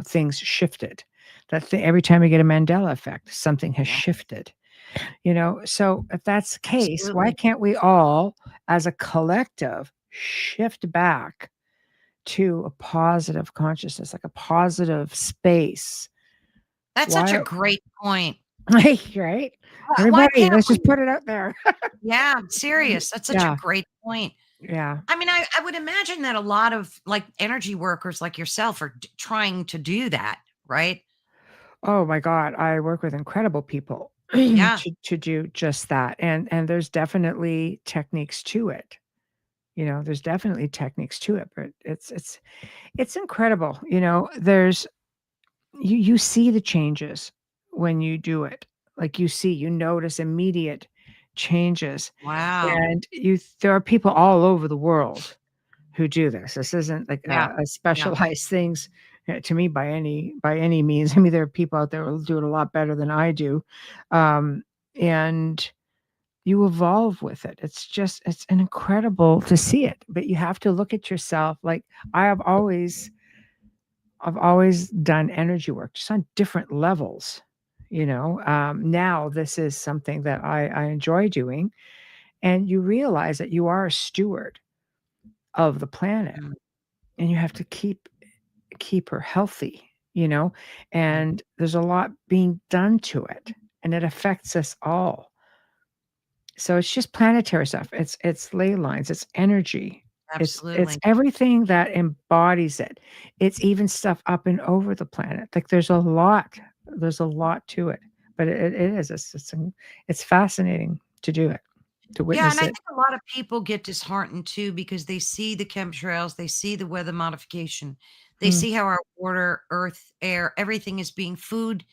Speaker 2: things shifted. That every time you get a Mandela effect, something has
Speaker 1: Yeah,
Speaker 2: shifted. So if that's the case, why
Speaker 1: absolutely.
Speaker 2: can't we all, as a collective, shift back to a positive consciousness, like a positive space?
Speaker 1: That's such a
Speaker 2: Why?
Speaker 1: great point.
Speaker 2: Right?
Speaker 1: Why
Speaker 2: Everybody,
Speaker 1: can't
Speaker 2: let's just
Speaker 1: we?
Speaker 2: put it out there.
Speaker 1: Yeah, I'm serious. That's such a
Speaker 2: Yeah,
Speaker 1: great point.
Speaker 2: yeah.
Speaker 1: I mean, I would imagine that a lot of like energy workers like yourself are trying to do that, right?
Speaker 2: Oh my god, I work with incredible people
Speaker 1: Yeah.
Speaker 2: to do just that, and there's definitely techniques to it. There's definitely techniques to it, but it's incredible. There's you see the changes when you do it. Like, you notice immediate changes,
Speaker 1: Wow.
Speaker 2: and there are people all over the world who do this. This isn't like
Speaker 1: Yeah.
Speaker 2: a
Speaker 1: Yeah.
Speaker 2: specialized things, to me, by any means. I mean, there are people out there who do it a lot better than I do, and you evolve with it. It's an incredible to see it, but you have to look at yourself. Like, I have always I've always done energy work just on different levels. Now this is something that I enjoy doing, and you realize that you are a steward of the planet,
Speaker 1: Mm,
Speaker 2: and you have to keep her healthy,
Speaker 1: right.
Speaker 2: and there's a lot being done to it, and it affects us all. So it's just planetary stuff. It's ley lines, it's energy. It's
Speaker 1: Absolutely.
Speaker 2: everything that embodies it. It's even stuff up and over the planet. Like, there's a lot to it. But it is. It's fascinating to do it, to
Speaker 1: Yeah, and
Speaker 2: witness
Speaker 1: I
Speaker 2: it.
Speaker 1: think a lot of people get disheartened too because they see the chemtrails, they see the weather modification, they
Speaker 2: Mm,
Speaker 1: see how our water, earth, air, everything is being food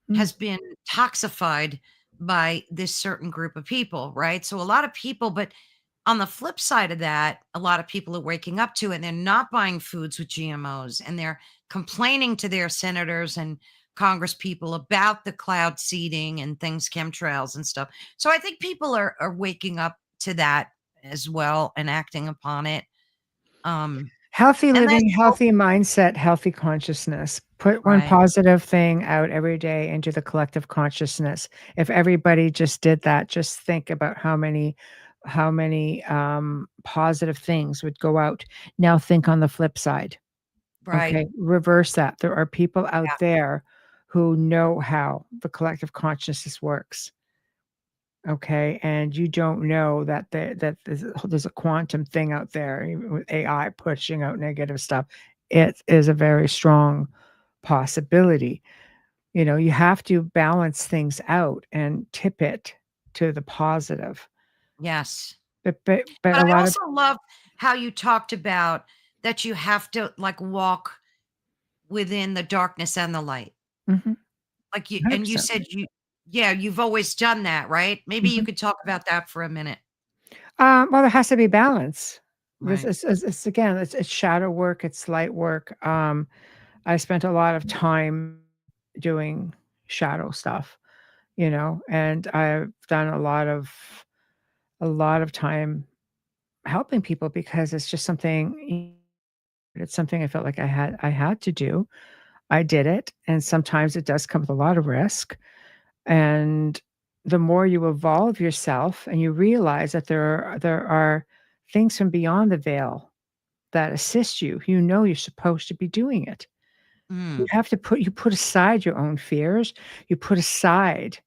Speaker 2: mm.
Speaker 1: has been toxified by this certain group of people, right? So a lot of people, but on the flip side of that, a lot of people are waking up to it and they're not buying foods with GMOs and they're complaining to their senators and Congress people about the cloud seeding and things, chemtrails and stuff. So I think people are waking up to that as well and acting upon it. Um,
Speaker 2: Healthy
Speaker 1: and
Speaker 2: living,
Speaker 1: that's so
Speaker 2: healthy mindset, healthy consciousness. Put one
Speaker 1: right,
Speaker 2: positive thing out every day into the collective consciousness. If everybody just did that, just think about how many positive things would go out. Now think on the flip side.
Speaker 1: right.
Speaker 2: Okay, reverse that. There are people out
Speaker 1: Yeah.
Speaker 2: there who know how the collective consciousness works. okay, and you don't know that there's a quantum thing out there, even with AI pushing out negative stuff. It is a very strong possibility. You have to balance things out and tip it to the positive.
Speaker 1: Yes.
Speaker 2: But
Speaker 1: But
Speaker 2: a
Speaker 1: I
Speaker 2: lot of
Speaker 1: also love how you talked about that you have to, like, walk within the darkness and the light.
Speaker 2: Mhm,
Speaker 1: Like, you and you
Speaker 2: 100%.
Speaker 1: said yeah, you've always done that, right? Maybe you
Speaker 2: Mhm.
Speaker 1: could talk about that for a minute.
Speaker 2: Well, there has to be balance. This
Speaker 1: Right.
Speaker 2: is again, it's shadow work, it's light work. I spent a lot of time doing shadow stuff, and I've done a lot of time helping people because it's something I felt like I had to do. I did it, and sometimes it does come with a lot of risk, and the more you evolve yourself and you realize that there are things from beyond the veil that assist you, you're supposed to be doing it.
Speaker 1: Mm,
Speaker 2: You put aside your own fears, you put aside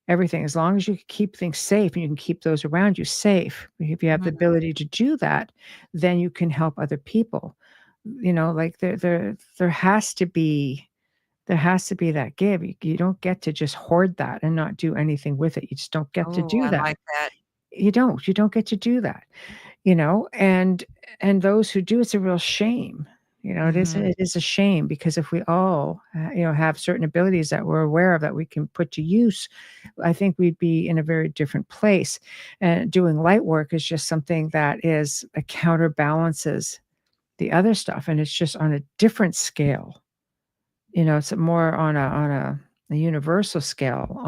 Speaker 2: everything. As long as you can keep things safe and you can keep those around you safe, if you have the
Speaker 1: mhm.
Speaker 2: ability to do that, then you can help other people. Like there has to be that give. You don't get to just hoard that and not do anything with it. You just don't get to
Speaker 1: Oh,
Speaker 2: do
Speaker 1: I
Speaker 2: that.
Speaker 1: like that.
Speaker 2: You don't get to do that, and those who do, it's a real shame. It is
Speaker 1: Mhm.
Speaker 2: it is a shame because if we all, have certain abilities that we're aware of that we can put to use, I think we'd be in a very different place. And doing light work is just something that is a counterbalances the other stuff, and it's just on a different scale. It's more on a universal scale,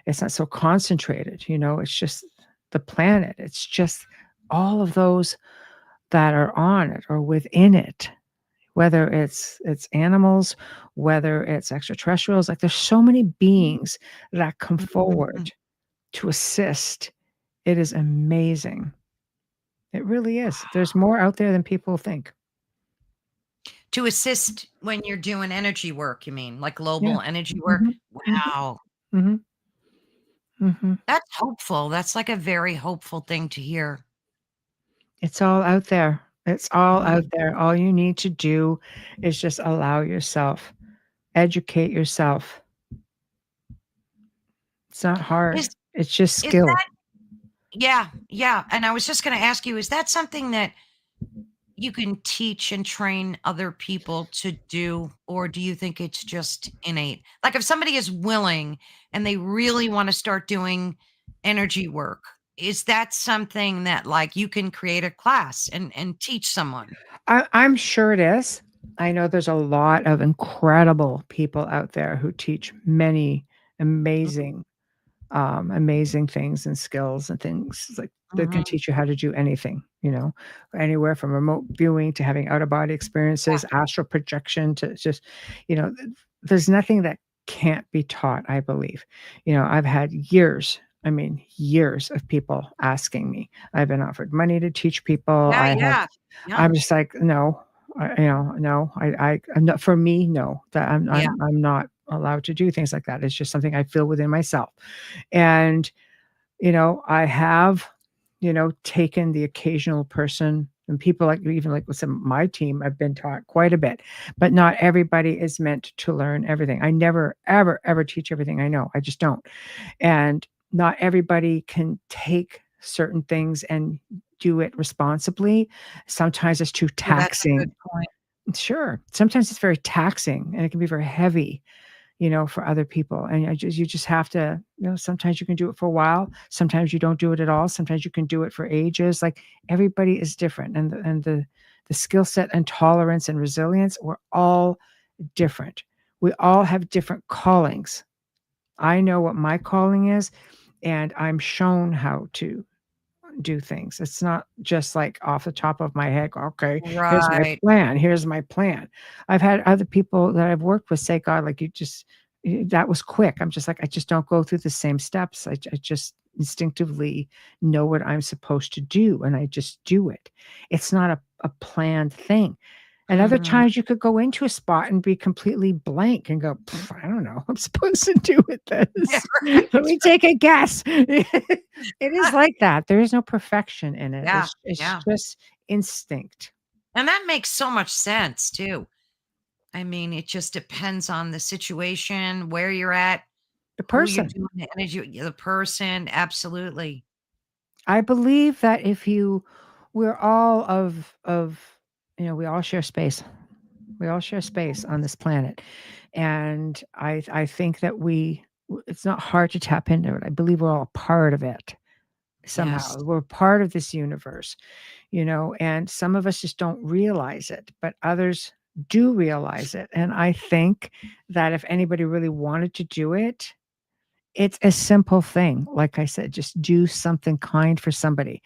Speaker 2: it's not so concentrated, it's just the planet. It's just all of those that are on it or within it, whether it's animals, whether it's extraterrestrials, like, there's so many beings that come
Speaker 1: Mhm.
Speaker 2: forward to assist. It is amazing. It really is. There's more out there than people think.
Speaker 1: To assist when you're doing energy work, you mean, like
Speaker 2: Yeah.
Speaker 1: global energy work?
Speaker 2: Mhm. Mhm.
Speaker 1: Wow.
Speaker 2: Mhm. Mhm.
Speaker 1: That's hopeful. That's, like, a very hopeful thing to hear.
Speaker 2: It's all out there. It's all out
Speaker 1: Mhm.
Speaker 2: there. All you need to do is just allow yourself, educate yourself. It's not hard.
Speaker 1: Is
Speaker 2: It's just
Speaker 1: is
Speaker 2: skill.
Speaker 1: that yeah, yeah, and I was just gonna ask you, is that something that you can teach and train other people to do, or do you think it's just innate? Like, if somebody is willing and they really wanna start doing energy work, is that something that, like, you can create a class and teach someone?
Speaker 2: I'm sure it is. I know there's a lot of incredible people out there who teach many amazing, amazing things and skills and things like that can
Speaker 1: Mhm.
Speaker 2: teach you how to do anything, anywhere from remote viewing to having out of body
Speaker 1: Yeah.
Speaker 2: experiences, astral projection to just, there's nothing that can't be taught, I believe. I've had years, I mean, years of people asking me. I've been offered money to teach people.
Speaker 1: Yeah, yeah. Yeah.
Speaker 2: I'm just like, no, no, I'm not, for me, no, that
Speaker 1: Yeah.
Speaker 2: I'm not allowed to do things like that. It's just something I feel within myself. And, I have, taken the occasional person and people like even like with some of my team, I've been taught quite a bit, but not everybody is meant to learn everything. I never, ever, ever teach everything I know. I just don't. And not everybody can take certain things and do it responsibly. Sometimes it's too
Speaker 1: Oh, that's a good
Speaker 2: taxing.
Speaker 1: point.
Speaker 2: Sure. Sometimes it's very taxing and it can be very heavy, for other people. And you just have to, sometimes you can do it for a while. Sometimes you don't do it at all. Sometimes you can do it for ages. Like everybody is different. And the skill set and tolerance and resilience, we're all different. We all have different callings. I know what my calling is, and I'm shown how to do things. It's not just like off the top of my head, okay, here's my
Speaker 1: Right.
Speaker 2: plan. Here's my plan. I've had other people that I've worked with say, God, like that was quick. I'm just like, I just don't go through the same steps. I just instinctively know what I'm supposed to do and I just do it. It's not a planned thing. And other
Speaker 1: Mhm.
Speaker 2: times you could go into a spot and be completely blank and go, "Pff, I don't know what I'm supposed to do with
Speaker 1: Yeah,
Speaker 2: this.
Speaker 1: right,
Speaker 2: Let me
Speaker 1: right.
Speaker 2: take a guess." It is like that. There is no perfection in it.
Speaker 1: Yeah,
Speaker 2: It's
Speaker 1: yeah.
Speaker 2: just instinct.
Speaker 1: And that makes so much sense too. I mean, it just depends on the situation, where you're at,
Speaker 2: The
Speaker 1: who you're
Speaker 2: person.
Speaker 1: doing the energy, the person. Absolutely.
Speaker 2: I believe that if you we're all we all share space. We all share space on this planet. And I think that it's not hard to tap into it. I believe we're all a part of it
Speaker 1: Yes.
Speaker 2: somehow. We're part of this universe, and some of us just don't realize it, but others do realize it. And I think that if anybody really wanted to do it, it's a simple thing. Like I said, just do something kind for somebody.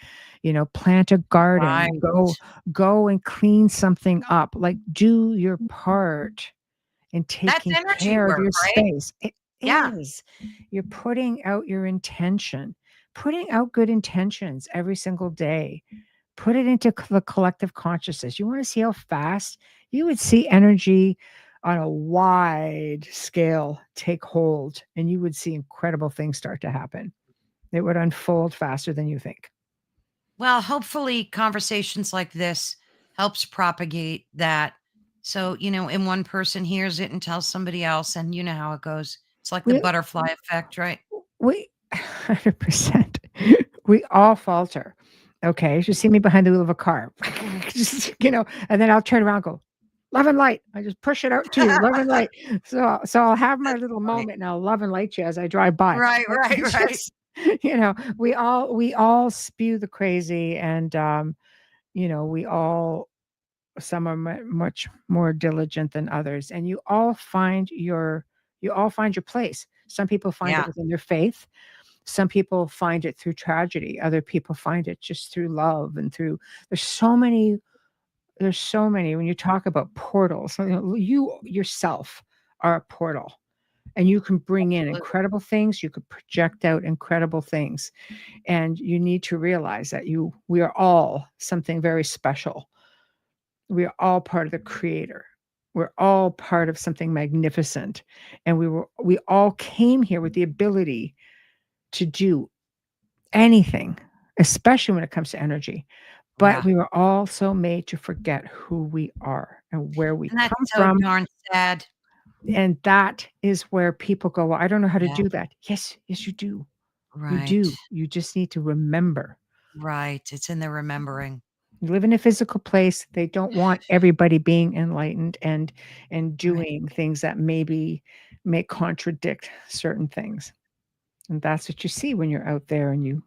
Speaker 2: Plant a garden,
Speaker 1: Right.
Speaker 2: go and clean something up. Like do your part in
Speaker 1: That's
Speaker 2: taking
Speaker 1: energy
Speaker 2: care of
Speaker 1: work,
Speaker 2: your
Speaker 1: right?
Speaker 2: space. It
Speaker 1: Yeah.
Speaker 2: is. You're putting out your intention, putting out good intentions every single day. Put it into the collective consciousness. You want to see how fast you would see energy on a wide scale take hold, and you would see incredible things start to happen. It would unfold faster than you think.
Speaker 1: Well, hopefully conversations like this helps propagate that. So, and one person hears it and tells somebody else, and you know how it goes. It's like the
Speaker 2: We
Speaker 1: butterfly effect, right?
Speaker 2: we 100%. We all falter. Okay, you should see me behind the wheel of a car. Just, and then I'll turn around and go, "Love and light." I just push it out to you, love and light. So I'll have my
Speaker 1: That's
Speaker 2: little
Speaker 1: funny.
Speaker 2: moment and I'll love and light you as I drive by.
Speaker 1: Right,
Speaker 2: But
Speaker 1: right,
Speaker 2: it's
Speaker 1: right.
Speaker 2: we all spew the crazy and we all some are much more diligent than others, and you all find your place. Some people find it
Speaker 1: Yeah.
Speaker 2: within their faith. Some people find it through tragedy. Other people find it just through love and through there's so many when you talk about portals, you yourself are a portal and you can bring in
Speaker 1: Absolutely.
Speaker 2: incredible things, you could project out incredible things, and you need to realize that we are all something very special. We are all part of the creator. We're all part of something magnificent, and we all came here with the ability to do anything, especially when it comes to energy. But
Speaker 1: Yeah.
Speaker 2: we were also made to forget who we are and where we
Speaker 1: And that's
Speaker 2: come
Speaker 1: so
Speaker 2: from.
Speaker 1: darn sad.
Speaker 2: And that is where people go, "Well, I don't know how to
Speaker 1: Yeah.
Speaker 2: do that." Yes, yes, you do. You
Speaker 1: Right.
Speaker 2: do. You just need to remember.
Speaker 1: Right. It's in the remembering.
Speaker 2: You live in a physical place. They don't want everybody being enlightened and
Speaker 1: Right.
Speaker 2: doing things that maybe may contradict certain things. And that's what you see when you're out there and you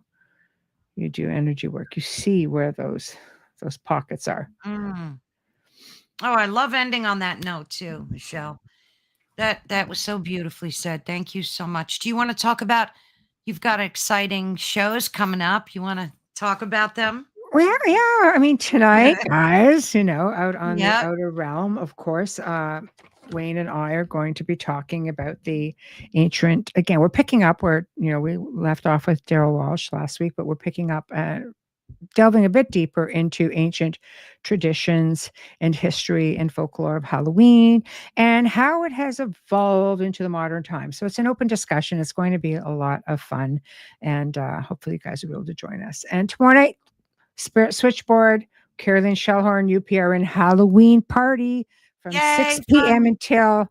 Speaker 2: do energy work. You see where those pockets are.
Speaker 1: Mm. Oh, I love ending on that note too, Michelle. That was so beautifully said. Thank you so much. Do you want to talk about you've got exciting shows coming up? You want to talk about them?
Speaker 2: Well, yeah. I mean, tonight, guys, out on the
Speaker 1: Yep.
Speaker 2: outer realm, of course, Wayne and I are going to be talking about the ancient. Again, we're picking up where we left off with Daryl Walsh last week, but we're picking up delving a bit deeper into ancient traditions and history and folklore of Halloween and how it has evolved into the modern time. So it's an open discussion. It's going to be a lot of fun, and hopefully, you guys will be able to join us. And tomorrow night, Spirit Switchboard, Carolann Shellhorn, UPRN Halloween party from
Speaker 1: Yay,
Speaker 2: 6 p.m.
Speaker 1: fun.
Speaker 2: until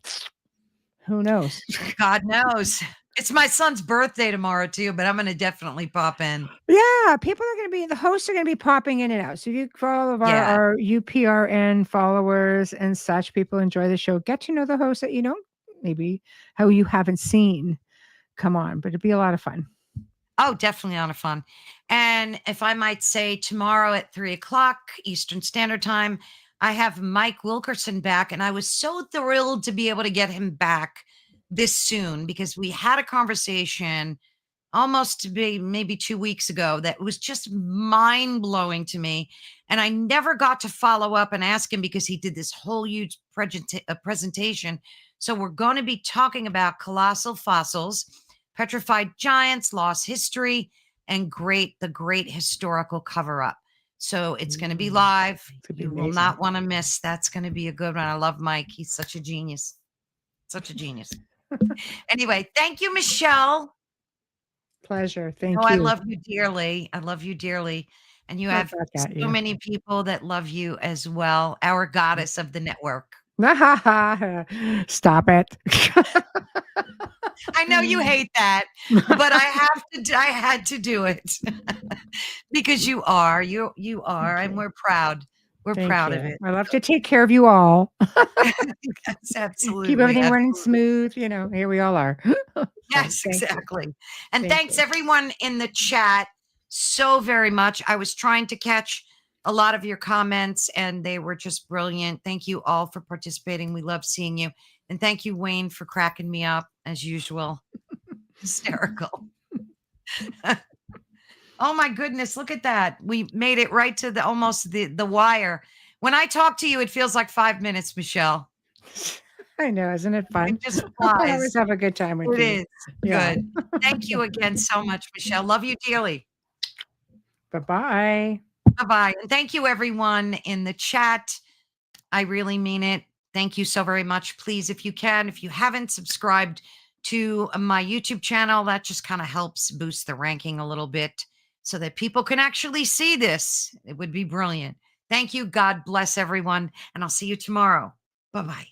Speaker 2: who knows.
Speaker 1: God knows. It's my son's birthday tomorrow too, but I'm going to definitely pop in.
Speaker 2: Yeah, people are going to be the hosts are going to be popping in and out. So if you for all of our,
Speaker 1: Yeah.
Speaker 2: our UPRN followers and such, people enjoy the show. Get to know the hosts that maybe how you haven't seen. Come on, but it'd be a lot of fun.
Speaker 1: Oh, definitely on a fun. And if I might say, tomorrow at 3 o'clock Eastern Standard Time, I have Mike Wilkerson back. And I was so thrilled to be able to get him back this soon because we had a conversation almost to be maybe 2 weeks ago that was just mind blowing to me. And I never got to follow up and ask him because he did this whole huge presentation. So we're going to be talking about colossal fossils, petrified giants, lost history, and the great historical cover up. So it's going to be live.
Speaker 2: It's gonna be
Speaker 1: You will
Speaker 2: amazing.
Speaker 1: not want to miss. That's going to be a good one. I love Mike. He's such a genius. Such a genius. Anyway, thank you, Michelle.
Speaker 2: Pleasure.
Speaker 1: Oh,
Speaker 2: Thank
Speaker 1: I
Speaker 2: you.
Speaker 1: love you dearly. I love you dearly. And you
Speaker 2: Right
Speaker 1: have
Speaker 2: back at
Speaker 1: so
Speaker 2: you.
Speaker 1: many people that love you as well. Our goddess of the network.
Speaker 2: Stop it.
Speaker 1: I know you hate that, but I had to do it because you are. You are,
Speaker 2: Thank
Speaker 1: and
Speaker 2: you.
Speaker 1: we're proud. We're
Speaker 2: Thank
Speaker 1: proud of
Speaker 2: you.
Speaker 1: it.
Speaker 2: I love to take care of you all.
Speaker 1: Yes,
Speaker 2: Keep
Speaker 1: absolutely.
Speaker 2: everything running
Speaker 1: Absolutely.
Speaker 2: smooth, here we all are. So,
Speaker 1: Yes,
Speaker 2: thank you.
Speaker 1: exactly. And
Speaker 2: Thank
Speaker 1: thanks
Speaker 2: you.
Speaker 1: everyone in the chat so very much. I was trying to catch a lot of your comments and they were just brilliant. Thank you all for participating. We love seeing you. And thank you, Wayne, for cracking me up as usual. Hysterical. Oh my goodness, look at that. We made it right to the almost the wire. When I talk to you, it feels like 5 minutes, Michelle.
Speaker 2: I know, isn't it
Speaker 1: It
Speaker 2: fun?
Speaker 1: just
Speaker 2: I
Speaker 1: flies.
Speaker 2: always have a good time with
Speaker 1: It
Speaker 2: you.
Speaker 1: is.
Speaker 2: Yeah.
Speaker 1: Good. Thank you again so much, Michelle. Love you dearly.
Speaker 2: Bye-bye.
Speaker 1: Bye-bye. And thank you everyone in the chat. I really mean it. Thank you so very much. Please, if you can, if you haven't subscribed to my YouTube channel, that just kind of helps boost the ranking a little bit so that people can actually see this. It would be brilliant. Thank you. God bless everyone. And I'll see you tomorrow. Bye-bye.